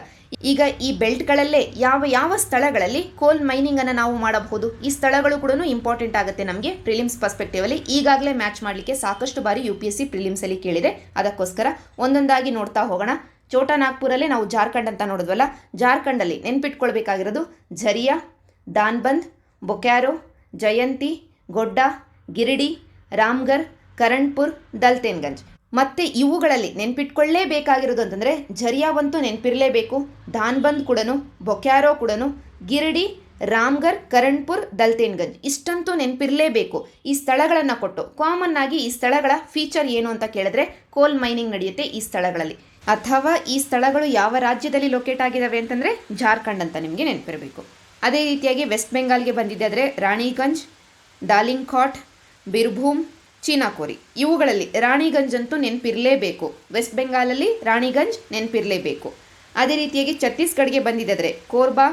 ಈಗ ಈ ಬೆಲ್ಟ್ಗಳಲ್ಲೇ ಯಾವ ಯಾವ ಸ್ಥಳಗಳಲ್ಲಿ ಕೋಲ್ ಮೈನಿಂಗನ್ನು ನಾವು ಮಾಡಬಹುದು, ಈ ಸ್ಥಳಗಳು ಕೂಡ ಇಂಪಾರ್ಟೆಂಟ್ ಆಗುತ್ತೆ ನಮಗೆ ಪ್ರಿಲಿಮ್ಸ್ ಪರ್ಸ್ಪೆಕ್ಟಿವಲ್ಲಿ. ಈಗಾಗಲೇ ಮ್ಯಾಚ್ ಮಾಡಲಿಕ್ಕೆ ಸಾಕಷ್ಟು ಬಾರಿ UPSC ಪ್ರಿಲಿಮ್ಸಲ್ಲಿ ಕೇಳಿದೆ, ಅದಕ್ಕೋಸ್ಕರ ಒಂದೊಂದಾಗಿ ನೋಡ್ತಾ ಹೋಗೋಣ. ಛೋಟಾ ನಾಗ್ಪುರಲ್ಲೇ ನಾವು ಜಾರ್ಖಂಡ್ ಅಂತ ನೋಡಿದ್ವಲ್ಲ, ಜಾರ್ಖಂಡಲ್ಲಿ ನೆನ್ಪಿಟ್ಕೊಳ್ಬೇಕಾಗಿರೋದು ಝರಿಯಾ, ದಾನ್ಬಂದ್, ಬೊಕ್ಯಾರೋ, ಜಯಂತಿ, ಗೊಡ್ಡಾ, ಗಿರಿಡಿ, ರಾಮ್ಗರ್, ಕರಣ್ಪುರ್, ದಲ್ತೇನ್ಗಂಜ್. ಮತ್ತು ಇವುಗಳಲ್ಲಿ ನೆನ್ಪಿಟ್ಕೊಳ್ಳೇಬೇಕಾಗಿರೋದು ಅಂತಂದರೆ ಝರಿಯಾವಂತೂ ನೆನಪಿರಲೇಬೇಕು, ದಾನ್ಬಂದ್ ಕೂಡ, ಬೊಕ್ಯಾರೋ ಕೂಡ, ಗಿರಿಡಿ, ರಾಮ್ಗರ್, ಕರಣ್ಪುರ್, ದಲ್ತೇನ್ಗಂಜ್ ಇಷ್ಟಂತೂ ನೆನಪಿರಲೇಬೇಕು. ಈ ಸ್ಥಳಗಳನ್ನು ಕೊಟ್ಟು ಕಾಮನ್ ಆಗಿ ಈ ಸ್ಥಳಗಳ ಫೀಚರ್ ಏನು ಅಂತ ಕೇಳಿದ್ರೆ ಕೋಲ್ ಮೈನಿಂಗ್ ನಡೆಯುತ್ತೆ ಈ ಸ್ಥಳಗಳಲ್ಲಿ. ಅಥವಾ ಈ ಸ್ಥಳಗಳು ಯಾವ ರಾಜ್ಯದಲ್ಲಿ ಲೊಕೇಟ್ ಆಗಿದ್ದಾವೆ ಅಂತಂದರೆ ಜಾರ್ಖಂಡ್ ಅಂತ ನಿಮಗೆ ನೆನಪಿರಬೇಕು. ಅದೇ ರೀತಿಯಾಗಿ ವೆಸ್ಟ್ ಬೆಂಗಾಲ್ಗೆ ಬಂದಿದ್ದಾದರೆ ರಾಣಿಗಂಜ್, ದಾಲಿಂಗ್ಖಾಟ್, ಬಿರ್ಭೂಮ್, ಚೀನಾಕೋರಿ ಇವುಗಳಲ್ಲಿ ರಾಣಿಗಂಜ್ ಅಂತೂ ನೆನಪಿರಲೇಬೇಕು. ವೆಸ್ಟ್ ಬೆಂಗಾಲಲ್ಲಿ ರಾಣಿಗಂಜ್ ನೆನಪಿರಲೇಬೇಕು. ಅದೇ ರೀತಿಯಾಗಿ ಛತ್ತೀಸ್ಗಢಗೆ ಬಂದಿದ್ದಾದರೆ ಕೋರ್ಬಾ,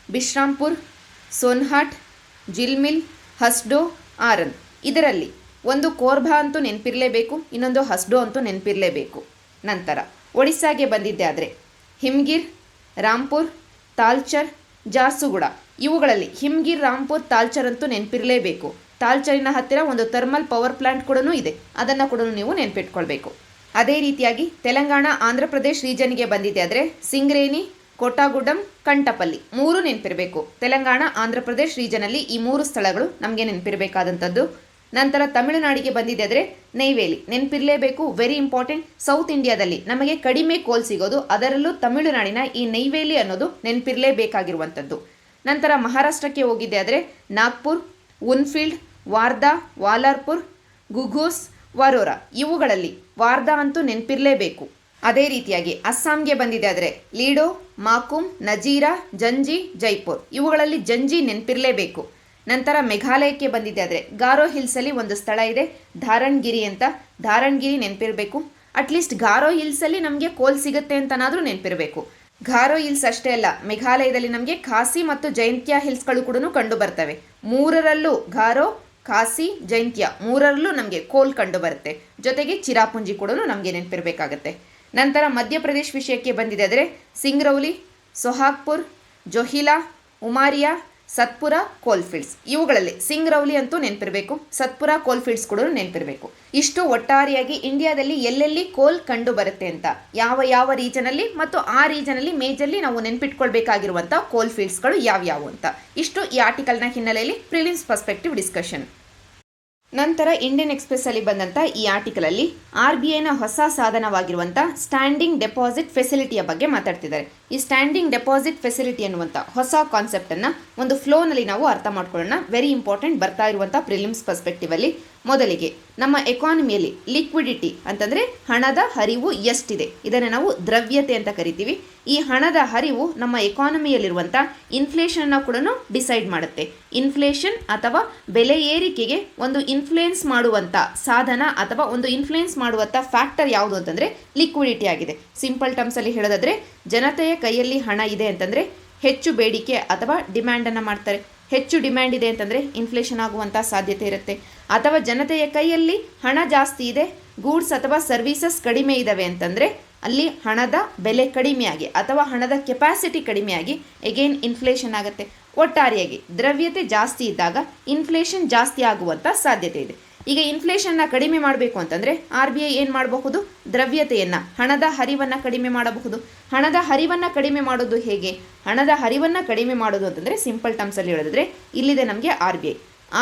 ಬಿಶ್ರಾಂಪುರ್, ಸೋನ್ಹಾಟ್, ಜಿಲ್ಮಿಲ್, ಹಸ್ಡೋ, ಆರನ್ ಇದರಲ್ಲಿ ಒಂದು ಕೋರ್ಬಾ ಅಂತೂ ನೆನಪಿರಲೇಬೇಕು, ಇನ್ನೊಂದು ಹಸ್ಡೋ ಅಂತೂ ನೆನಪಿರಲೇಬೇಕು. ನಂತರ ಒಡಿಸ್ಸಾಗೆ ಬಂದಿದ್ದೆ ಆದರೆ ಹಿಮ್ಗಿರ್, ರಾಂಪುರ್, ತಾಲ್ಚರ್, ಜಾರ್ಸುಗುಡ ಇವುಗಳಲ್ಲಿ ಹಿಮ್ಗಿರ್, ರಾಂಪುರ್, ತಾಲ್ಚರ್ ಅಂತೂ ನೆನಪಿರಲೇಬೇಕು. ತಾಲ್ಚರಿನ ಹತ್ತಿರ ಒಂದು ಥರ್ಮಲ್ ಪವರ್ ಪ್ಲಾಂಟ್ ಕೂಡ ಇದೆ, ಅದನ್ನು ಕೂಡ ನೀವು ನೆನಪಿಟ್ಕೊಳ್ಬೇಕು. ಅದೇ ರೀತಿಯಾಗಿ ತೆಲಂಗಾಣ, ಆಂಧ್ರ ಪ್ರದೇಶ್ ರೀಜನ್ಗೆ ಬಂದಿದೆ ಆದರೆ ಸಿಂಗ್ರೇನಿ, ಕೋಟಾಗುಡಂ, ಕಂಟಪಲ್ಲಿ ಮೂರು ನೆನಪಿರಬೇಕು. ತೆಲಂಗಾಣ, ಆಂಧ್ರ ಪ್ರದೇಶ್ ರೀಜನಲ್ಲಿ ಈ ಮೂರು ಸ್ಥಳಗಳು ನಮಗೆ ನೆನಪಿರಬೇಕಾದಂಥದ್ದು. ನಂತರ ತಮಿಳುನಾಡಿಗೆ ಬಂದಿದೆ ಆದರೆ ನೈವೇಲಿ ನೆನಪಿರಲೇಬೇಕು, ವೆರಿ ಇಂಪಾರ್ಟೆಂಟ್. ಸೌತ್ ಇಂಡಿಯಾದಲ್ಲಿ ನಮಗೆ ಕಡಿಮೆ ಕೋಲ್ ಸಿಗೋದು, ಅದರಲ್ಲೂ ತಮಿಳುನಾಡಿನ ಈ ನೈವೇಲಿ ಅನ್ನೋದು ನೆನಪಿರಲೇಬೇಕಾಗಿರುವಂಥದ್ದು. ನಂತರ ಮಹಾರಾಷ್ಟ್ರಕ್ಕೆ ಹೋಗಿದ್ದೆ ಆದರೆ ನಾಗ್ಪುರ್, ಉನ್ಫೀಲ್ಡ್, ವಾರ್ಧಾ, ವಾಲಾರ್ಪುರ್, ಗುಘೂಸ್, ವರೋರಾ ಇವುಗಳಲ್ಲಿ ವಾರ್ಧಾ ಅಂತೂ ನೆನಪಿರಲೇಬೇಕು. ಅದೇ ರೀತಿಯಾಗಿ ಅಸ್ಸಾಂಗೆ ಬಂದಿದೆ ಆದರೆ ಲೀಡೋ, ಮಾಕುಮ್, ನಜೀರಾ, ಜಂಜಿ, ಜೈಪುರ್ ಇವುಗಳಲ್ಲಿ ಜಂಜಿ ನೆನಪಿರಲೇಬೇಕು. ನಂತರ ಮೇಘಾಲಯಕ್ಕೆ ಬಂದಿದೆ ಆದರೆ ಗಾರೋ ಹಿಲ್ಸಲ್ಲಿ ಒಂದು ಸ್ಥಳ ಇದೆ ಧಾರಣ್ಗಿರಿ ಅಂತ, ಧಾರಣ್ಗಿರಿ ನೆನಪಿರಬೇಕು. ಅಟ್ಲೀಸ್ಟ್ ಗಾರೋ ಹಿಲ್ಸಲ್ಲಿ ನಮಗೆ ಕೋಲ್ ಸಿಗುತ್ತೆ ಅಂತನಾದರೂ ನೆನಪಿರಬೇಕು. ಗಾರೋ ಹಿಲ್ಸ್ ಅಷ್ಟೇ ಅಲ್ಲ, ಮೇಘಾಲಯದಲ್ಲಿ ನಮಗೆ ಖಾಸಿ ಮತ್ತು ಜೈಂತ್ಯಾ ಹಿಲ್ಸ್ಗಳು ಕೂಡ ಕಂಡು ಬರ್ತವೆ. ಮೂರರಲ್ಲೂ ಗಾರೋ, ಖಾಸಿ, ಜೈಂತ್ಯಾ ಮೂರರಲ್ಲೂ ನಮಗೆ ಕೋಲ್ ಕಂಡು ಬರುತ್ತೆ. ಜೊತೆಗೆ ಚಿರಾಪುಂಜಿ ಕೂಡ ನಮಗೆ ನೆನಪಿರಬೇಕಾಗತ್ತೆ. ನಂತರ ಮಧ್ಯಪ್ರದೇಶ್ ವಿಷಯಕ್ಕೆ ಬಂದಿದೆ ಆದರೆ ಸಿಂಗ್ರೌಲಿ, ಸೊಹಾಗ್ಪುರ್, ಜೊಹಿಲಾ, ಉಮಾರಿಯಾ, ಸತ್ಪುರ, ಕೋಲ್ಫೀಲ್ಡ್ಸ್ ಇವುಗಳಲ್ಲಿ ಸಿಂಗ್ರೌಲಿ ಅಂತೂ ನೆನಪಿರಬೇಕು, ಸತ್ಪುರ, ಕೋಲ್ಫೀಲ್ಡ್ಸ್ ಕೂಡ ನೆನಪಿರಬೇಕು. ಇಷ್ಟು ಒಟ್ಟಾರೆಯಾಗಿ ಇಂಡಿಯಾದಲ್ಲಿ ಎಲ್ಲೆಲ್ಲಿ ಕೋಲ್ ಕಂಡು ಬರುತ್ತೆ ಅಂತ, ಯಾವ ಯಾವ ರೀಜನಲ್ಲಿ ಮತ್ತು ಆ ರೀಜನಲ್ಲಿ ಮೇಜರ್ಲಿ ನಾವು ನೆನಪಿಟ್ಕೊಳ್ಬೇಕಾಗಿರುವಂಥ ಕೋಲ್ಫೀಲ್ಡ್ಸ್ಗಳು ಯಾವ್ಯಾವು ಅಂತ, ಇಷ್ಟು ಈ ಆರ್ಟಿಕಲ್ನ ಹಿನ್ನೆಲೆಯಲ್ಲಿ ಪ್ರಿಲಿಮ್ಸ್ ಪರ್ಸ್ಪೆಕ್ಟಿವ್ ಡಿಸ್ಕಷನ್. ನಂತರ ಇಂಡಿಯನ್ ಎಕ್ಸ್ಪ್ರೆಸ್ಸಲ್ಲಿ ಬಂದಂಥ ಈ ಆರ್ಟಿಕಲಲ್ಲಿ RBIನ ಹೊಸ ಸಾಧನವಾಗಿರುವಂಥ ಸ್ಟ್ಯಾಂಡಿಂಗ್ ಡೆಪಾಸಿಟ್ ಫೆಸಿಲಿಟಿಯ ಬಗ್ಗೆ ಮಾತಾಡ್ತಿದ್ದಾರೆ. ಈ ಸ್ಟ್ಯಾಂಡಿಂಗ್ ಡೆಪಾಸಿಟ್ ಫೆಸಿಲಿಟಿ ಅನ್ನುವಂಥ ಹೊಸ ಕಾನ್ಸೆಪ್ಟನ್ನು ಒಂದು ಫ್ಲೋನಲ್ಲಿ ನಾವು ಅರ್ಥ ಮಾಡ್ಕೊಳ್ಳೋಣ. ವೆರಿ ಇಂಪಾರ್ಟೆಂಟ್ ಬರ್ತಾ ಇರುವಂಥ ಪ್ರಿಲಿಮ್ಸ್ ಪರ್ಸ್ಪೆಕ್ಟಿವಲ್ಲಿ. ಮೊದಲಿಗೆ ನಮ್ಮ ಎಕಾನಮಿಯಲ್ಲಿ ಲಿಕ್ವಿಡಿಟಿ ಅಂತಂದರೆ ಹಣದ ಹರಿವು ಎಷ್ಟಿದೆ ಇದನ್ನು ನಾವು ದ್ರವ್ಯತೆ ಅಂತ ಕರಿತೀವಿ. ಈ ಹಣದ ಹರಿವು ನಮ್ಮ ಎಕಾನಮಿಯಲ್ಲಿರುವಂಥ ಇನ್ಫ್ಲೇಷನ್ನ ಕೂಡ ಡಿಸೈಡ್ ಮಾಡುತ್ತೆ. ಇನ್ಫ್ಲೇಷನ್ ಅಥವಾ ಬೆಲೆ ಏರಿಕೆಗೆ ಒಂದು ಇನ್ಫ್ಲೂಯೆನ್ಸ್ ಮಾಡುವಂಥ ಸಾಧನ ಅಥವಾ ಒಂದು ಇನ್ಫ್ಲೂಯೆನ್ಸ್ ಮಾಡುವಂಥ ಫ್ಯಾಕ್ಟರ್ ಯಾವುದು ಅಂತಂದರೆ ಲಿಕ್ವಿಡಿಟಿ ಆಗಿದೆ. ಸಿಂಪಲ್ ಟರ್ಮ್ಸಲ್ಲಿ ಹೇಳೋದಾದರೆ ಜನತೆಯ ಕೈಯಲ್ಲಿ ಹಣ ಇದೆ ಅಂತಂದರೆ ಹೆಚ್ಚು ಬೇಡಿಕೆ ಅಥವಾ ಡಿಮ್ಯಾಂಡನ್ನು ಮಾಡ್ತಾರೆ. ಹೆಚ್ಚು ಡಿಮ್ಯಾಂಡ್ ಇದೆ ಅಂತಂದರೆ ಇನ್ಫ್ಲೇಷನ್ ಆಗುವಂಥ ಸಾಧ್ಯತೆ ಇರುತ್ತೆ. ಅಥವಾ ಜನತೆಯ ಕೈಯಲ್ಲಿ ಹಣ ಜಾಸ್ತಿ ಇದೆ, ಗೂಡ್ಸ್ ಅಥವಾ ಸರ್ವೀಸಸ್ ಕಡಿಮೆ ಇದ್ದಾವೆ ಅಂತಂದರೆ ಅಲ್ಲಿ ಹಣದ ಬೆಲೆ ಕಡಿಮೆಯಾಗಿ ಅಥವಾ ಹಣದ ಕೆಪಾಸಿಟಿ ಕಡಿಮೆಯಾಗಿ ಎಗೇನ್ ಇನ್ಫ್ಲೇಷನ್ ಆಗುತ್ತೆ. ಒಟ್ಟಾರೆಯಾಗಿ ದ್ರವ್ಯತೆ ಜಾಸ್ತಿ ಇದ್ದಾಗ ಇನ್ಫ್ಲೇಷನ್ ಜಾಸ್ತಿ ಆಗುವಂಥ ಸಾಧ್ಯತೆ ಇದೆ. ಈಗ ಇನ್ಫ್ಲೇಷನ್ನ ಕಡಿಮೆ ಮಾಡಬೇಕು ಅಂತಂದರೆ RBI ಏನು ಮಾಡಬಹುದು? ದ್ರವ್ಯತೆಯನ್ನು, ಹಣದ ಹರಿವನ್ನು ಕಡಿಮೆ ಮಾಡಬಹುದು. ಹಣದ ಹರಿವನ್ನು ಕಡಿಮೆ ಮಾಡೋದು ಹೇಗೆ? ಹಣದ ಹರಿವನ್ನು ಕಡಿಮೆ ಮಾಡೋದು ಅಂತಂದರೆ ಸಿಂಪಲ್ ಟರ್ಮ್ಸಲ್ಲಿ ಹೇಳೋದಾದರೆ ಇಲ್ಲಿದೆ ನಮಗೆ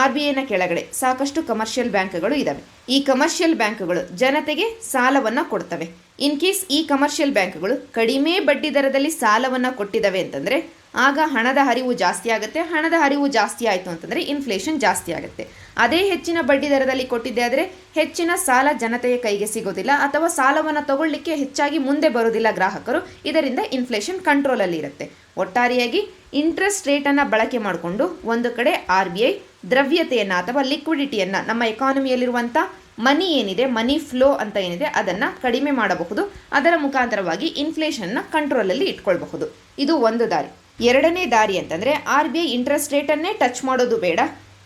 RBIನ ಕೆಳಗಡೆ ಸಾಕಷ್ಟು ಕಮರ್ಷಿಯಲ್ ಬ್ಯಾಂಕ್ಗಳು ಇದ್ದಾವೆ. ಈ ಕಮರ್ಷಿಯಲ್ ಬ್ಯಾಂಕ್ಗಳು ಜನತೆಗೆ ಸಾಲವನ್ನು ಕೊಡ್ತವೆ. ಇನ್ ಕೇಸ್ ಈ ಕಮರ್ಷಿಯಲ್ ಬ್ಯಾಂಕ್ಗಳು ಕಡಿಮೆ ಬಡ್ಡಿ ದರದಲ್ಲಿ ಸಾಲವನ್ನು ಕೊಟ್ಟಿದ್ದಾವೆ ಅಂತಂದರೆ ಆಗ ಹಣದ ಹರಿವು ಜಾಸ್ತಿ ಆಗುತ್ತೆ. ಹಣದ ಹರಿವು ಜಾಸ್ತಿ ಆಯಿತು ಅಂತಂದರೆ ಇನ್ಫ್ಲೇಷನ್ ಜಾಸ್ತಿ ಆಗುತ್ತೆ. ಅದೇ ಹೆಚ್ಚಿನ ಬಡ್ಡಿ ದರದಲ್ಲಿ ಕೊಟ್ಟಿದ್ದೆ ಆದರೆ ಹೆಚ್ಚಿನ ಸಾಲ ಜನತೆಯ ಕೈಗೆ ಸಿಗೋದಿಲ್ಲ ಅಥವಾ ಸಾಲವನ್ನು ತಗೊಳ್ಳಿಕ್ಕೆ ಹೆಚ್ಚಾಗಿ ಮುಂದೆ ಬರೋದಿಲ್ಲ ಗ್ರಾಹಕರು. ಇದರಿಂದ ಇನ್ಫ್ಲೇಷನ್ ಕಂಟ್ರೋಲಲ್ಲಿ ಇರುತ್ತೆ. ಒಟ್ಟಾರೆಯಾಗಿ ಇಂಟ್ರೆಸ್ಟ್ ರೇಟನ್ನು ಬಳಕೆ ಮಾಡಿಕೊಂಡು ಒಂದು ಕಡೆ RBI ದ್ರವ್ಯತೆಯನ್ನು ಅಥವಾ ಲಿಕ್ವಿಡಿಟಿಯನ್ನು, ನಮ್ಮ ಎಕಾನಮಿಯಲ್ಲಿರುವಂಥ ಮನಿ ಏನಿದೆ, ಮನಿ ಫ್ಲೋ ಅಂತ ಏನಿದೆ ಅದನ್ನು ಕಡಿಮೆ ಮಾಡಬಹುದು. ಅದರ ಮುಖಾಂತರವಾಗಿ ಇನ್ಫ್ಲೇಷನ್ನ ಕಂಟ್ರೋಲಲ್ಲಿ ಇಟ್ಕೊಳ್ಬಹುದು. ಇದು ಒಂದು ದಾರಿ. ಎರಡನೇ ದಾರಿ ಅಂತಂದರೆ RBI ಇಂಟ್ರೆಸ್ಟ್ ರೇಟನ್ನೇ ಟಚ್ ಮಾಡೋದು ಬೇಡ.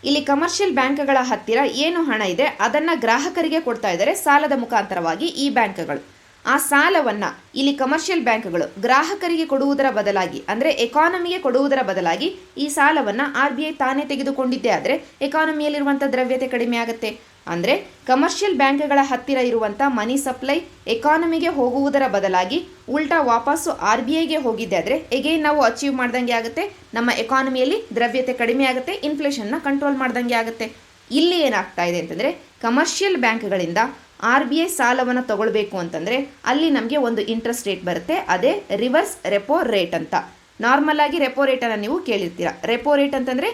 ಇಲ್ಲಿ ಕಮರ್ಷಿಯಲ್ ಬ್ಯಾಂಕ್ಗಳ ಹತ್ತಿರ ಏನು ಹಣ ಇದೆ ಅದನ್ನು ಗ್ರಾಹಕರಿಗೆ ಕೊಡ್ತಾ ಇದ್ದಾರೆ ಸಾಲದ ಮುಖಾಂತರವಾಗಿ ಈ ಬ್ಯಾಂಕ್ಗಳು. ಆ ಸಾಲವನ್ನು ಇಲ್ಲಿ ಕಮರ್ಷಿಯಲ್ ಬ್ಯಾಂಕ್ಗಳು ಗ್ರಾಹಕರಿಗೆ ಕೊಡುವುದರ ಬದಲಾಗಿ ಅಂದರೆ ಎಕಾನಮಿಗೆ ಕೊಡುವುದರ ಬದಲಾಗಿ ಈ ಸಾಲವನ್ನು RBI ತಾನೇ ತೆಗೆದುಕೊಂಡಿದ್ದೇ ಆದರೆ ಎಕಾನಮಿಯಲ್ಲಿರುವಂಥ ದ್ರವ್ಯತೆ ಕಡಿಮೆ ಆಗುತ್ತೆ. ಅಂದರೆ ಕಮರ್ಷಿಯಲ್ ಬ್ಯಾಂಕ್ಗಳ ಹತ್ತಿರ ಇರುವಂಥ ಮನಿ ಸಪ್ಲೈ ಎಕಾನಮಿಗೆ ಹೋಗುವುದರ ಬದಲಾಗಿ ಉಲ್ಟಾ ವಾಪಸ್ಸು RBIಗೆ ಹೋಗಿದ್ದೆ ಆದರೆ ಎಗೇನ್ ನಾವು ಅಚೀವ್ ಮಾಡ್ದಂಗೆ ಆಗುತ್ತೆ. ನಮ್ಮ ಎಕಾನಮಿಯಲ್ಲಿ ದ್ರವ್ಯತೆ ಕಡಿಮೆ ಆಗುತ್ತೆ, ಇನ್ಫ್ಲೇಷನ್ನ ಕಂಟ್ರೋಲ್ ಮಾಡ್ದಂಗೆ ಆಗುತ್ತೆ. ಇಲ್ಲಿ ಏನಾಗ್ತಾ ಇದೆ ಅಂತಂದರೆ ಕಮರ್ಷಿಯಲ್ ಬ್ಯಾಂಕ್ಗಳಿಂದ RBI ಸಾಲವನ್ನು ತಗೊಳ್ಬೇಕು ಅಂತಂದರೆ ಅಲ್ಲಿ ನಮಗೆ ಒಂದು ಇಂಟ್ರೆಸ್ಟ್ ರೇಟ್ ಬರುತ್ತೆ. ಅದೇ ರಿವರ್ಸ್ ರೆಪೋ ರೇಟ್ ಅಂತ. ನಾರ್ಮಲ್ ಆಗಿ ರೆಪೋ ರೇಟನ್ನು ನೀವು ಕೇಳಿರ್ತೀರ. ರೆಪೋ ರೇಟ್ ಅಂತಂದರೆ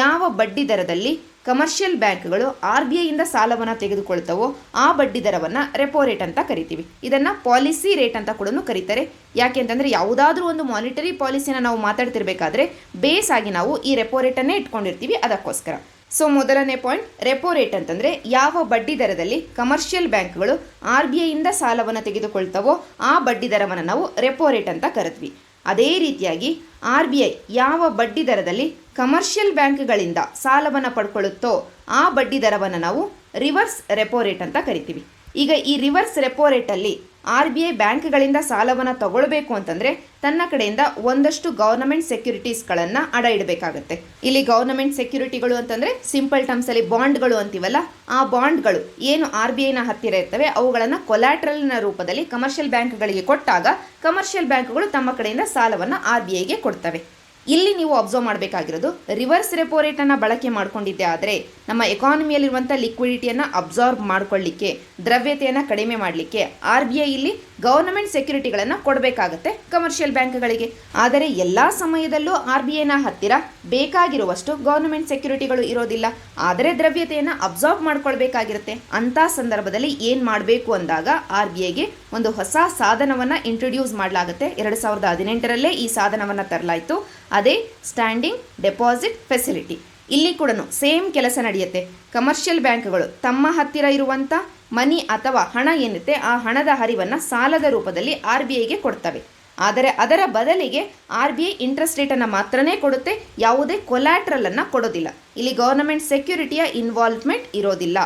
ಯಾವ ಬಡ್ಡಿ ದರದಲ್ಲಿ ಕಮರ್ಷಿಯಲ್ ಬ್ಯಾಂಕ್ಗಳು RBIಯಿಂದ ಸಾಲವನ್ನು ತೆಗೆದುಕೊಳ್ತವೋ ಆ ಬಡ್ಡಿ ದರವನ್ನು ರೆಪೋ ರೇಟ್ ಅಂತ ಕರಿತೀವಿ. ಇದನ್ನು ಪಾಲಿಸಿ ರೇಟ್ ಅಂತ ಕೂಡ ಕರೀತಾರೆ. ಯಾಕೆ ಅಂತಂದರೆ ಯಾವುದಾದ್ರೂ ಒಂದು ಮಾನಿಟರಿ ಪಾಲಿಸಿನ ನಾವು ಮಾತಾಡ್ತಿರ್ಬೇಕಾದ್ರೆ ಬೇಸ್ ಆಗಿ ನಾವು ಈ ರೆಪೋ ರೇಟನ್ನೇ ಇಟ್ಕೊಂಡಿರ್ತೀವಿ. ಅದಕ್ಕೋಸ್ಕರ ಸೊ ಮೊದಲನೇ ಪಾಯಿಂಟ್, ರೆಪೋ ರೇಟ್ ಅಂತಂದರೆ ಯಾವ ಬಡ್ಡಿ ದರದಲ್ಲಿ ಕಮರ್ಷಿಯಲ್ ಬ್ಯಾಂಕ್ಗಳು RBIಯಿಂದ ಸಾಲವನ್ನು ತೆಗೆದುಕೊಳ್ತವೋ ಆ ಬಡ್ಡಿ ದರವನ್ನು ನಾವು ರೆಪೋ ರೇಟ್ ಅಂತ ಕರೆದ್ವಿ. ಅದೇ ರೀತಿಯಾಗಿ RBI ಯಾವ ಬಡ್ಡಿ ದರದಲ್ಲಿ ಕಮರ್ಷಿಯಲ್ ಬ್ಯಾಂಕ್ಗಳಿಂದ ಸಾಲವನ್ನು ಪಡ್ಕೊಳ್ಳುತ್ತೋ ಆ ಬಡ್ಡಿ ದರವನ್ನು ನಾವು ರಿವರ್ಸ್ ರೆಪೋ ರೇಟ್ ಅಂತ ಕರಿತೀವಿ. ಈಗ ಈ ರಿವರ್ಸ್ ರೆಪೋ ರೇಟಲ್ಲಿ RBI ಬ್ಯಾಂಕ್ಗಳಿಂದ ಸಾಲವನ್ನು ತಗೊಳ್ಬೇಕು ಅಂತಂದರೆ ತನ್ನ ಕಡೆಯಿಂದ ಒಂದಷ್ಟು ಗವರ್ನಮೆಂಟ್ ಸೆಕ್ಯೂರಿಟೀಸ್ಗಳನ್ನು ಅಡ ಇಡಬೇಕಾಗತ್ತೆ. ಇಲ್ಲಿ ಗವರ್ನಮೆಂಟ್ ಸೆಕ್ಯೂರಿಟಿಗಳು ಅಂತಂದರೆ ಸಿಂಪಲ್ ಟರ್ಮ್ಸಲ್ಲಿ ಬಾಂಡ್ಗಳು ಅಂತೀವಲ್ಲ, ಆ ಬಾಂಡ್ಗಳು ಏನು RBIನ ಹತ್ತಿರ ಇರ್ತವೆ ಅವುಗಳನ್ನು ಕೊಲ್ಯಾಟ್ರಲ್ನ ರೂಪದಲ್ಲಿ ಕಮರ್ಷಿಯಲ್ ಬ್ಯಾಂಕ್ಗಳಿಗೆ ಕೊಟ್ಟಾಗ ಕಮರ್ಷಿಯಲ್ ಬ್ಯಾಂಕ್ಗಳು ತಮ್ಮ ಕಡೆಯಿಂದ ಸಾಲವನ್ನು RBIಗೆ ಕೊಡ್ತವೆ. ಇಲ್ಲಿ ನೀವು ಅಬ್ಸರ್ವ್ ಮಾಡಬೇಕಾಗಿರೋದು ರಿವರ್ಸ್ ರೆಪೋ ರೇಟನ್ನು ಬಳಕೆ ಮಾಡಿಕೊಂಡಿದ್ದೆ ಆದರೆ ನಮ್ಮ ಎಕಾನಮಿಯಲ್ಲಿರುವಂಥ ಲಿಕ್ವಿಡಿಟಿಯನ್ನು ಅಬ್ಸಾರ್ಬ್ ಮಾಡಿಕೊಳ್ಳಿಕ್ಕೆ, ದ್ರವ್ಯತೆಯನ್ನು ಕಡಿಮೆ ಮಾಡಲಿಕ್ಕೆ RBI ಇಲ್ಲಿ ಗವರ್ನಮೆಂಟ್ ಸೆಕ್ಯೂರಿಟಿಗಳನ್ನು ಕೊಡಬೇಕಾಗತ್ತೆ ಕಮರ್ಷಿಯಲ್ ಬ್ಯಾಂಕ್ಗಳಿಗೆ. ಆದರೆ ಎಲ್ಲ ಸಮಯದಲ್ಲೂ RBIನ ಹತ್ತಿರ ಬೇಕಾಗಿರುವಷ್ಟು ಗವರ್ನಮೆಂಟ್ ಸೆಕ್ಯೂರಿಟಿಗಳು ಇರೋದಿಲ್ಲ. ಆದರೆ ದ್ರವ್ಯತೆಯನ್ನು ಅಬ್ಸಾರ್ಬ್ ಮಾಡ್ಕೊಳ್ಬೇಕಾಗಿರುತ್ತೆ. ಅಂಥ ಸಂದರ್ಭದಲ್ಲಿ ಏನು ಮಾಡಬೇಕು ಅಂದಾಗ RBIಗೆ ಒಂದು ಹೊಸ ಸಾಧನವನ್ನು ಇಂಟ್ರೊಡ್ಯೂಸ್ ಮಾಡಲಾಗುತ್ತೆ. 2018ರಲ್ಲೇ ಈ ಸಾಧನವನ್ನು ತರಲಾಯಿತು. ಅದೇ ಸ್ಟ್ಯಾಂಡಿಂಗ್ ಡೆಪಾಸಿಟ್ ಫೆಸಿಲಿಟಿ. ಇಲ್ಲಿ ಕೂಡ ಸೇಮ್ ಕೆಲಸ ನಡೆಯುತ್ತೆ. ಕಮರ್ಷಿಯಲ್ ಬ್ಯಾಂಕ್ಗಳು ತಮ್ಮ ಹತ್ತಿರ ಇರುವಂಥ ಮನಿ ಅಥವಾ ಹಣ ಏನಿರುತ್ತೆ ಆ ಹಣದ ಹರಿವನ್ನು ಸಾಲದ ರೂಪದಲ್ಲಿ RBIಗೆ ಕೊಡ್ತವೆ. ಆದರೆ ಅದರ ಬದಲಿಗೆ RBI ಇಂಟ್ರೆಸ್ಟ್ ರೇಟನ್ನು ಮಾತ್ರನೇ ಕೊಡುತ್ತೆ, ಯಾವುದೇ ಕೊಲ್ಯಾಟ್ರಲನ್ನು ಕೊಡೋದಿಲ್ಲ. ಇಲ್ಲಿ ಗವರ್ನಮೆಂಟ್ ಸೆಕ್ಯೂರಿಟಿಯ ಇನ್ವಾಲ್ವ್ಮೆಂಟ್ ಇರೋದಿಲ್ಲ.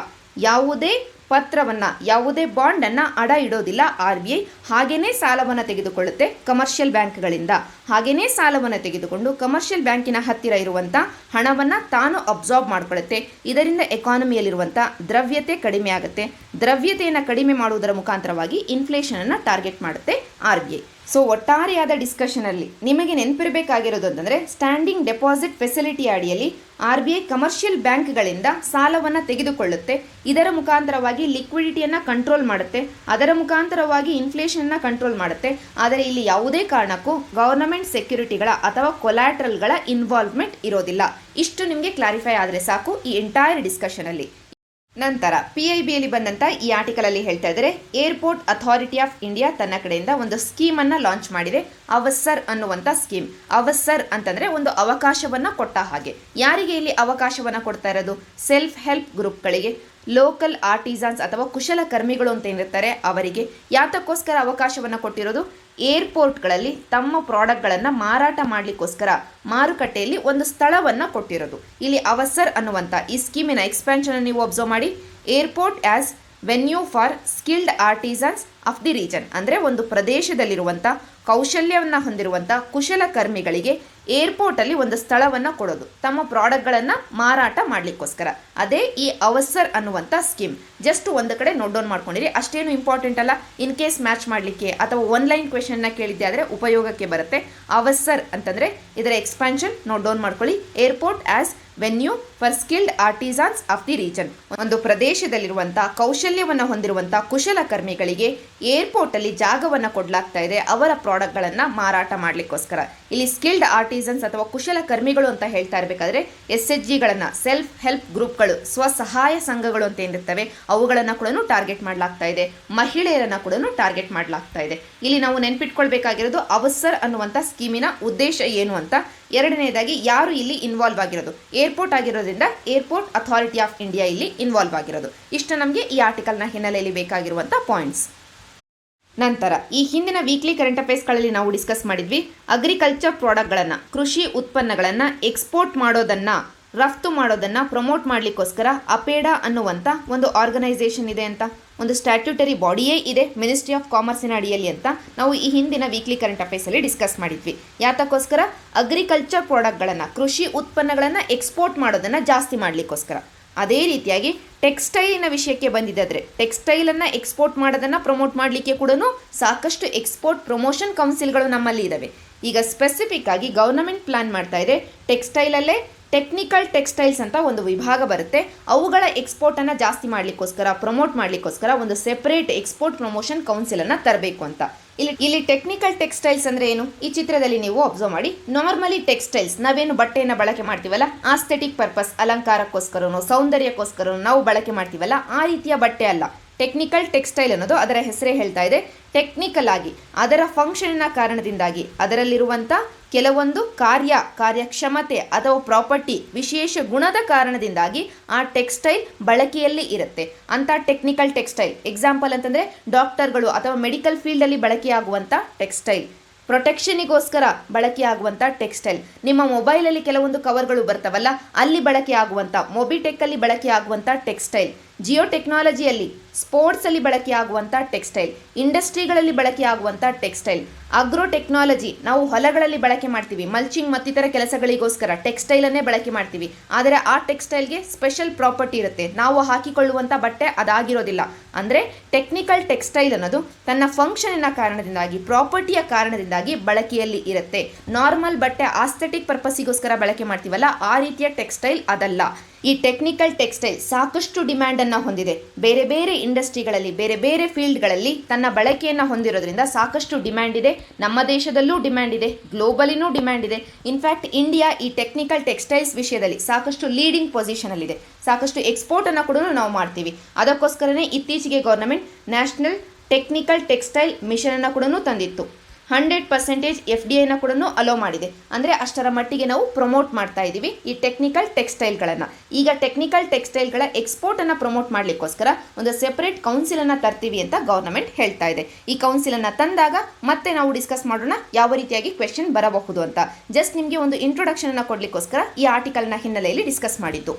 ಯಾವುದೇ ಪತ್ರವನ್ನು, ಯಾವುದೇ ಬಾಂಡನ್ನು ಅಡ ಇಡೋದಿಲ್ಲ RBI. ಹಾಗೆಯೇ ಸಾಲವನ್ನು ತೆಗೆದುಕೊಳ್ಳುತ್ತೆ ಕಮರ್ಷಿಯಲ್ ಬ್ಯಾಂಕ್ಗಳಿಂದ. ಹಾಗೆಯೇ ಸಾಲವನ್ನು ತೆಗೆದುಕೊಂಡು ಕಮರ್ಷಿಯಲ್ ಬ್ಯಾಂಕಿನ ಹತ್ತಿರ ಇರುವಂಥ ಹಣವನ್ನು ತಾನು ಅಬ್ಸಾರ್ಬ್ ಮಾಡಿಕೊಳ್ಳುತ್ತೆ. ಇದರಿಂದ ಎಕಾನಮಿಯಲ್ಲಿರುವಂಥ ದ್ರವ್ಯತೆ ಕಡಿಮೆ ಆಗುತ್ತೆ. ದ್ರವ್ಯತೆಯನ್ನು ಕಡಿಮೆ ಮಾಡುವುದರ ಮುಖಾಂತರವಾಗಿ ಇನ್ಫ್ಲೇಷನನ್ನು ಟಾರ್ಗೆಟ್ ಮಾಡುತ್ತೆ RBI. ಸೊ ಒಟ್ಟಾರೆಯಾದ ಡಿಸ್ಕಷನಲ್ಲಿ ನಿಮಗೆ ನೆನಪಿರಬೇಕಾಗಿರೋದು ಅಂತಂದರೆ ಸ್ಟ್ಯಾಂಡಿಂಗ್ ಡೆಪಾಸಿಟ್ ಫೆಸಿಲಿಟಿ ಅಡಿಯಲ್ಲಿ RBI ಕಮರ್ಷಿಯಲ್ ಬ್ಯಾಂಕ್ಗಳಿಂದ ಸಾಲವನ್ನು ತೆಗೆದುಕೊಳ್ಳುತ್ತೆ. ಇದರ ಮುಖಾಂತರವಾಗಿ ಲಿಕ್ವಿಡಿಟಿಯನ್ನು ಕಂಟ್ರೋಲ್ ಮಾಡುತ್ತೆ. ಅದರ ಮುಖಾಂತರವಾಗಿ ಇನ್ಫ್ಲೇಷನ್ನ ಕಂಟ್ರೋಲ್ ಮಾಡುತ್ತೆ. ಆದರೆ ಇಲ್ಲಿ ಯಾವುದೇ ಕಾರಣಕ್ಕೂ ಗವರ್ನಮೆಂಟ್ ಸೆಕ್ಯೂರಿಟಿಗಳ ಅಥವಾ ಕೊಲ್ಯಾಟ್ರಲ್ಗಳ ಇನ್ವಾಲ್ವ್ಮೆಂಟ್ ಇರೋದಿಲ್ಲ. ಇಷ್ಟು ನಿಮಗೆ ಕ್ಲಾರಿಫೈ ಆದರೆ ಸಾಕು ಈ ಎಂಟೈರ್ ಡಿಸ್ಕಷನಲ್ಲಿ. ನಂತರ PIBಯಲ್ಲಿ ಬಂದಂಥ ಈ ಆರ್ಟಿಕಲಲ್ಲಿ ಹೇಳ್ತಾ ಇದ್ದಾರೆ, ಏರ್ಪೋರ್ಟ್ ಅಥಾರಿಟಿ ಆಫ್ ಇಂಡಿಯಾ ತನ್ನ ಕಡೆಯಿಂದ ಒಂದು ಸ್ಕೀಮನ್ನು ಲಾಂಚ್ ಮಾಡಿದೆ, ಅವಸರ್ ಅನ್ನುವಂಥ ಸ್ಕೀಮ್. ಅವಸರ್ ಅಂತಂದರೆ ಒಂದು ಅವಕಾಶವನ್ನು ಕೊಟ್ಟ ಹಾಗೆ. ಯಾರಿಗೆ ಇಲ್ಲಿ ಅವಕಾಶವನ್ನು ಕೊಡ್ತಾ ಇರೋದು? ಸೆಲ್ಫ್ ಹೆಲ್ಪ್ ಗ್ರೂಪ್ಗಳಿಗೆ, ಲೋಕಲ್ ಆರ್ಟಿಸನ್ಸ್ ಅಥವಾ ಕುಶಲಕರ್ಮಿಗಳು ಅಂತ ಏನಿರ್ತಾರೆ ಅವರಿಗೆ. ಯಾತಕ್ಕೋಸ್ಕರ ಅವಕಾಶವನ್ನು ಕೊಟ್ಟಿರೋದು? ಏರ್ಪೋರ್ಟ್ಗಳಲ್ಲಿ ತಮ್ಮ ಪ್ರಾಡಕ್ಟ್ಗಳನ್ನು ಮಾರಾಟ ಮಾಡಲಿಕ್ಕೋಸ್ಕರ ಮಾರುಕಟ್ಟೆಯಲ್ಲಿ ಒಂದು ಸ್ಥಳವನ್ನು ಕೊಟ್ಟಿರೋದು. ಇಲ್ಲಿ ಅವಸರ್ ಅನ್ನುವಂಥ ಈ ಸ್ಕೀಮಿನ ಎಕ್ಸ್ಪ್ಯಾನ್ಷನ್ ನೀವು ಅಬ್ಸರ್ವ್ ಮಾಡಿ. Airport as venue for skilled artisans of the region, ಅಂದರೆ ಒಂದು ಪ್ರದೇಶದಲ್ಲಿರುವಂಥ ಕೌಶಲ್ಯವನ್ನು ಹೊಂದಿರುವಂಥ ಕುಶಲಕರ್ಮಿಗಳಿಗೆ ಏರ್ಪೋರ್ಟಲ್ಲಿ ಒಂದು ಸ್ಥಳವನ್ನು ಕೊಡೋದು ತಮ್ಮ ಪ್ರಾಡಕ್ಟ್ಗಳನ್ನು ಮಾರಾಟ ಮಾಡಲಿಕ್ಕೋಸ್ಕರ. ಅದೇ ಈ ಅವಸರ್ ಅನ್ನುವಂಥ ಸ್ಕೀಮ್. ಜಸ್ಟ್ ಒಂದು ಕಡೆ ನೋಟ್ ಡೌನ್ ಮಾಡ್ಕೊಂಡಿರಿ, ಅಷ್ಟೇನು ಇಂಪಾರ್ಟೆಂಟ್ ಅಲ್ಲ. ಇನ್ ಕೇಸ್ ಮ್ಯಾಚ್ ಮಾಡಲಿಕ್ಕೆ ಅಥವಾ ಆನ್ಲೈನ್ ಕ್ವೆಶನ್ನ ಕೇಳಿದ್ದೆ ಆದರೆ ಉಪಯೋಗಕ್ಕೆ ಬರುತ್ತೆ. ಅವಸರ್ ಅಂತಂದರೆ ಇದರ ಎಕ್ಸ್ಪ್ಯಾನ್ಷನ್ ನೋಟ್ ಡೌನ್ ಮಾಡ್ಕೊಳ್ಳಿ. Airport as venue for skilled artisans of the region, ಒಂದು ಪ್ರದೇಶದಲ್ಲಿರುವಂಥ ಕೌಶಲ್ಯವನ್ನು ಹೊಂದಿರುವಂಥ ಕುಶಲಕರ್ಮಿಗಳಿಗೆ ಏರ್ಪೋರ್ಟಲ್ಲಿ ಜಾಗವನ್ನು ಕೊಡಲಾಗ್ತಾ ಇದೆ ಅವರ ಪ್ರಾಡಕ್ಟ್ಗಳನ್ನು ಮಾರಾಟ ಮಾಡಲಿಕ್ಕೋಸ್ಕರ. ಇಲ್ಲಿ ಸ್ಕಿಲ್ಡ್ ಆರ್ಟಿಸನ್ಸ್ ಅಥವಾ ಕುಶಲಕರ್ಮಿಗಳು ಅಂತ ಹೇಳ್ತಾ ಇರಬೇಕಾದ್ರೆ SHGಗಳನ್ನು, ಸೆಲ್ಫ್ ಹೆಲ್ಪ್ ಗ್ರೂಪ್ಗಳು, ಸ್ವಸಹಾಯ ಸಂಘಗಳು ಅಂತ ಏನಿರ್ತವೆ ಅವುಗಳನ್ನು ಕೂಡ ಟಾರ್ಗೆಟ್ ಮಾಡಲಾಗ್ತಾ ಇದೆ. ಮಹಿಳೆಯರನ್ನು ಕೂಡ ಟಾರ್ಗೆಟ್ ಮಾಡಲಾಗ್ತಾ ಇದೆ. ಇಲ್ಲಿ ನಾವು ನೆನ್ಪಿಟ್ಕೊಳ್ಬೇಕಾಗಿರೋದು ಅವಸರ್ ಅನ್ನುವಂಥ ಸ್ಕೀಮಿನ ಉದ್ದೇಶ ಏನು ಅಂತ. ಎರಡನೇದಾಗಿ ಯಾರು ಇಲ್ಲಿ ಇನ್ವಾಲ್ವ್ ಆಗಿರೋದು? ಏರ್ಪೋರ್ಟ್ ಆಗಿರೋದ್ರಿಂದ ಏರ್ಪೋರ್ಟ್ ಅಥಾರಿಟಿ ಆಫ್ ಇಂಡಿಯಾ ಇಲ್ಲಿ ಇನ್ವಾಲ್ವ್ ಆಗಿರೋದು. ಇಷ್ಟು ನಮಗೆ ಈ ಆರ್ಟಿಕಲ್ನ ಹಿನ್ನೆಲೆಯಲ್ಲಿ ಬೇಕಾಗಿರುವಂಥ ಪಾಯಿಂಟ್ಸ್. ನಂತರ ಈ ಹಿಂದಿನ ವೀಕ್ಲಿ ಕರೆಂಟ್ ಅಫೇರ್ಸ್ಗಳಲ್ಲಿ ನಾವು ಡಿಸ್ಕಸ್ ಮಾಡಿದ್ವಿ, ಅಗ್ರಿಕಲ್ಚರ್ ಪ್ರಾಡಕ್ಟ್ಗಳನ್ನು, ಕೃಷಿ ಉತ್ಪನ್ನಗಳನ್ನು ಎಕ್ಸ್ಪೋರ್ಟ್ ಮಾಡೋದನ್ನು, ರಫ್ತು ಮಾಡೋದನ್ನು ಪ್ರಮೋಟ್ ಮಾಡಲಿಕ್ಕೋಸ್ಕರ ಅಪೇಡಾ ಅನ್ನುವಂಥ ಒಂದು ಆರ್ಗನೈಸೇಷನ್ ಇದೆ ಅಂತ, ಒಂದು ಸ್ಟ್ಯಾಟ್ಯೂಟರಿ ಬಾಡಿಯೇ ಇದೆ ಮಿನಿಸ್ಟ್ರಿ ಆಫ್ ಕಾಮರ್ಸಿನ ಅಡಿಯಲ್ಲಿ ಅಂತ ನಾವು ಈ ಹಿಂದಿನ ವೀಕ್ಲಿ ಕರೆಂಟ್ ಅಫೇರ್ಸಲ್ಲಿ ಡಿಸ್ಕಸ್ ಮಾಡಿದ್ವಿ. ಯಾತಕ್ಕೋಸ್ಕರ? ಅಗ್ರಿಕಲ್ಚರ್ ಪ್ರಾಡಕ್ಟ್ಗಳನ್ನು, ಕೃಷಿ ಉತ್ಪನ್ನಗಳನ್ನು ಎಕ್ಸ್ಪೋರ್ಟ್ ಮಾಡೋದನ್ನು ಜಾಸ್ತಿ ಮಾಡಲಿಕ್ಕೋಸ್ಕರ. ಅದೇ ರೀತಿಯಾಗಿ ಟೆಕ್ಸ್ಟೈಲಿನ ವಿಷಯಕ್ಕೆ ಬಂದಿದ್ದಾದರೆ ಟೆಕ್ಸ್ಟೈಲನ್ನು ಎಕ್ಸ್ಪೋರ್ಟ್ ಮಾಡೋದನ್ನು ಪ್ರಮೋಟ್ ಮಾಡಲಿಕ್ಕೆ ಕೂಡ ಸಾಕಷ್ಟು ಎಕ್ಸ್ಪೋರ್ಟ್ ಪ್ರಮೋಷನ್ ಕೌನ್ಸಿಲ್ಗಳು ನಮ್ಮಲ್ಲಿ ಇದ್ದಾವೆ. ಈಗ ಸ್ಪೆಸಿಫಿಕ್ ಆಗಿ ಗೌರ್ನಮೆಂಟ್ ಪ್ಲಾನ್ ಮಾಡ್ತಾ ಇದೆ, ಟೆಕ್ಸ್ಟೈಲಲ್ಲೇ ಟೆಕ್ನಿಕಲ್ ಟೆಕ್ಸ್ಟೈಲ್ಸ್ ಅಂತ ಒಂದು ವಿಭಾಗ ಬರುತ್ತೆ, ಅವುಗಳ ಎಕ್ಸ್ಪೋರ್ಟನ್ನು ಜಾಸ್ತಿ ಮಾಡಲಿಕ್ಕೋಸ್ಕರ, ಪ್ರಮೋಟ್ ಮಾಡಲಿಕ್ಕೋಸ್ಕರ ಒಂದು ಸೆಪರೇಟ್ ಎಕ್ಸ್ಪೋರ್ಟ್ ಪ್ರಮೋಷನ್ ಕೌನ್ಸಿಲನ್ನು ತರಬೇಕು ಅಂತ. ಇಲ್ಲಿ ಟೆಕ್ನಿಕಲ್ ಟೆಕ್ಸ್ಟೈಲ್ಸ್ ಅಂದರೆ ಏನು? ಈ ಚಿತ್ರದಲ್ಲಿ ನೀವು ಅಬ್ಸರ್ವ್ ಮಾಡಿ. ನಾರ್ಮಲಿ ಟೆಕ್ಸ್ಟೈಲ್ಸ್ ನಾವೇನು ಬಟ್ಟೆಯನ್ನು ಬಳಕೆ ಮಾಡ್ತೀವಲ್ಲ, ಆಸ್ಥೆಟಿಕ್ ಪರ್ಪಸ್, ಅಲಂಕಾರಕ್ಕೋಸ್ಕರನೋ ಸೌಂದರ್ಯಕ್ಕೋಸ್ಕರ ನಾವು ಬಳಕೆ ಮಾಡ್ತೀವಲ್ಲ, ಆ ರೀತಿಯ ಬಟ್ಟೆ ಅಲ್ಲ. ಟೆಕ್ನಿಕಲ್ ಟೆಕ್ಸ್ಟೈಲ್ ಅನ್ನೋದು ಅದರ ಹೆಸರೇ ಹೇಳ್ತಾ ಇದೆ. ಟೆಕ್ನಿಕಲ್ ಆಗಿ ಅದರ ಫಂಕ್ಷನ್ನ ಕಾರಣದಿಂದಾಗಿ ಅದರಲ್ಲಿರುವಂಥ ಕೆಲವೊಂದು ಕಾರ್ಯಕ್ಷಮತೆ ಅಥವಾ ಪ್ರಾಪರ್ಟಿ, ವಿಶೇಷ ಗುಣದ ಕಾರಣದಿಂದಾಗಿ ಆ ಟೆಕ್ಸ್ಟೈಲ್ ಬಳಕೆಯಲ್ಲಿ ಇರುತ್ತೆ ಅಂತ ಟೆಕ್ನಿಕಲ್ ಟೆಕ್ಸ್ಟೈಲ್. ಎಕ್ಸಾಂಪಲ್ ಅಂತಂದರೆ ಡಾಕ್ಟರ್ಗಳು ಅಥವಾ ಮೆಡಿಕಲ್ ಫೀಲ್ಡಲ್ಲಿ ಬಳಕೆಯಾಗುವಂಥ ಟೆಕ್ಸ್ಟೈಲ್, ಪ್ರೊಟೆಕ್ಷನಿಗೋಸ್ಕರ ಬಳಕೆಯಾಗುವಂಥ ಟೆಕ್ಸ್ಟೈಲ್, ನಿಮ್ಮ ಮೊಬೈಲಲ್ಲಿ ಕೆಲವೊಂದು ಕವರ್ಗಳು ಬರ್ತಾವಲ್ಲ ಅಲ್ಲಿ ಬಳಕೆಯಾಗುವಂಥ, ಮೊಬಿಟೆಕ್ಕಲ್ಲಿ ಬಳಕೆಯಾಗುವಂಥ ಟೆಕ್ಸ್ಟೈಲ್, ಜಿಯೋ ಟೆಕ್ನಾಲಜಿಯಲ್ಲಿ, ಸ್ಪೋರ್ಟ್ಸಲ್ಲಿ ಬಳಕೆಯಾಗುವಂಥ ಟೆಕ್ಸ್ಟೈಲ್, ಇಂಡಸ್ಟ್ರಿಗಳಲ್ಲಿ ಬಳಕೆಯಾಗುವಂಥ ಟೆಕ್ಸ್ಟೈಲ್, ಅಗ್ರೋ ಟೆಕ್ನಾಲಜಿ, ನಾವು ಹೊಲಗಳಲ್ಲಿ ಬಳಕೆ ಮಾಡ್ತೀವಿ, ಮಲ್ಚಿಂಗ್ ಮತ್ತಿತರ ಕೆಲಸಗಳಿಗೋಸ್ಕರ ಟೆಕ್ಸ್ಟೈಲನ್ನೇ ಬಳಕೆ ಮಾಡ್ತೀವಿ. ಆದರೆ ಆ ಟೆಕ್ಸ್ಟೈಲ್ಗೆ ಸ್ಪೆಷಲ್ ಪ್ರಾಪರ್ಟಿ ಇರುತ್ತೆ, ನಾವು ಹಾಕಿಕೊಳ್ಳುವಂಥ ಬಟ್ಟೆ ಅದಾಗಿರೋದಿಲ್ಲ. ಅಂದರೆ ಟೆಕ್ನಿಕಲ್ ಟೆಕ್ಸ್ಟೈಲ್ ಅನ್ನೋದು ತನ್ನ ಫಂಕ್ಷನಿನ ಕಾರಣದಿಂದಾಗಿ, ಪ್ರಾಪರ್ಟಿಯ ಕಾರಣದಿಂದಾಗಿ ಬಳಕೆಯಲ್ಲಿ ಇರುತ್ತೆ. ನಾರ್ಮಲ್ ಬಟ್ಟೆ ಆಸ್ಥೆಟಿಕ್ ಪರ್ಪಸ್ಸಿಗೋಸ್ಕರ ಬಳಕೆ ಮಾಡ್ತೀವಲ್ಲ, ಆ ರೀತಿಯ ಟೆಕ್ಸ್ಟೈಲ್ ಅದಲ್ಲ. ಈ ಟೆಕ್ನಿಕಲ್ ಟೆಕ್ಸ್ಟೈಲ್ ಸಾಕಷ್ಟು ಡಿಮ್ಯಾಂಡನ್ನು ಹೊಂದಿದೆ. ಬೇರೆ ಬೇರೆ ಇಂಡಸ್ಟ್ರಿಗಳಲ್ಲಿ, ಬೇರೆ ಬೇರೆ ಫೀಲ್ಡ್ಗಳಲ್ಲಿ ತನ್ನ ಬಳಕೆಯನ್ನು ಹೊಂದಿರೋದ್ರಿಂದ ಸಾಕಷ್ಟು ಡಿಮ್ಯಾಂಡ್ ಇದೆ. ನಮ್ಮ ದೇಶದಲ್ಲೂ ಡಿಮ್ಯಾಂಡ್ ಇದೆ, ಗ್ಲೋಬಲಿನೂ ಡಿಮ್ಯಾಂಡ್ ಇದೆ. ಇನ್ಫ್ಯಾಕ್ಟ್ ಇಂಡಿಯಾ ಈ ಟೆಕ್ನಿಕಲ್ ಟೆಕ್ಸ್ಟೈಲ್ಸ್ ವಿಷಯದಲ್ಲಿ ಸಾಕಷ್ಟು ಲೀಡಿಂಗ್ ಪೊಸಿಷನಲ್ಲಿದೆ. ಸಾಕಷ್ಟು ಎಕ್ಸ್ಪೋರ್ಟನ್ನು ಕೂಡ ನಾವು ಮಾಡ್ತೀವಿ. ಅದಕ್ಕೋಸ್ಕರನೇ ಇತ್ತೀಚೆಗೆ ಗೌರ್ನಮೆಂಟ್ ನ್ಯಾಷನಲ್ ಟೆಕ್ನಿಕಲ್ ಟೆಕ್ಸ್ಟೈಲ್ ಮಿಷನನ್ನು ಕೂಡ ತಂದಿತ್ತು. 100% FDIನ ಕೂಡ ಅಲೋ ಮಾಡಿದೆ. ಅಂದರೆ ಅಷ್ಟರ ಮಟ್ಟಿಗೆ ನಾವು ಪ್ರಮೋಟ್ ಮಾಡ್ತಾ ಇದ್ದೀವಿ ಈ ಟೆಕ್ನಿಕಲ್ ಟೆಕ್ಸ್ಟೈಲ್ಗಳನ್ನು. ಈಗ ಟೆಕ್ನಿಕಲ್ ಟೆಕ್ಸ್ಟೈಲ್ಗಳ ಎಕ್ಸ್ಪೋರ್ಟನ್ನು ಪ್ರಮೋಟ್ ಮಾಡಲಿಕ್ಕೋಸ್ಕರ ಒಂದು ಸೆಪರೇಟ್ ಕೌನ್ಸಿಲನ್ನು ತರ್ತೀವಿ ಅಂತ ಗೌರ್ನಮೆಂಟ್ ಹೇಳ್ತಾ ಇದೆ. ಈ ಕೌನ್ಸಿಲನ್ನು ತಂದಾಗ ಮತ್ತೆ ನಾವು ಡಿಸ್ಕಸ್ ಮಾಡೋಣ ಯಾವ ರೀತಿಯಾಗಿ ಕ್ವೆಶ್ಚನ್ ಬರಬಹುದು ಅಂತ. ಜಸ್ಟ್ ನಿಮಗೆ ಒಂದು ಇಂಟ್ರೊಡಕ್ಷನನ್ನು ಕೊಡಲಿಕ್ಕೋಸ್ಕರ ಈ ಆರ್ಟಿಕಲ್ನ ಹಿನ್ನೆಲೆಯಲ್ಲಿ ಡಿಸ್ಕಸ್ ಮಾಡಿದ್ದು.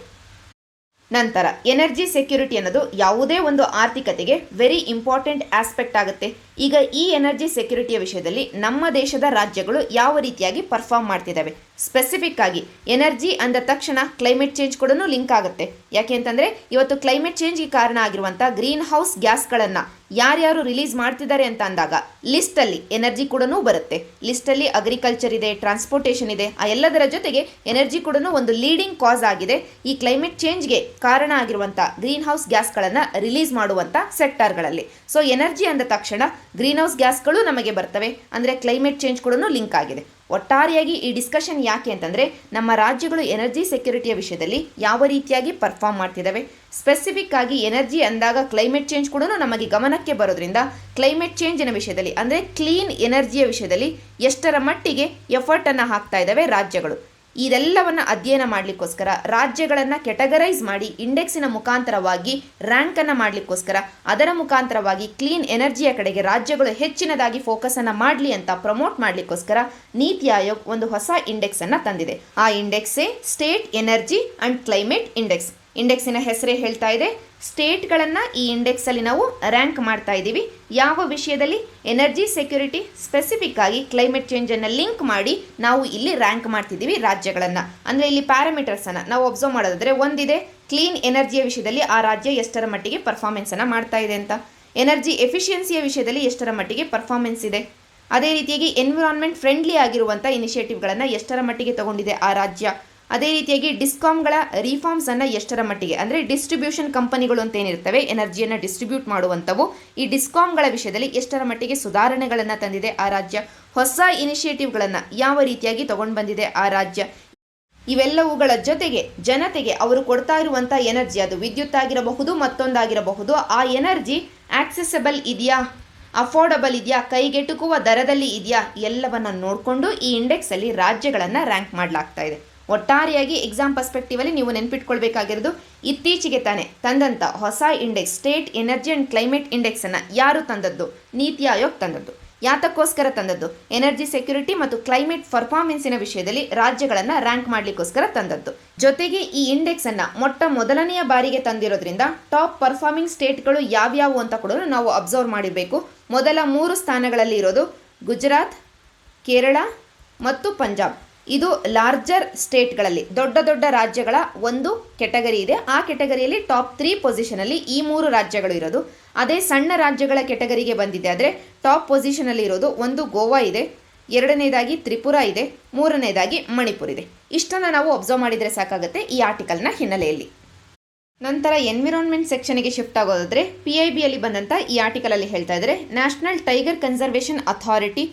ನಂತರ ಎನರ್ಜಿ ಸೆಕ್ಯೂರಿಟಿ ಅನ್ನೋದು ಯಾವುದೇ ಒಂದು ಆರ್ಥಿಕತೆಗೆ ವೆರಿ ಇಂಪಾರ್ಟೆಂಟ್ ಆಸ್ಪೆಕ್ಟ್ ಆಗುತ್ತೆ. ಈಗ ಈ ಎನರ್ಜಿ ಸೆಕ್ಯೂರಿಟಿಯ ವಿಷಯದಲ್ಲಿ ನಮ್ಮ ದೇಶದ ರಾಜ್ಯಗಳು ಯಾವ ರೀತಿಯಾಗಿ ಪರ್ಫಾರ್ಮ್ ಮಾಡ್ತಿದ್ದಾವೆ, ಸ್ಪೆಸಿಫಿಕ್ ಆಗಿ ಎನರ್ಜಿ ಅಂದ ತಕ್ಷಣ ಕ್ಲೈಮೇಟ್ ಚೇಂಜ್ ಕೂಡ ಲಿಂಕ್ ಆಗುತ್ತೆ. ಯಾಕೆ ಅಂತಂದರೆ ಇವತ್ತು ಕ್ಲೈಮೇಟ್ ಚೇಂಜ್ಗೆ ಕಾರಣ ಆಗಿರುವಂಥ ಗ್ರೀನ್ ಹೌಸ್ ಗ್ಯಾಸ್ಗಳನ್ನು ಯಾರ್ಯಾರು ರಿಲೀಸ್ ಮಾಡ್ತಿದ್ದಾರೆ ಅಂತ ಅಂದಾಗ ಲಿಸ್ಟಲ್ಲಿ ಎನರ್ಜಿ ಕೂಡ ಬರುತ್ತೆ. ಲಿಸ್ಟಲ್ಲಿ ಅಗ್ರಿಕಲ್ಚರ್ ಇದೆ, ಟ್ರಾನ್ಸ್ಪೋರ್ಟೇಷನ್ ಇದೆ, ಆ ಎಲ್ಲದರ ಜೊತೆಗೆ ಎನರ್ಜಿ ಕೂಡ ಒಂದು ಲೀಡಿಂಗ್ ಕಾಸ್ ಆಗಿದೆ ಈ ಕ್ಲೈಮೇಟ್ ಚೇಂಜ್ಗೆ ಕಾರಣ ಆಗಿರುವಂಥ ಗ್ರೀನ್ ಹೌಸ್ ಗ್ಯಾಸ್ಗಳನ್ನು ರಿಲೀಸ್ ಮಾಡುವಂಥ ಸೆಕ್ಟರ್ಗಳಲ್ಲಿ. ಸೊ ಎನರ್ಜಿ ಅಂದ ತಕ್ಷಣ ಗ್ರೀನ್ ಹೌಸ್ ಗ್ಯಾಸ್ಗಳು ನಮಗೆ ಬರ್ತವೆ, ಅಂದರೆ ಕ್ಲೈಮೇಟ್ ಚೇಂಜ್ ಕೂಡ ಲಿಂಕ್ ಆಗಿದೆ. ಒಟ್ಟಾರೆಯಾಗಿ ಈ ಡಿಸ್ಕಷನ್ ಯಾಕೆ ಅಂತಂದರೆ ನಮ್ಮ ರಾಜ್ಯಗಳು ಎನರ್ಜಿ ಸೆಕ್ಯೂರಿಟಿಯ ವಿಷಯದಲ್ಲಿ ಯಾವ ರೀತಿಯಾಗಿ ಪರ್ಫಾರ್ಮ್ ಮಾಡ್ತಿದ್ದಾವೆ, ಸ್ಪೆಸಿಫಿಕ್ ಆಗಿ ಎನರ್ಜಿ ಅಂದಾಗ ಕ್ಲೈಮೇಟ್ ಚೇಂಜ್ ಕೂಡ ನಮಗೆ ಗಮನಕ್ಕೆ ಬರೋದ್ರಿಂದ ಕ್ಲೈಮೇಟ್ ಚೇಂಜಿನ ವಿಷಯದಲ್ಲಿ ಅಂದರೆ ಕ್ಲೀನ್ ಎನರ್ಜಿಯ ವಿಷಯದಲ್ಲಿ ಎಷ್ಟರ ಮಟ್ಟಿಗೆ ಎಫರ್ಟನ್ನು ಹಾಕ್ತಾ ಇದ್ದಾವೆ ರಾಜ್ಯಗಳು. ಇದೆಲ್ಲವನ್ನು ಅಧ್ಯಯನ ಮಾಡಲಿಕ್ಕೋಸ್ಕರ ರಾಜ್ಯಗಳನ್ನು ಕೆಟಗರೈಸ್ ಮಾಡಿ ಇಂಡೆಕ್ಸಿನ ಮುಖಾಂತರವಾಗಿ ರ್ಯಾಂಕನ್ನು ಮಾಡಲಿಕ್ಕೋಸ್ಕರ ಅದರ ಮುಖಾಂತರವಾಗಿ ಕ್ಲೀನ್ ಎನರ್ಜಿಯ ಕಡೆಗೆ ರಾಜ್ಯಗಳು ಹೆಚ್ಚಿನದಾಗಿ ಫೋಕಸನ್ನು ಮಾಡಲಿ ಅಂತ ಪ್ರಮೋಟ್ ಮಾಡಲಿಕ್ಕೋಸ್ಕರ ನೀತಿ ಆಯೋಗ್ ಒಂದು ಹೊಸ ಇಂಡೆಕ್ಸನ್ನು ತಂದಿದೆ. ಆ ಇಂಡೆಕ್ಸೇ state energy and climate index. ಇಂಡೆಕ್ಸಿನ ಹೆಸರೇ ಹೇಳ್ತಾ ಇದೆ, ಸ್ಟೇಟ್ಗಳನ್ನು ಈ ಇಂಡೆಕ್ಸಲ್ಲಿ ನಾವು ರ್ಯಾಂಕ್ ಮಾಡ್ತಾ ಇದ್ದೀವಿ. ಯಾವ ವಿಷಯದಲ್ಲಿ? ಎನರ್ಜಿ ಸೆಕ್ಯೂರಿಟಿ, ಸ್ಪೆಸಿಫಿಕ್ ಆಗಿ ಕ್ಲೈಮೇಟ್ ಚೇಂಜನ್ನು ಲಿಂಕ್ ಮಾಡಿ ನಾವು ಇಲ್ಲಿ ರ್ಯಾಂಕ್ ಮಾಡ್ತಿದ್ದೀವಿ ರಾಜ್ಯಗಳನ್ನು. ಅಂದರೆ ಇಲ್ಲಿ ಪ್ಯಾರಾಮೀಟರ್ಸನ್ನು ನಾವು ಅಬ್ಸರ್ವ್ ಮಾಡೋದಾದರೆ, ಒಂದಿದೆ ಕ್ಲೀನ್ ಎನರ್ಜಿಯ ವಿಷಯದಲ್ಲಿ ಆ ರಾಜ್ಯ ಎಷ್ಟರ ಮಟ್ಟಿಗೆ ಪರ್ಫಾರ್ಮೆನ್ಸನ್ನು ಮಾಡ್ತಾ ಇದೆ ಅಂತ, ಎನರ್ಜಿ ಎಫಿಷಿಯನ್ಸಿಯ ವಿಷಯದಲ್ಲಿ ಎಷ್ಟರ ಮಟ್ಟಿಗೆ ಪರ್ಫಾರ್ಮೆನ್ಸ್ ಇದೆ, ಅದೇ ರೀತಿಯಾಗಿ ಎನ್ವಿರಾನ್ಮೆಂಟ್ ಫ್ರೆಂಡ್ಲಿ ಆಗಿರುವಂಥ ಇನಿಷಿಯೇಟಿವ್ಗಳನ್ನು ಎಷ್ಟರ ಮಟ್ಟಿಗೆ ತಗೊಂಡಿದೆ ಆ ರಾಜ್ಯ, ಅದೇ ರೀತಿಯಾಗಿ ಡಿಸ್ಕಾಮ್ಗಳ ರಿಫಾರ್ಮ್ಸನ್ನು ಎಷ್ಟರ ಮಟ್ಟಿಗೆ, ಅಂದರೆ ಡಿಸ್ಟ್ರಿಬ್ಯೂಷನ್ ಕಂಪನಿಗಳು ಅಂತ ಏನಿರ್ತವೆ ಎನರ್ಜಿಯನ್ನು ಡಿಸ್ಟ್ರಿಬ್ಯೂಟ್ ಮಾಡುವಂಥವು, ಈ ಡಿಸ್ಕಾಮ್ಗಳ ವಿಷಯದಲ್ಲಿ ಎಷ್ಟರ ಮಟ್ಟಿಗೆ ಸುಧಾರಣೆಗಳನ್ನು ತಂದಿದೆ ಆ ರಾಜ್ಯ, ಹೊಸ ಇನಿಷಿಯೇಟಿವ್ಗಳನ್ನು ಯಾವ ರೀತಿಯಾಗಿ ತಗೊಂಡು ಬಂದಿದೆ ಆ ರಾಜ್ಯ. ಇವೆಲ್ಲವುಗಳ ಜೊತೆಗೆ ಜನತೆಗೆ ಅವರು ಕೊಡ್ತಾ ಇರುವಂಥ ಎನರ್ಜಿ, ಅದು ವಿದ್ಯುತ್ ಆಗಿರಬಹುದು ಮತ್ತೊಂದಾಗಿರಬಹುದು, ಆ ಎನರ್ಜಿ ಆಕ್ಸೆಸಬಲ್ ಇದೆಯಾ, ಅಫೋರ್ಡಬಲ್ ಇದೆಯಾ, ಕೈಗೆಟುಕುವ ದರದಲ್ಲಿ ಇದೆಯಾ, ಎಲ್ಲವನ್ನು ನೋಡಿಕೊಂಡು ಈ ಇಂಡೆಕ್ಸಲ್ಲಿ ರಾಜ್ಯಗಳನ್ನು ರ್ಯಾಂಕ್ ಮಾಡಲಾಗ್ತಾ ಇದೆ. ಒಟ್ಟಾರೆಯಾಗಿ ಎಕ್ಸಾಮ್ ಪರ್ಸ್ಪೆಕ್ಟಿವಲ್ಲಿ ನೀವು ನೆನ್ಪಿಟ್ಕೊಳ್ಬೇಕಾಗಿರೋದು, ಇತ್ತೀಚೆಗೆ ತಾನೇ ತಂದಂಥ ಹೊಸ index state energy and climate ಇಂಡೆಕ್ಸನ್ನು ಯಾರು ತಂದದ್ದು? ನೀತಿ ಆಯೋಗ್ ತಂದದ್ದು. ಯಾತಕ್ಕೋಸ್ಕರ ತಂದದ್ದು? ಎನರ್ಜಿ ಸೆಕ್ಯೂರಿಟಿ ಮತ್ತು ಕ್ಲೈಮೇಟ್ ಪರ್ಫಾರ್ಮೆನ್ಸಿನ ವಿಷಯದಲ್ಲಿ ರಾಜ್ಯಗಳನ್ನು ರ್ಯಾಂಕ್ ಮಾಡಲಿಕ್ಕೋಸ್ಕರ ತಂದದ್ದು. ಜೊತೆಗೆ ಈ ಇಂಡೆಕ್ಸನ್ನು ಮೊದಲನೆಯ ಬಾರಿಗೆ ತಂದಿರೋದ್ರಿಂದ ಟಾಪ್ ಪರ್ಫಾರ್ಮಿಂಗ್ ಸ್ಟೇಟ್ಗಳು ಯಾವ್ಯಾವು ಅಂತ ಕೂಡ ನಾವು ಅಬ್ಸರ್ವ್ ಮಾಡಿರಬೇಕು. ಮೊದಲ 3 ಸ್ಥಾನಗಳಲ್ಲಿ ಇರೋದು ಗುಜರಾತ್, ಕೇರಳ ಮತ್ತು ಪಂಜಾಬ್. ಇದು ಲಾರ್ಜರ್ ಸ್ಟೇಟ್ಗಳಲ್ಲಿ ದೊಡ್ಡ ದೊಡ್ಡ ರಾಜ್ಯಗಳ ಒಂದು ಕೆಟಗರಿ ಇದೆ. ಆ ಕೆಟಗರಿಯಲ್ಲಿ ಟಾಪ್ 3 ಪೊಸಿಷನಲ್ಲಿ ಈ 3 ರಾಜ್ಯಗಳು ಇರೋದು. ಅದೇ ಸಣ್ಣ ರಾಜ್ಯಗಳ ಕೆಟಗರಿಗೆ ಬಂದಿದೆ ಆದರೆ ಟಾಪ್ ಪೊಸಿಷನಲ್ಲಿ ಇರೋದು ಒಂದು ಗೋವಾ ಇದೆ, ಎರಡನೇದಾಗಿ ತ್ರಿಪುರ ಇದೆ, ಮೂರನೇದಾಗಿ ಮಣಿಪುರ್ ಇದೆ. ಇಷ್ಟನ್ನು ನಾವು ಅಬ್ಸರ್ವ್ ಮಾಡಿದರೆ ಸಾಕಾಗುತ್ತೆ ಈ ಆರ್ಟಿಕಲ್ನ ಹಿನ್ನೆಲೆಯಲ್ಲಿ. ನಂತರ ಎನ್ವಿರಾನ್ಮೆಂಟ್ ಸೆಕ್ಷನ್ಗೆ ಶಿಫ್ಟ್ ಆಗೋದಾದರೆ PIBಯಲ್ಲಿ ಬಂದಂಥ ಈ ಆರ್ಟಿಕಲಲ್ಲಿ ಹೇಳ್ತಾ ಇದ್ದಾರೆ, ನ್ಯಾಷನಲ್ ಟೈಗರ್ ಕನ್ಸರ್ವೇಷನ್ ಅಥಾರಿಟಿ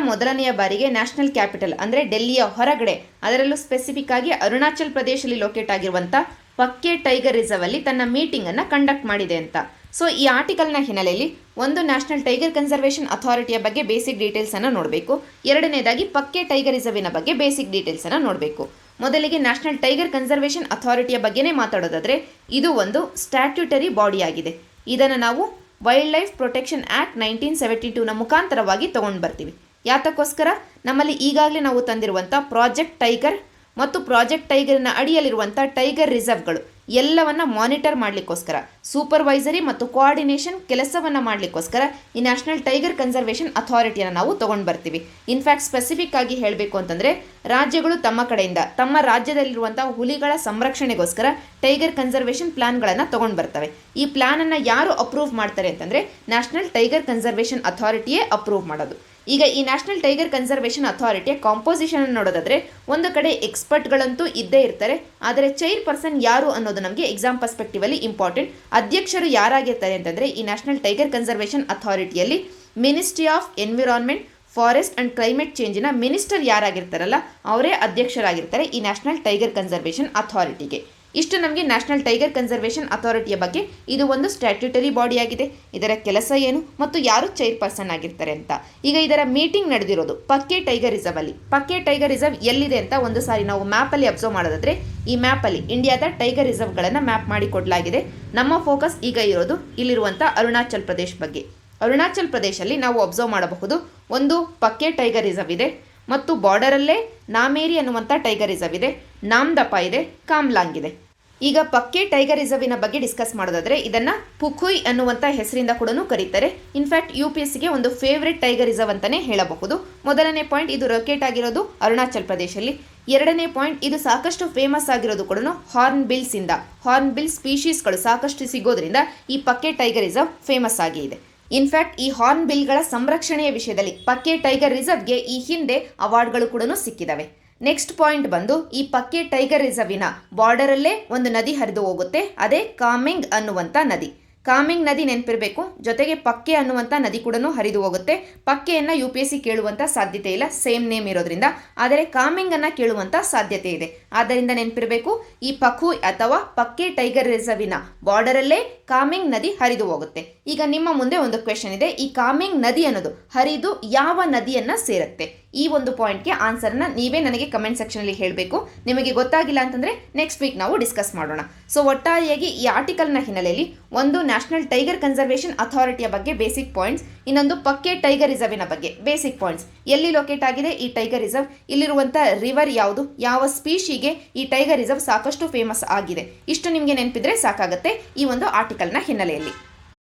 ಮೊದಲನೆಯ ಬಾರಿಗೆ ನ್ಯಾಷನಲ್ ಕ್ಯಾಪಿಟಲ್ ಅಂದರೆ ಡೆಲ್ಲಿಯ ಹೊರಗಡೆ, ಅದರಲ್ಲೂ ಸ್ಪೆಸಿಫಿಕ್ ಆಗಿ ಅರುಣಾಚಲ್ ಪ್ರದೇಶದಲ್ಲಿ ಲೊಕೇಟ್ ಆಗಿರುವಂಥ ಪಕ್ಕೆ ಟೈಗರ್ ರಿಸರ್ವ್ ಅಲ್ಲಿ ತನ್ನ ಮೀಟಿಂಗನ್ನು ಕಂಡಕ್ಟ್ ಮಾಡಿದೆ ಅಂತ. ಸೊ ಈ ಆರ್ಟಿಕಲ್ನ ಹಿನ್ನೆಲೆಯಲ್ಲಿ ಒಂದು ನ್ಯಾಷನಲ್ ಟೈಗರ್ ಕನ್ಸರ್ವೇಷನ್ ಅಥಾರಿಟಿಯ ಬಗ್ಗೆ ಬೇಸಿಕ್ ಡೀಟೇಲ್ಸನ್ನು ನೋಡಬೇಕು, ಎರಡನೇದಾಗಿ ಪಕ್ಕೆ ಟೈಗರ್ ರಿಸರ್ವಿನ ಬಗ್ಗೆ ಬೇಸಿಕ್ ಡೀಟೇಲ್ಸನ್ನು ನೋಡಬೇಕು. ಮೊದಲಿಗೆ ನ್ಯಾಷನಲ್ ಟೈಗರ್ ಕನ್ಸರ್ವೇಷನ್ ಅಥಾರಿಟಿಯ ಬಗ್ಗೆನೇ ಮಾತಾಡೋದಾದರೆ, ಇದು ಒಂದು ಸ್ಟ್ಯಾಟ್ಯೂಟರಿ ಬಾಡಿ ಆಗಿದೆ. ಇದನ್ನು ನಾವು ವೈಲ್ಡ್ ಲೈಫ್ ಪ್ರೊಟೆಕ್ಷನ್ ಆ್ಯಕ್ಟ್ 1972ನ ಮುಖಾಂತರವಾಗಿ ತೊಗೊಂಡು ಬರ್ತೀವಿ. ಯಾತಕ್ಕೋಸ್ಕರ? ನಮ್ಮಲ್ಲಿ ಈಗಾಗಲೇ ನಾವು ತಂದಿರುವಂಥ ಪ್ರಾಜೆಕ್ಟ್ ಟೈಗರ್ ಮತ್ತು ಪ್ರಾಜೆಕ್ಟ್ ಟೈಗರ್ನ ಅಡಿಯಲ್ಲಿರುವಂಥ ಟೈಗರ್ ರಿಸರ್ವ್ಗಳು ಎಲ್ಲವನ್ನು ಮಾನಿಟರ್ ಮಾಡಲಿಕ್ಕೋಸ್ಕರ, ಸೂಪರ್ವೈಸರಿ ಮತ್ತು ಕೋಆರ್ಡಿನೇಷನ್ ಕೆಲಸವನ್ನು ಮಾಡಲಿಕ್ಕೋಸ್ಕರ ಈ ನ್ಯಾಷನಲ್ ಟೈಗರ್ ಕನ್ಸರ್ವೇಷನ್ ಅಥಾರಿಟಿಯನ್ನು ನಾವು ತೊಗೊಂಡು ಬರ್ತೀವಿ. ಇನ್ಫ್ಯಾಕ್ಟ್ ಸ್ಪೆಸಿಫಿಕ್ ಆಗಿ ಹೇಳಬೇಕು ಅಂತಂದರೆ, ರಾಜ್ಯಗಳು ತಮ್ಮ ಕಡೆಯಿಂದ ತಮ್ಮ ರಾಜ್ಯದಲ್ಲಿರುವಂಥ ಹುಲಿಗಳ ಸಂರಕ್ಷಣೆಗೋಸ್ಕರ ಟೈಗರ್ ಕನ್ಸರ್ವೇಷನ್ ಪ್ಲಾನ್ಗಳನ್ನು ತೊಗೊಂಡು ಬರ್ತವೆ. ಈ ಪ್ಲಾನನ್ನು ಯಾರು ಅಪ್ರೂವ್ ಮಾಡ್ತಾರೆ ಅಂತಂದರೆ ನ್ಯಾಷನಲ್ ಟೈಗರ್ ಕನ್ಸರ್ವೇಷನ್ ಅಥಾರಿಟಿಯೇ ಅಪ್ರೂವ್ ಮಾಡೋದು. ಈಗ ಈ ನ್ಯಾಷನಲ್ ಟೈಗರ್ ಕನ್ಸರ್ವೇಷನ್ ಅಥಾರಿಟಿಯ ಕಾಂಪೋಸಿಷನ್ ನೋಡೋದಾದರೆ, ಒಂದು ಕಡೆ ಎಕ್ಸ್ಪರ್ಟ್ಗಳಂತೂ ಇದ್ದೇ ಇರ್ತಾರೆ, ಆದರೆ ಚೈರ್ಪರ್ಸನ್ ಯಾರು ಅನ್ನೋದು ನಮಗೆ ಎಕ್ಸಾಮ್ ಪರ್ಸ್ಪೆಕ್ಟಿವಲ್ಲಿ ಇಂಪಾರ್ಟೆಂಟ್. ಅಧ್ಯಕ್ಷರು ಯಾರಾಗಿರ್ತಾರೆ ಅಂತಂದರೆ, ಈ ನ್ಯಾಷನಲ್ ಟೈಗರ್ ಕನ್ಸರ್ವೇಷನ್ ಅಥಾರಿಟಿಯಲ್ಲಿ ministry of environment, forest and climate ಚೇಂಜಿನ ಮಿನಿಸ್ಟರ್ ಯಾರಾಗಿರ್ತಾರಲ್ಲ ಅವರೇ ಅಧ್ಯಕ್ಷರಾಗಿರ್ತಾರೆ ಈ ನ್ಯಾಷನಲ್ ಟೈಗರ್ ಕನ್ಸರ್ವೇಷನ್ ಅಥಾರಿಟಿಗೆ. ಇಷ್ಟು ನಮಗೆ ನ್ಯಾಷನಲ್ ಟೈಗರ್ ಕನ್ಸರ್ವೇಷನ್ ಅಥಾರಿಟಿಯ ಬಗ್ಗೆ. ಇದು ಒಂದು ಸ್ಟ್ಯಾಟ್ಯೂಟರಿ ಬಾಡಿ ಆಗಿದೆ. ಇದರ ಕೆಲಸ ಏನು ಮತ್ತು ಯಾರು ಚೈರ್ಪರ್ಸನ್ ಆಗಿರ್ತಾರೆ ಅಂತ. ಈಗ ಇದರ ಮೀಟಿಂಗ್ ನಡೆದಿರೋದು ಪಕ್ಕೆ ಟೈಗರ್ ರಿಸರ್ವ್ ಅಲ್ಲಿ. ಪಕ್ಕೆ ಟೈಗರ್ ರಿಸರ್ವ್ ಎಲ್ಲಿದೆ ಅಂತ ಒಂದು ಸಾರಿ ನಾವು ಮ್ಯಾಪಲ್ಲಿ ಅಬ್ಸರ್ವ್ ಮಾಡೋದಾದ್ರೆ, ಈ ಮ್ಯಾಪಲ್ಲಿ ಇಂಡಿಯಾದ ಟೈಗರ್ ರಿಸರ್ವ್ಗಳನ್ನು ಮ್ಯಾಪ್ ಮಾಡಿ ಕೊಡಲಾಗಿದೆ. ನಮ್ಮ ಫೋಕಸ್ ಈಗ ಇರೋದು ಇಲ್ಲಿರುವಂಥ ಅರುಣಾಚಲ್ ಪ್ರದೇಶ್ ಬಗ್ಗೆ. ಅರುಣಾಚಲ್ ಪ್ರದೇಶಲ್ಲಿ ನಾವು ಅಬ್ಸರ್ವ್ ಮಾಡಬಹುದು, ಒಂದು ಪಕ್ಕೆ ಟೈಗರ್ ರಿಸರ್ವ್ ಇದೆ ಮತ್ತು ಬಾರ್ಡರಲ್ಲೇ ನಾಮೇರಿ ಅನ್ನುವಂಥ ಟೈಗರ್ ರಿಸರ್ವ್ ಇದೆ, ನಾಮ್ದಪಾ ಇದೆ, ಕಾಮ್ಲಾಂಗ್ ಇದೆ. ಈಗ ಪಕ್ಕೆ ಟೈಗರ್ ರಿಸರ್ವಿನ ಬಗ್ಗೆ ಡಿಸ್ಕಸ್ ಮಾಡೋದಾದರೆ, ಇದನ್ನು ಪುಖುಯ್ ಅನ್ನುವಂಥ ಹೆಸರಿಂದ ಕೂಡ ಕರೀತಾರೆ. ಇನ್ಫ್ಯಾಕ್ಟ್ UPSCಗೆ ಒಂದು ಫೇವ್ರೆಟ್ ಟೈಗರ್ ರಿಸರ್ವ್ ಅಂತಲೇ ಹೇಳಬಹುದು. ಮೊದಲನೇ ಪಾಯಿಂಟ್, ಇದು ಲೊಕೇಟ್ ಆಗಿರೋದು ಅರುಣಾಚಲ್ ಪ್ರದೇಶಲ್ಲಿ. ಎರಡನೇ ಪಾಯಿಂಟ್, ಇದು ಸಾಕಷ್ಟು ಫೇಮಸ್ ಆಗಿರೋದು ಕೂಡ ಹಾರ್ನ್ ಬಿಲ್ಸಿಂದ. ಹಾರ್ನ್ ಬಿಲ್ ಸ್ಪೀಶೀಸ್ಗಳು ಸಾಕಷ್ಟು ಸಿಗೋದ್ರಿಂದ ಈ ಪಕ್ಕೆ ಟೈಗರ್ ರಿಸರ್ವ್ ಫೇಮಸ್ ಆಗಿ ಇದೆ. ಇನ್ಫ್ಯಾಕ್ಟ್ ಈ ಹಾರ್ನ್ ಬಿಲ್ಗಳ ಸಂರಕ್ಷಣೆಯ ವಿಷಯದಲ್ಲಿ ಪಕ್ಕೆ ಟೈಗರ್ ರಿಸರ್ವ್ಗೆ ಈ ಹಿಂದೆ ಅವಾರ್ಡ್ಗಳು ಕೂಡ ಸಿಕ್ಕಿದ್ದಾವೆ. ನೆಕ್ಸ್ಟ್ ಪಾಯಿಂಟ್ ಬಂದು, ಈ ಪಕ್ಕೆ ಟೈಗರ್ ರಿಸರ್ವಿನ ಬಾರ್ಡರಲ್ಲೇ ಒಂದು ನದಿ ಹರಿದು ಹೋಗುತ್ತೆ, ಅದೇ ಕಾಮೆಂಗ್ ಅನ್ನುವಂಥ ನದಿ. ಕಾಮಿಂಗ್ ನದಿ ನೆನಪಿರಬೇಕು, ಜೊತೆಗೆ ಪಕ್ಕೆ ಅನ್ನುವಂಥ ನದಿ ಕೂಡ ಹರಿದು ಹೋಗುತ್ತೆ. ಪಕ್ಕೆಯನ್ನು UPSC ಕೇಳುವಂಥ ಸಾಧ್ಯತೆ ಇಲ್ಲ, ಸೇಮ್ ನೇಮ್ ಇರೋದ್ರಿಂದ. ಆದರೆ ಕಾಮಿಂಗ್ ಅನ್ನು ಕೇಳುವಂಥ ಸಾಧ್ಯತೆ ಇದೆ. ಆದ್ದರಿಂದ ನೆನಪಿರಬೇಕು, ಈ ಪಖು ಅಥವಾ ಪಕ್ಕೆ ಟೈಗರ್ ರಿಸರ್ವಿನ ಬಾರ್ಡರಲ್ಲೇ ಕಾಮಿಂಗ್ ನದಿ ಹರಿದು ಹೋಗುತ್ತೆ. ಈಗ ನಿಮ್ಮ ಮುಂದೆ ಒಂದು ಕ್ವೆಶನ್ ಇದೆ, ಈ ಕಾಮಿಂಗ್ ನದಿ ಅನ್ನೋದು ಹರಿದು ಯಾವ ನದಿಯನ್ನ ಸೇರುತ್ತೆ? ಈ ಒಂದು ಪಾಯಿಂಟ್ಗೆ ಆನ್ಸರ್ನ ನೀವೇ ನನಗೆ ಕಮೆಂಟ್ ಸೆಕ್ಷನಲ್ಲಿ ಹೇಳಬೇಕು. ನಿಮಗೆ ಗೊತ್ತಾಗಿಲ್ಲ ಅಂತಂದರೆ ನೆಕ್ಸ್ಟ್ ವೀಕ್ ನಾವು ಡಿಸ್ಕಸ್ ಮಾಡೋಣ. ಸೊ ಒಟ್ಟಾರೆಯಾಗಿ ಈ ಆರ್ಟಿಕಲ್ನ ಹಿನ್ನೆಲೆಯಲ್ಲಿ ಒಂದು ನ್ಯಾಷನಲ್ ಟೈಗರ್ ಕನ್ಸರ್ವೇಷನ್ ಅಥಾರಿಟಿಯ ಬಗ್ಗೆ ಬೇಸಿಕ್ ಪಾಯಿಂಟ್ಸ್, ಇನ್ನೊಂದು ಪಕ್ಕೆ ಟೈಗರ್ ರಿಸರ್ವಿನ ಬಗ್ಗೆ ಬೇಸಿಕ್ ಪಾಯಿಂಟ್ಸ್. ಎಲ್ಲಿ ಲೊಕೇಟ್ ಆಗಿದೆ ಈ ಟೈಗರ್ ರಿಸರ್ವ್, ಇಲ್ಲಿರುವಂಥ ರಿವರ್ ಯಾವುದು, ಯಾವ ಸ್ಪೀಶಿಗೆ ಈ ಟೈಗರ್ ರಿಸರ್ವ್ ಸಾಕಷ್ಟು ಫೇಮಸ್ ಆಗಿದೆ, ಇಷ್ಟು ನಿಮಗೆ ನೆನಪಿದ್ರೆ ಸಾಕಾಗುತ್ತೆ ಈ ಒಂದು ಆರ್ಟಿಕಲ್ನ ಹಿನ್ನೆಲೆಯಲ್ಲಿ.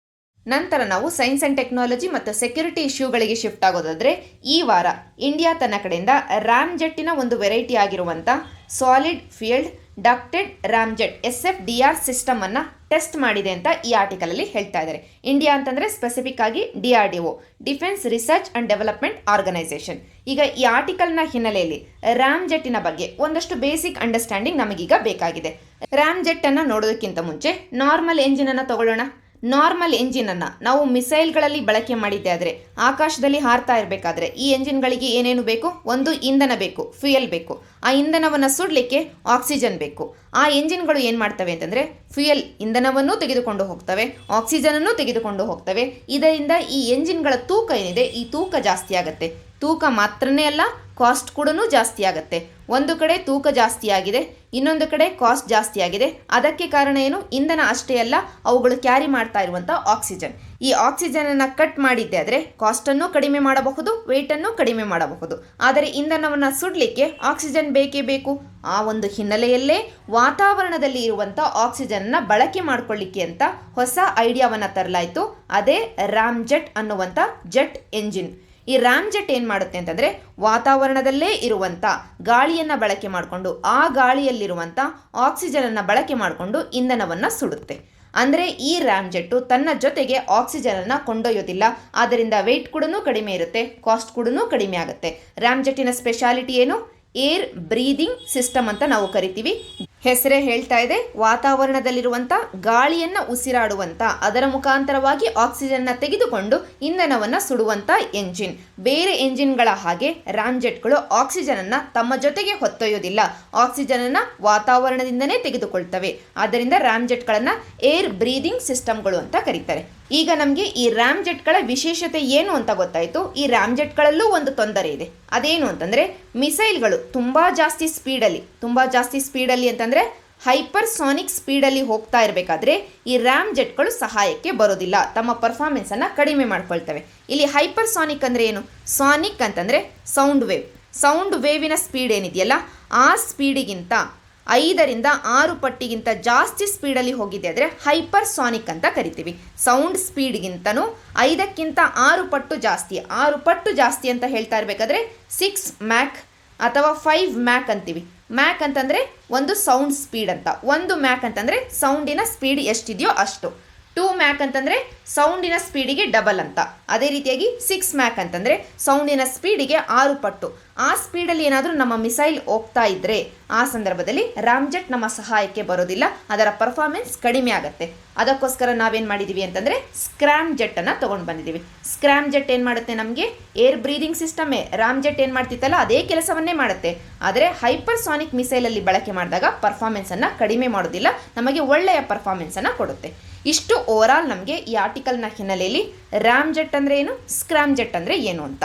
ನಂತರ ನಾವು ಸೈನ್ಸ್ ಆ್ಯಂಡ್ ಟೆಕ್ನಾಲಜಿ ಮತ್ತು ಸೆಕ್ಯೂರಿಟಿ ಇಶ್ಯೂಗಳಿಗೆ ಶಿಫ್ಟ್ ಆಗೋದಾದರೆ, ಈ ವಾರ ಇಂಡಿಯಾ ತನ್ನ ಕಡೆಯಿಂದ ರಾಮ್ಜೆಟ್ಟಿನ ಒಂದು ವೆರೈಟಿ ಆಗಿರುವಂಥ solid field ducted ರಾಮ್ಜೆಟ್ SFDR ಸಿಸ್ಟಮನ್ನು test ಮಾಡಿದೆ ಅಂತ ಈ ಆರ್ಟಿಕಲಲ್ಲಿ ಹೇಳ್ತಾ ಇದ್ದಾರೆ. ಇಂಡಿಯಾ ಅಂತಂದರೆ ಸ್ಪೆಸಿಫಿಕ್ ಆಗಿ DRDO, defence research and development organisation. ಈಗ ಈ ಆರ್ಟಿಕಲ್ನ ಹಿನ್ನೆಲೆಯಲ್ಲಿ ರಾಮ್ಜೆಟ್ಟಿನ ಬಗ್ಗೆ ಒಂದಷ್ಟು ಬೇಸಿಕ್ ಅಂಡರ್ಸ್ಟ್ಯಾಂಡಿಂಗ್ ನಮಗೀಗ ಬೇಕಾಗಿದೆ. ರಾಮ್ಜೆಟ್ಟನ್ನು ನೋಡೋದಕ್ಕಿಂತ ಮುಂಚೆ ನಾರ್ಮಲ್ ಎಂಜಿನನ್ನು ತಗೊಳ್ಳೋಣ. ನಾರ್ಮಲ್ ಎಂಜಿನನ್ನು ನಾವು ಮಿಸೈಲ್ಗಳಲ್ಲಿ ಬಳಕೆ ಮಾಡಿದ್ದೆ ಆದರೆ, ಆಕಾಶದಲ್ಲಿ ಹಾರ್ತಾ ಇರಬೇಕಾದ್ರೆ ಈ ಎಂಜಿನ್ಗಳಿಗೆ ಏನೇನು ಬೇಕು? ಒಂದು ಇಂಧನ ಬೇಕು, ಫ್ಯೂಯಲ್ ಬೇಕು. ಆ ಇಂಧನವನ್ನು ಸುಡಲಿಕ್ಕೆ ಆಕ್ಸಿಜನ್ ಬೇಕು. ಆ ಎಂಜಿನ್ಗಳು ಏನು ಮಾಡ್ತವೆ ಅಂತಂದರೆ ಫ್ಯೂಯಲ್ ಇಂಧನವನ್ನು ತೆಗೆದುಕೊಂಡು ಹೋಗ್ತವೆ, ಆಕ್ಸಿಜನನ್ನು ತೆಗೆದುಕೊಂಡು ಹೋಗ್ತವೆ. ಇದರಿಂದ ಈ ಎಂಜಿನ್ಗಳ ತೂಕ ಏನಿದೆ, ಈ ತೂಕ ಜಾಸ್ತಿ ಆಗುತ್ತೆ. ತೂಕ ಮಾತ್ರನೇ ಅಲ್ಲ, ಕಾಸ್ಟ್ ಕೂಡ ಜಾಸ್ತಿ ಆಗುತ್ತೆ. ಒಂದು ಕಡೆ ತೂಕ ಜಾಸ್ತಿ ಆಗಿದೆ, ಇನ್ನೊಂದು ಕಡೆ ಕಾಸ್ಟ್ ಜಾಸ್ತಿ ಆಗಿದೆ. ಅದಕ್ಕೆ ಕಾರಣ ಏನು? ಇಂಧನ ಅಷ್ಟೇ ಅಲ್ಲ, ಅವುಗಳು ಕ್ಯಾರಿ ಮಾಡ್ತಾ ಇರುವಂಥ ಆಕ್ಸಿಜನ್. ಈ ಆಕ್ಸಿಜನನ್ನು ಕಟ್ ಮಾಡಿದ್ದೆ ಆದರೆ ಕಾಸ್ಟನ್ನು ಕಡಿಮೆ ಮಾಡಬಹುದು, ವೆಯ್ಟನ್ನು ಕಡಿಮೆ ಮಾಡಬಹುದು. ಆದರೆ ಇಂಧನವನ್ನು ಸುಡಲಿಕ್ಕೆ ಆಕ್ಸಿಜನ್ ಬೇಕೇ ಬೇಕು. ಆ ಒಂದು ಹಿನ್ನೆಲೆಯಲ್ಲೇ ವಾತಾವರಣದಲ್ಲಿ ಇರುವಂಥ ಆಕ್ಸಿಜನ್ನ ಬಳಕೆ ಮಾಡಿಕೊಳ್ಳಿಕ್ಕೆ ಅಂತ ಹೊಸ ಐಡಿಯಾವನ್ನು ತರಲಾಯಿತು. ಅದೇ ರಾಮ್ಜೆಟ್ ಅನ್ನುವಂಥ ಜೆಟ್ ಎಂಜಿನ್. ಈ ರಾಮ್ಜೆಟ್ ಏನು ಮಾಡುತ್ತೆ ಅಂತಂದರೆ, ವಾತಾವರಣದಲ್ಲೇ ಇರುವಂಥ ಗಾಳಿಯನ್ನು ಬಳಕೆ ಮಾಡಿಕೊಂಡು ಆ ಗಾಳಿಯಲ್ಲಿರುವಂಥ ಆಕ್ಸಿಜನನ್ನು ಬಳಕೆ ಮಾಡಿಕೊಂಡು ಇಂಧನವನ್ನು ಸುಡುತ್ತೆ. ಅಂದರೆ ಈ ರಾಮ್ಜೆಟ್ಟು ತನ್ನ ಜೊತೆಗೆ ಆಕ್ಸಿಜನನ್ನು ಕೊಂಡೊಯ್ಯೋದಿಲ್ಲ. ಆದ್ದರಿಂದ ವೆಯ್ಟ್ ಕೂಡ ಕಡಿಮೆ ಇರುತ್ತೆ, ಕಾಸ್ಟ್ ಕೂಡ ಕಡಿಮೆ ಆಗುತ್ತೆ. ರಾಮ್ಜೆಟ್ಟಿನ ಸ್ಪೆಷಾಲಿಟಿ ಏನು? ಏರ್ ಬ್ರೀದಿಂಗ್ ಸಿಸ್ಟಮ್ ಅಂತ ನಾವು ಕರಿತೀವಿ. ಹೆಸರೇ ಹೇಳ್ತಾ ಇದೆ, ವಾತಾವರಣದಲ್ಲಿರುವಂಥ ಗಾಳಿಯನ್ನು ಉಸಿರಾಡುವಂಥ, ಅದರ ಮುಖಾಂತರವಾಗಿ ಆಕ್ಸಿಜನ್ನ ತೆಗೆದುಕೊಂಡು ಇಂಧನವನ್ನು ಸುಡುವಂಥ ಎಂಜಿನ್. ಬೇರೆ ಎಂಜಿನ್ಗಳ ಹಾಗೆ ರಾಮ್ಜೆಟ್ಗಳು ಆಕ್ಸಿಜನನ್ನು ತಮ್ಮ ಜೊತೆಗೆ ಹೊತ್ತೊಯ್ಯೋದಿಲ್ಲ, ಆಕ್ಸಿಜನನ್ನು ವಾತಾವರಣದಿಂದನೇ ತೆಗೆದುಕೊಳ್ತವೆ. ಆದ್ದರಿಂದ ರಾಮ್ಜೆಟ್ಗಳನ್ನು ಏರ್ ಬ್ರೀದಿಂಗ್ ಸಿಸ್ಟಮ್ಗಳು ಅಂತ ಕರೀತಾರೆ. ಈಗ ನಮಗೆ ಈ ರಾಮ್ಜೆಟ್ಗಳ ವಿಶೇಷತೆ ಏನು ಅಂತ ಗೊತ್ತಾಯಿತು. ಈ ರಾಮ್ಜೆಟ್ಗಳಲ್ಲೂ ಒಂದು ತೊಂದರೆ ಇದೆ. ಅದೇನು ಅಂತಂದರೆ, ಮಿಸೈಲ್ಗಳು ತುಂಬ ಜಾಸ್ತಿ ಸ್ಪೀಡಲ್ಲಿ ಅಂತಂದರೆ ಹೈಪರ್ಸಾನಿಕ್ ಸ್ಪೀಡಲ್ಲಿ ಹೋಗ್ತಾ ಇರಬೇಕಾದ್ರೆ ಈ ರಾಮ್ಜೆಟ್ಗಳು ಸಹಾಯಕ್ಕೆ ಬರೋದಿಲ್ಲ, ತಮ್ಮ ಪರ್ಫಾರ್ಮೆನ್ಸನ್ನು ಕಡಿಮೆ ಮಾಡ್ಕೊಳ್ತವೆ. ಇಲ್ಲಿ ಹೈಪರ್ಸಾನಿಕ್ ಅಂದರೆ ಏನು? ಸಾನಿಕ್ ಅಂತಂದರೆ ಸೌಂಡ್ ವೇವಿನ ಸ್ಪೀಡ್ ಏನಿದೆಯಲ್ಲ, ಆ ಸ್ಪೀಡಿಗಿಂತ 5ರಿಂದ 6 ಪಟ್ಟಿಗಿಂತ ಜಾಸ್ತಿ ಸ್ಪೀಡಲ್ಲಿ ಹೋಗಿದೆ ಆದರೆ ಹೈಪರ್ಸಾನಿಕ್ ಅಂತ ಕರಿತೀವಿ. ಸೌಂಡ್ ಸ್ಪೀಡ್ಗಿಂತನೂ 5ಕ್ಕಿಂತ 6 ಪಟ್ಟು ಜಾಸ್ತಿ. 6 ಪಟ್ಟು ಜಾಸ್ತಿ ಅಂತ ಹೇಳ್ತಾ ಇರಬೇಕಾದ್ರೆ 6 ಮ್ಯಾಕ್ ಅಥವಾ 5 ಮ್ಯಾಕ್ ಅಂತೀವಿ. ಮ್ಯಾಕ್ ಅಂತಂದರೆ ಒಂದು ಸೌಂಡ್ ಸ್ಪೀಡ್ ಅಂತ, 1 ಮ್ಯಾಕ್ ಅಂತಂದರೆ ಸೌಂಡಿನ ಸ್ಪೀಡ್ ಎಷ್ಟಿದೆಯೋ ಅಷ್ಟು. 2 ಮ್ಯಾಕ್ ಅಂತಂದರೆ ಸೌಂಡಿನ ಸ್ಪೀಡಿಗೆ ಡಬಲ್ ಅಂತ. ಅದೇ ರೀತಿಯಾಗಿ 6 ಮ್ಯಾಕ್ ಅಂತಂದರೆ ಸೌಂಡಿನ ಸ್ಪೀಡಿಗೆ 6 ಪಟ್ಟು. ಆ ಸ್ಪೀಡಲ್ಲಿ ಏನಾದರೂ ನಮ್ಮ ಮಿಸೈಲ್ ಹೋಗ್ತಾ ಇದ್ದರೆ ಆ ಸಂದರ್ಭದಲ್ಲಿ ರಾಮ್ಜೆಟ್ ನಮ್ಮ ಸಹಾಯಕ್ಕೆ ಬರೋದಿಲ್ಲ, ಅದರ ಪರ್ಫಾರ್ಮೆನ್ಸ್ ಕಡಿಮೆ ಆಗುತ್ತೆ. ಅದಕ್ಕೋಸ್ಕರ ನಾವೇನು ಮಾಡಿದ್ದೀವಿ ಅಂತಂದರೆ ಸ್ಕ್ರಾಮ್ ಜೆಟ್ಟನ್ನು ತೊಗೊಂಡು ಬಂದಿದ್ದೀವಿ. ಸ್ಕ್ರಾಮ್ ಜೆಟ್ ಏನು ಮಾಡುತ್ತೆ? ನಮಗೆ ಏರ್ ಬ್ರೀದಿಂಗ್ ಸಿಸ್ಟಮೇ. ರಾಮ್ಜೆಟ್ ಏನು ಮಾಡ್ತಿತ್ತಲ್ಲ ಅದೇ ಕೆಲಸವನ್ನೇ ಮಾಡುತ್ತೆ. ಆದರೆ ಹೈಪರ್ಸಾನಿಕ್ ಮಿಸೈಲಲ್ಲಿ ಬಳಕೆ ಮಾಡಿದಾಗ ಪರ್ಫಾರ್ಮೆನ್ಸನ್ನು ಕಡಿಮೆ ಮಾಡೋದಿಲ್ಲ, ನಮಗೆ ಒಳ್ಳೆಯ ಪರ್ಫಾರ್ಮೆನ್ಸನ್ನು ಕೊಡುತ್ತೆ. ಇಷ್ಟು ಓವರಾಲ್ ನಮಗೆ ಈ ಆರ್ಟಿಕಲ್ನ ಹಿನ್ನೆಲೆಯಲ್ಲಿ ರಾಮ್ಜೆಟ್ ಅಂದರೆ ಏನು, ಸ್ಕ್ರಾಮ್ ಜೆಟ್ ಅಂದರೆ ಏನು ಅಂತ.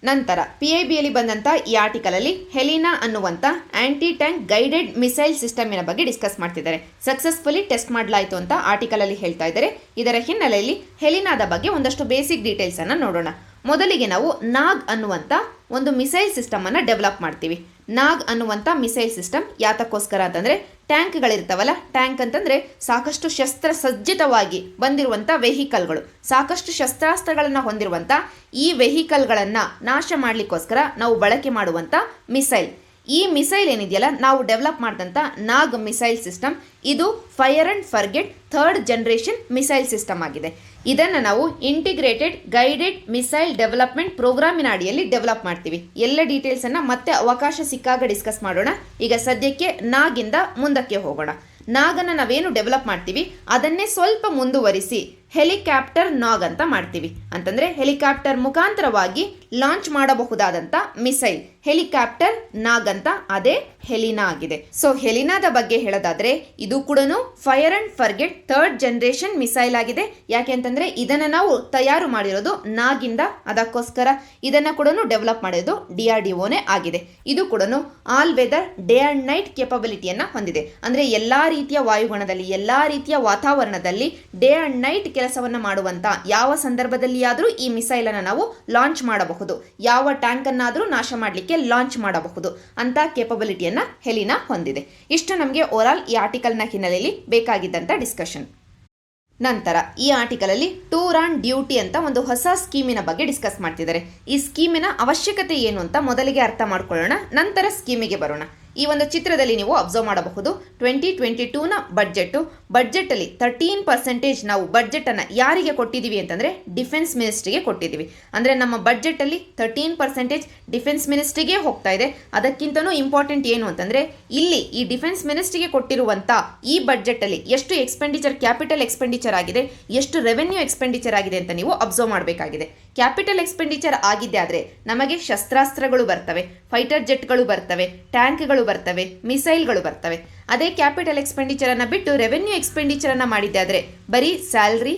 ನಂತರ PIBಯಲ್ಲಿ ಬಂದಂಥ ಈ ಆರ್ಟಿಕಲಲ್ಲಿ ಹೆಲಿನಾ ಅನ್ನುವಂಥ ಆ್ಯಂಟಿ ಟ್ಯಾಂಕ್ ಗೈಡೆಡ್ ಮಿಸೈಲ್ ಸಿಸ್ಟಮಿನ ಬಗ್ಗೆ ಡಿಸ್ಕಸ್ ಮಾಡ್ತಿದ್ದಾರೆ. ಸಕ್ಸಸ್ಫುಲಿ ಟೆಸ್ಟ್ ಮಾಡಲಾಯಿತು ಅಂತ ಆರ್ಟಿಕಲಲ್ಲಿ ಹೇಳ್ತಾ ಇದ್ದಾರೆ. ಇದರ ಹಿನ್ನೆಲೆಯಲ್ಲಿ ಹೆಲಿನಾದ ಬಗ್ಗೆ ಒಂದಷ್ಟು ಬೇಸಿಕ್ ಡೀಟೇಲ್ಸನ್ನು ನೋಡೋಣ. ಮೊದಲಿಗೆ ನಾವು ನಾಗ್ ಅನ್ನುವಂಥ ಒಂದು ಮಿಸೈಲ್ ಸಿಸ್ಟಮನ್ನು ಡೆವಲಪ್ ಮಾಡ್ತೀವಿ. ನಾಗ್ ಅನ್ನುವಂಥ ಮಿಸೈಲ್ ಸಿಸ್ಟಮ್ ಯಾತಕ್ಕೋಸ್ಕರ ಅಂತಂದರೆ, ಟ್ಯಾಂಕ್ಗಳಿರ್ತಾವಲ್ಲ, ಟ್ಯಾಂಕ್ ಅಂತಂದರೆ ಸಾಕಷ್ಟು ಶಸ್ತ್ರಸಜ್ಜಿತವಾಗಿ ಬಂದಿರುವಂಥ ವೆಹಿಕಲ್ಗಳು, ಸಾಕಷ್ಟು ಶಸ್ತ್ರಾಸ್ತ್ರಗಳನ್ನು ಹೊಂದಿರುವಂಥ ಈ ವೆಹಿಕಲ್ಗಳನ್ನು ನಾಶ ಮಾಡಲಿಕ್ಕೋಸ್ಕರ ನಾವು ಬಳಕೆ ಮಾಡುವಂಥ ಮಿಸೈಲ್. ಈ ಮಿಸೈಲ್ ಏನಿದೆಯಲ್ಲ, ನಾವು ಡೆವಲಪ್ ಮಾಡಿದಂಥ ನಾಗ್ ಮಿಸೈಲ್ ಸಿಸ್ಟಮ್, ಇದು fire and forget 3rd generation missile system ಆಗಿದೆ. ಇದನ್ನು ನಾವು ಇಂಟಿಗ್ರೇಟೆಡ್ ಗೈಡೆಡ್ ಮಿಸೈಲ್ ಡೆವಲಪ್ಮೆಂಟ್ ಪ್ರೋಗ್ರಾಮಿನ ಅಡಿಯಲ್ಲಿ ಡೆವಲಪ್ ಮಾಡ್ತೀವಿ. ಎಲ್ಲ ಡೀಟೇಲ್ಸನ್ನು ಮತ್ತೆ ಅವಕಾಶ ಸಿಕ್ಕಾಗ ಡಿಸ್ಕಸ್ ಮಾಡೋಣ. ಈಗ ಸದ್ಯಕ್ಕೆ ನಾಗಿಂದ ಮುಂದಕ್ಕೆ ಹೋಗೋಣ. ನಾಗನ್ನು ನಾವೇನು ಡೆವಲಪ್ ಮಾಡ್ತೀವಿ ಅದನ್ನೇ ಸ್ವಲ್ಪ ಮುಂದುವರಿಸಿ ಹೆಲಿಕಾಪ್ಟರ್ ನಾಗ್ ಅಂತ ಮಾಡ್ತೀವಿ. ಅಂತಂದರೆ ಹೆಲಿಕಾಪ್ಟರ್ ಮುಖಾಂತರವಾಗಿ ಲಾಂಚ್ ಮಾಡಬಹುದಾದಂಥ ಮಿಸೈಲ್ ಹೆಲಿಕಾಪ್ಟರ್ ನಾಗ್ ಅಂತ, ಅದೇ ಹೆಲಿನಾ ಆಗಿದೆ. ಸೊ ಹೆಲಿನಾದ ಬಗ್ಗೆ ಹೇಳೋದಾದ್ರೆ ಇದು ಕೂಡ fire and forget 3rd generation missile ಆಗಿದೆ. ಯಾಕೆ ಅಂತಂದ್ರೆ ಇದನ್ನ ನಾವು ತಯಾರು ಮಾಡಿರೋದು ನಾಗಿಂದ, ಅದಕ್ಕೋಸ್ಕರ ಇದನ್ನ ಕೂಡ ಡೆವಲಪ್ ಮಾಡಿರೋದು DRDOನೇ ಆಗಿದೆ. ಇದು ಕೂಡ all weather day and night ಕೆಪಬಿಲಿಟಿಯನ್ನ ಹೊಂದಿದೆ. ಅಂದ್ರೆ ಎಲ್ಲಾ ರೀತಿಯ ವಾಯುಗುಣದಲ್ಲಿ, ಎಲ್ಲಾ ರೀತಿಯ ವಾತಾವರಣದಲ್ಲಿ ಡೇ ಅಂಡ್ ನೈಟ್ ಕೆಲಸವನ್ನ ಮಾಡುವಂತ ಯಾವ ಸಂದರ್ಭದಲ್ಲಿ ಆದರೂ ಈ ಮಿಸೈಲ್ ಅನ್ನು ನಾವು ಲಾಂಚ್ ಮಾಡಬಹುದು, ಯಾವ ಟ್ಯಾಂಕ್ ಅನ್ನಾದರೂ ನಾಶ ಮಾಡಲಿಕ್ಕೆ ಲಾಂಚ್ ಮಾಡಬಹುದು ಅಂತ ಕೇಪಬಿಲಿಟಿಯನ್ನ ಹೆಲಿನಾ ಹೊಂದಿದೆ. ಇಷ್ಟು ನಮಗೆ ಓವರಾಲ್ ಈ ಆರ್ಟಿಕಲ್ನ ಹಿನ್ನೆಲೆಯಲ್ಲಿ ಬೇಕಾಗಿದ್ದಂಥ ಡಿಸ್ಕಷನ್. ನಂತರ ಈ ಆರ್ಟಿಕಲ್ ಅಲ್ಲಿ ಟೂರ್ ಆನ್ ಡ್ಯೂಟಿ ಅಂತ ಒಂದು ಹೊಸ ಸ್ಕೀಮಿನ ಬಗ್ಗೆ ಡಿಸ್ಕಸ್ ಮಾಡ್ತಿದ್ದಾರೆ. ಈ ಸ್ಕೀಮಿನ ಅವಶ್ಯಕತೆ ಏನು ಅಂತ ಮೊದಲಿಗೆ ಅರ್ಥ ಮಾಡ್ಕೊಳ್ಳೋಣ, ನಂತರ ಸ್ಕೀಮಿಗೆ ಬರೋಣ. ಈ ಒಂದು ಚಿತ್ರದಲ್ಲಿ ನೀವು ಅಬ್ಸರ್ವ್ ಮಾಡಬಹುದು 2022ನ ಬಡ್ಜೆಟಲ್ಲಿ 13% ನಾವು ಬಡ್ಜೆಟನ್ನು ಯಾರಿಗೆ ಕೊಟ್ಟಿದ್ದೀವಿ ಅಂತಂದರೆ ಡಿಫೆನ್ಸ್ ಮಿನಿಸ್ಟ್ರಿಗೆ ಕೊಟ್ಟಿದ್ದೀವಿ. ಅಂದರೆ ನಮ್ಮ ಬಡ್ಜೆಟಲ್ಲಿ 13% ಡಿಫೆನ್ಸ್ ಮಿನಿಸ್ಟ್ರಿಗೆ ಹೋಗ್ತಾ ಇದೆ. ಅದಕ್ಕಿಂತನೂ ಇಂಪಾರ್ಟೆಂಟ್ ಏನು ಅಂತಂದರೆ ಇಲ್ಲಿ ಈ ಡಿಫೆನ್ಸ್ ಮಿನಿಸ್ಟ್ರಿಗೆ ಕೊಟ್ಟಿರುವಂಥ ಈ ಬಡ್ಜೆಟಲ್ಲಿ ಎಷ್ಟು ಎಕ್ಸ್ಪೆಂಡಿಚರ್, ಕ್ಯಾಪಿಟಲ್ ಎಕ್ಸ್ಪೆಂಡಿಚರ್ ಆಗಿದೆ, ಎಷ್ಟು ರೆವೆನ್ಯೂ ಎಕ್ಸ್ಪೆಂಡಿಚರ್ ಆಗಿದೆ ಅಂತ ನೀವು ಅಬ್ಸರ್ವ್ ಮಾಡಬೇಕಾಗಿದೆ. ಕ್ಯಾಪಿಟಲ್ ಎಕ್ಸ್ಪೆಂಡಿಚರ್ ಆಗಿದ್ದೆ ಆದರೆ ನಮಗೆ ಶಸ್ತ್ರಾಸ್ತ್ರಗಳು ಬರ್ತವೆ, ಫೈಟರ್ ಜೆಟ್ಗಳು ಬರ್ತವೆ, ಟ್ಯಾಂಕ್ಗಳು ಬರ್ತವೆ, ಮಿಸೈಲ್ಗಳು ಬರ್ತವೆ. ಅದೇ ಕ್ಯಾಪಿಟಲ್ ಎಕ್ಸ್ಪೆಂಡಿಚರ್ ಅನ್ನು ಬಿಟ್ಟು ರೆವೆನ್ಯೂ ಎಕ್ಸ್ಪೆಂಡಿಚರ್ ಅನ್ನು ಮಾಡಿದ್ದೆ ಆದರೆ ಬರೀ ಸ್ಯಾಲ್ರಿ,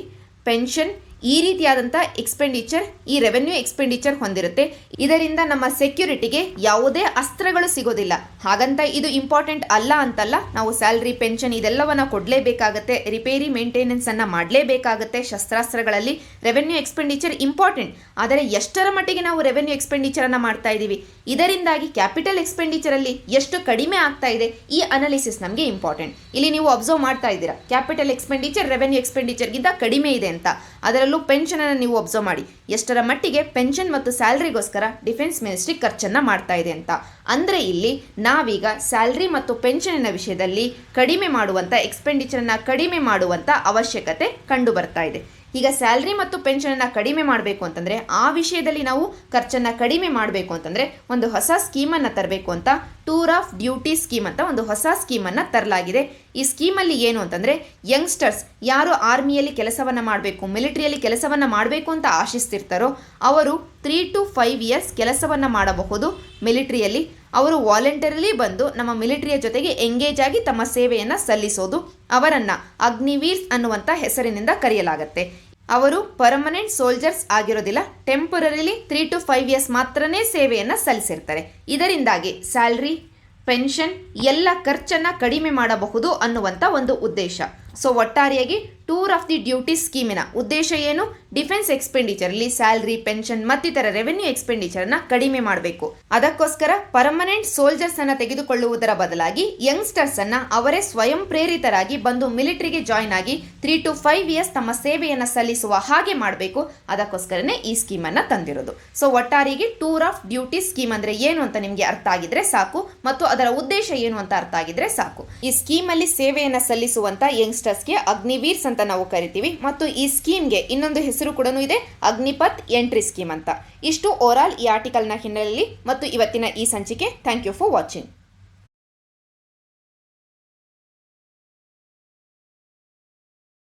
ಪೆನ್ಷನ್ ಈ ರೀತಿಯಾದಂಥ ಎಕ್ಸ್ಪೆಂಡಿಚರ್ ಈ ರೆವೆನ್ಯೂ ಎಕ್ಸ್ಪೆಂಡಿಚರ್ ಹೊಂದಿರುತ್ತೆ. ಇದರಿಂದ ನಮ್ಮ ಸೆಕ್ಯೂರಿಟಿಗೆ ಯಾವುದೇ ಅಸ್ತ್ರಗಳು ಸಿಗೋದಿಲ್ಲ. ಹಾಗಂತ ಇದು ಇಂಪಾರ್ಟೆಂಟ್ ಅಲ್ಲ ಅಂತಲ್ಲ, ನಾವು ಸ್ಯಾಲ್ರಿ, ಪೆನ್ಷನ್ ಇದೆಲ್ಲವನ್ನ ಕೊಡಲೇಬೇಕಾಗತ್ತೆ, ರಿಪೇರಿ ಮೇಂಟೆನೆನ್ಸ್ ಅನ್ನ ಮಾಡಲೇಬೇಕಾಗತ್ತೆ. ಶಸ್ತ್ರಾಸ್ತ್ರಗಳಲ್ಲಿ ರೆವೆನ್ಯೂ ಎಕ್ಸ್ಪೆಂಡಿಚರ್ ಇಂಪಾರ್ಟೆಂಟ್. ಆದರೆ ಎಷ್ಟರ ಮಟ್ಟಿಗೆ ನಾವು ರೆವೆನ್ಯೂ ಎಕ್ಸ್ಪೆಂಡಿಚರ್ ಅನ್ನ ಮಾಡ್ತಾ ಇದ್ದೀವಿ, ಇದರಿಂದಾಗಿ ಕ್ಯಾಪಿಟಲ್ ಎಕ್ಸ್ಪೆಂಡಿಚರ್ ಅಲ್ಲಿ ಎಷ್ಟು ಕಡಿಮೆ ಆಗ್ತಾ ಇದೆ, ಈ ಅನಾಲಿಸಿಸ್ ನಮಗೆ ಇಂಪಾರ್ಟೆಂಟ್. ಇಲ್ಲಿ ನೀವು ಅಬ್ಸರ್ವ್ ಮಾಡ್ತಾ ಇದ್ದೀರಾ ಕ್ಯಾಪಿಟಲ್ ಎಕ್ಸ್ಪೆಂಡಿಚರ್ ರೆವೆನ್ಯೂ ಎಕ್ಸ್ಪೆಂಡಿಚರ್ಗಿಂತ ಕಡಿಮೆ ಇದೆ ಅಂತ. ಅದರಲ್ಲೂ ಪೆನ್ಷನ್ ಅನ್ನು ನೀವು ಅಬ್ಸರ್ವ್ ಮಾಡಿ, ಎಷ್ಟರ ಮಟ್ಟಿಗೆ ಪೆನ್ಷನ್ ಮತ್ತು ಸ್ಯಾಲ್ರಿಗೋಸ್ಕರ ಡಿಫೆನ್ಸ್ ಮಿನಿಸ್ಟ್ರಿ ಖರ್ಚನ್ನ ಮಾಡ್ತಾ ಇದೆ ಅಂತ. ಅಂದ್ರೆ ಇಲ್ಲಿ ನಾವೀಗ ಸ್ಯಾಲ್ರಿ ಮತ್ತು ಪೆನ್ಷನ್ನ ವಿಷಯದಲ್ಲಿ ಕಡಿಮೆ ಮಾಡುವಂತ, ಎಕ್ಸ್ಪೆಂಡಿಚರ್ ಅನ್ನ ಕಡಿಮೆ ಮಾಡುವಂತ ಅವಶ್ಯಕತೆ ಕಂಡು ಬರ್ತಾ ಇದೆ. ಈಗ ಸ್ಯಾಲ್ರಿ ಮತ್ತು ಪೆನ್ಷನನ್ನು ಕಡಿಮೆ ಮಾಡಬೇಕು ಅಂತಂದರೆ, ಆ ವಿಷಯದಲ್ಲಿ ನಾವು ಖರ್ಚನ್ನು ಕಡಿಮೆ ಮಾಡಬೇಕು ಅಂತಂದರೆ ಒಂದು ಹೊಸ ಸ್ಕೀಮನ್ನು ತರಬೇಕು ಅಂತ ಟೂರ್ ಆಫ್ ಡ್ಯೂಟಿ ಸ್ಕೀಮ್ ಅಂತ ಒಂದು ಹೊಸ ಸ್ಕೀಮನ್ನು ತರಲಾಗಿದೆ. ಈ ಸ್ಕೀಮಲ್ಲಿ ಏನು ಅಂತಂದರೆ, ಯಂಗ್ಸ್ಟರ್ಸ್ ಯಾರು ಆರ್ಮಿಯಲ್ಲಿ ಕೆಲಸವನ್ನು ಮಾಡಬೇಕು, ಮಿಲಿಟರಿಯಲ್ಲಿ ಕೆಲಸವನ್ನು ಮಾಡಬೇಕು ಅಂತ ಆಶಿಸ್ತಿರ್ತಾರೋ ಅವರು 3 to 5 years ಕೆಲಸವನ್ನು ಮಾಡಬಹುದು ಮಿಲಿಟರಿಯಲ್ಲಿ. ಅವರು ವಾಲಂಟರಿಲಿ ಬಂದು ನಮ್ಮ ಮಿಲಿಟರಿಯ ಜೊತೆಗೆ ಎಂಗೇಜ್ ಆಗಿ ತಮ್ಮ ಸೇವೆಯನ್ನು ಸಲ್ಲಿಸೋದು. ಅವರನ್ನು ಅಗ್ನಿವೀರ್ಸ್ ಅನ್ನುವಂಥ ಹೆಸರಿನಿಂದ ಕರೆಯಲಾಗುತ್ತೆ. ಅವರು ಪರ್ಮನೆಂಟ್ ಸೋಲ್ಜರ್ಸ್ ಆಗಿರೋದಿಲ್ಲ, ಟೆಂಪರರಿಲಿ 3 to 5 years ಮಾತ್ರನೇ ಸೇವೆಯನ್ನು ಸಲ್ಲಿಸಿರ್ತಾರೆ. ಇದರಿಂದಾಗಿ ಸ್ಯಾಲ್ರಿ, ಪೆನ್ಷನ್ ಎಲ್ಲ ಖರ್ಚನ್ನು ಕಡಿಮೆ ಮಾಡಬಹುದು ಅನ್ನುವಂಥ ಒಂದು ಉದ್ದೇಶ. ಸೊ ಒಟ್ಟಾರೆಯಾಗಿ ಟೂರ್ ಆಫ್ ದಿ ಡ್ಯೂಟಿ ಸ್ಕೀಮಿನ ಉದ್ದೇಶ ಏನು? ಡಿಫೆನ್ಸ್ ಎಕ್ಸ್ಪೆಂಡಿಚರಲ್ಲಿ ಸ್ಯಾಲ್ರಿ, ಪೆನ್ಷನ್ ಮತ್ತಿತರ ರೆವೆನ್ಯೂ ಎಕ್ಸ್ಪೆಂಡಿಚರ್ನ ಕಡಿಮೆ ಮಾಡಬೇಕು. ಅದಕ್ಕೋಸ್ಕರ ಪರ್ಮನೆಂಟ್ ಸೋಲ್ಜರ್ಸ್ ಅನ್ನು ತೆಗೆದುಕೊಳ್ಳುವುದರ ಬದಲಾಗಿ ಯಂಗ್ಸ್ಟರ್ಸ್ ಅನ್ನ ಅವರೇ ಸ್ವಯಂ ಪ್ರೇರಿತರಾಗಿ ಬಂದು ಮಿಲಿಟರಿಗೆ ಜಾಯ್ನ್ ಆಗಿ 3 to 5 years ತಮ್ಮ ಸೇವೆಯನ್ನು ಸಲ್ಲಿಸುವ ಹಾಗೆ ಮಾಡಬೇಕು. ಅದಕ್ಕೋಸ್ಕರನೇ ಈ ಸ್ಕೀಮ್ ಅನ್ನ ತಂದಿರೋದು. ಸೊ ಒಟ್ಟಾರೆಯಾಗಿ ಟೂರ್ ಆಫ್ ಡ್ಯೂಟಿ ಸ್ಕೀಮ್ ಅಂದ್ರೆ ಏನು ಅಂತ ನಿಮಗೆ ಅರ್ಥ ಆಗಿದ್ರೆ ಸಾಕು, ಮತ್ತು ಅದರ ಉದ್ದೇಶ ಏನು ಅಂತ ಅರ್ಥ ಆಗಿದ್ರೆ ಸಾಕು. ಈ ಸ್ಕೀಮ್ ಅಲ್ಲಿ ಸೇವೆಯನ್ನು ಸಲ್ಲಿಸುವಂತ ಯಂಗ್ಸ್ಟರ್ಸ್ಗೆ ಅಗ್ನಿವೀರ್ಸ್ ಅಂತ ನಾವು ಕರಿತೀವಿ, ಮತ್ತು ಈ ಸ್ಕೀಮ್ಗೆ ಇನ್ನೊಂದು ಹೆಸರು ಕೂಡ ಇದೆ, ಅಗ್ನಿಪಥ್ ಎಂಟ್ರಿ ಸ್ಕೀಮ್ ಅಂತ. ಇಷ್ಟು ಓವರಾಲ್ ಈ ಆರ್ಟಿಕಲ್ನ ಹಿನ್ನೆಲೆಯಲ್ಲಿ ಮತ್ತು ಇವತ್ತಿನ ಈ ಸಂಚಿಕೆ. Thank you for watching.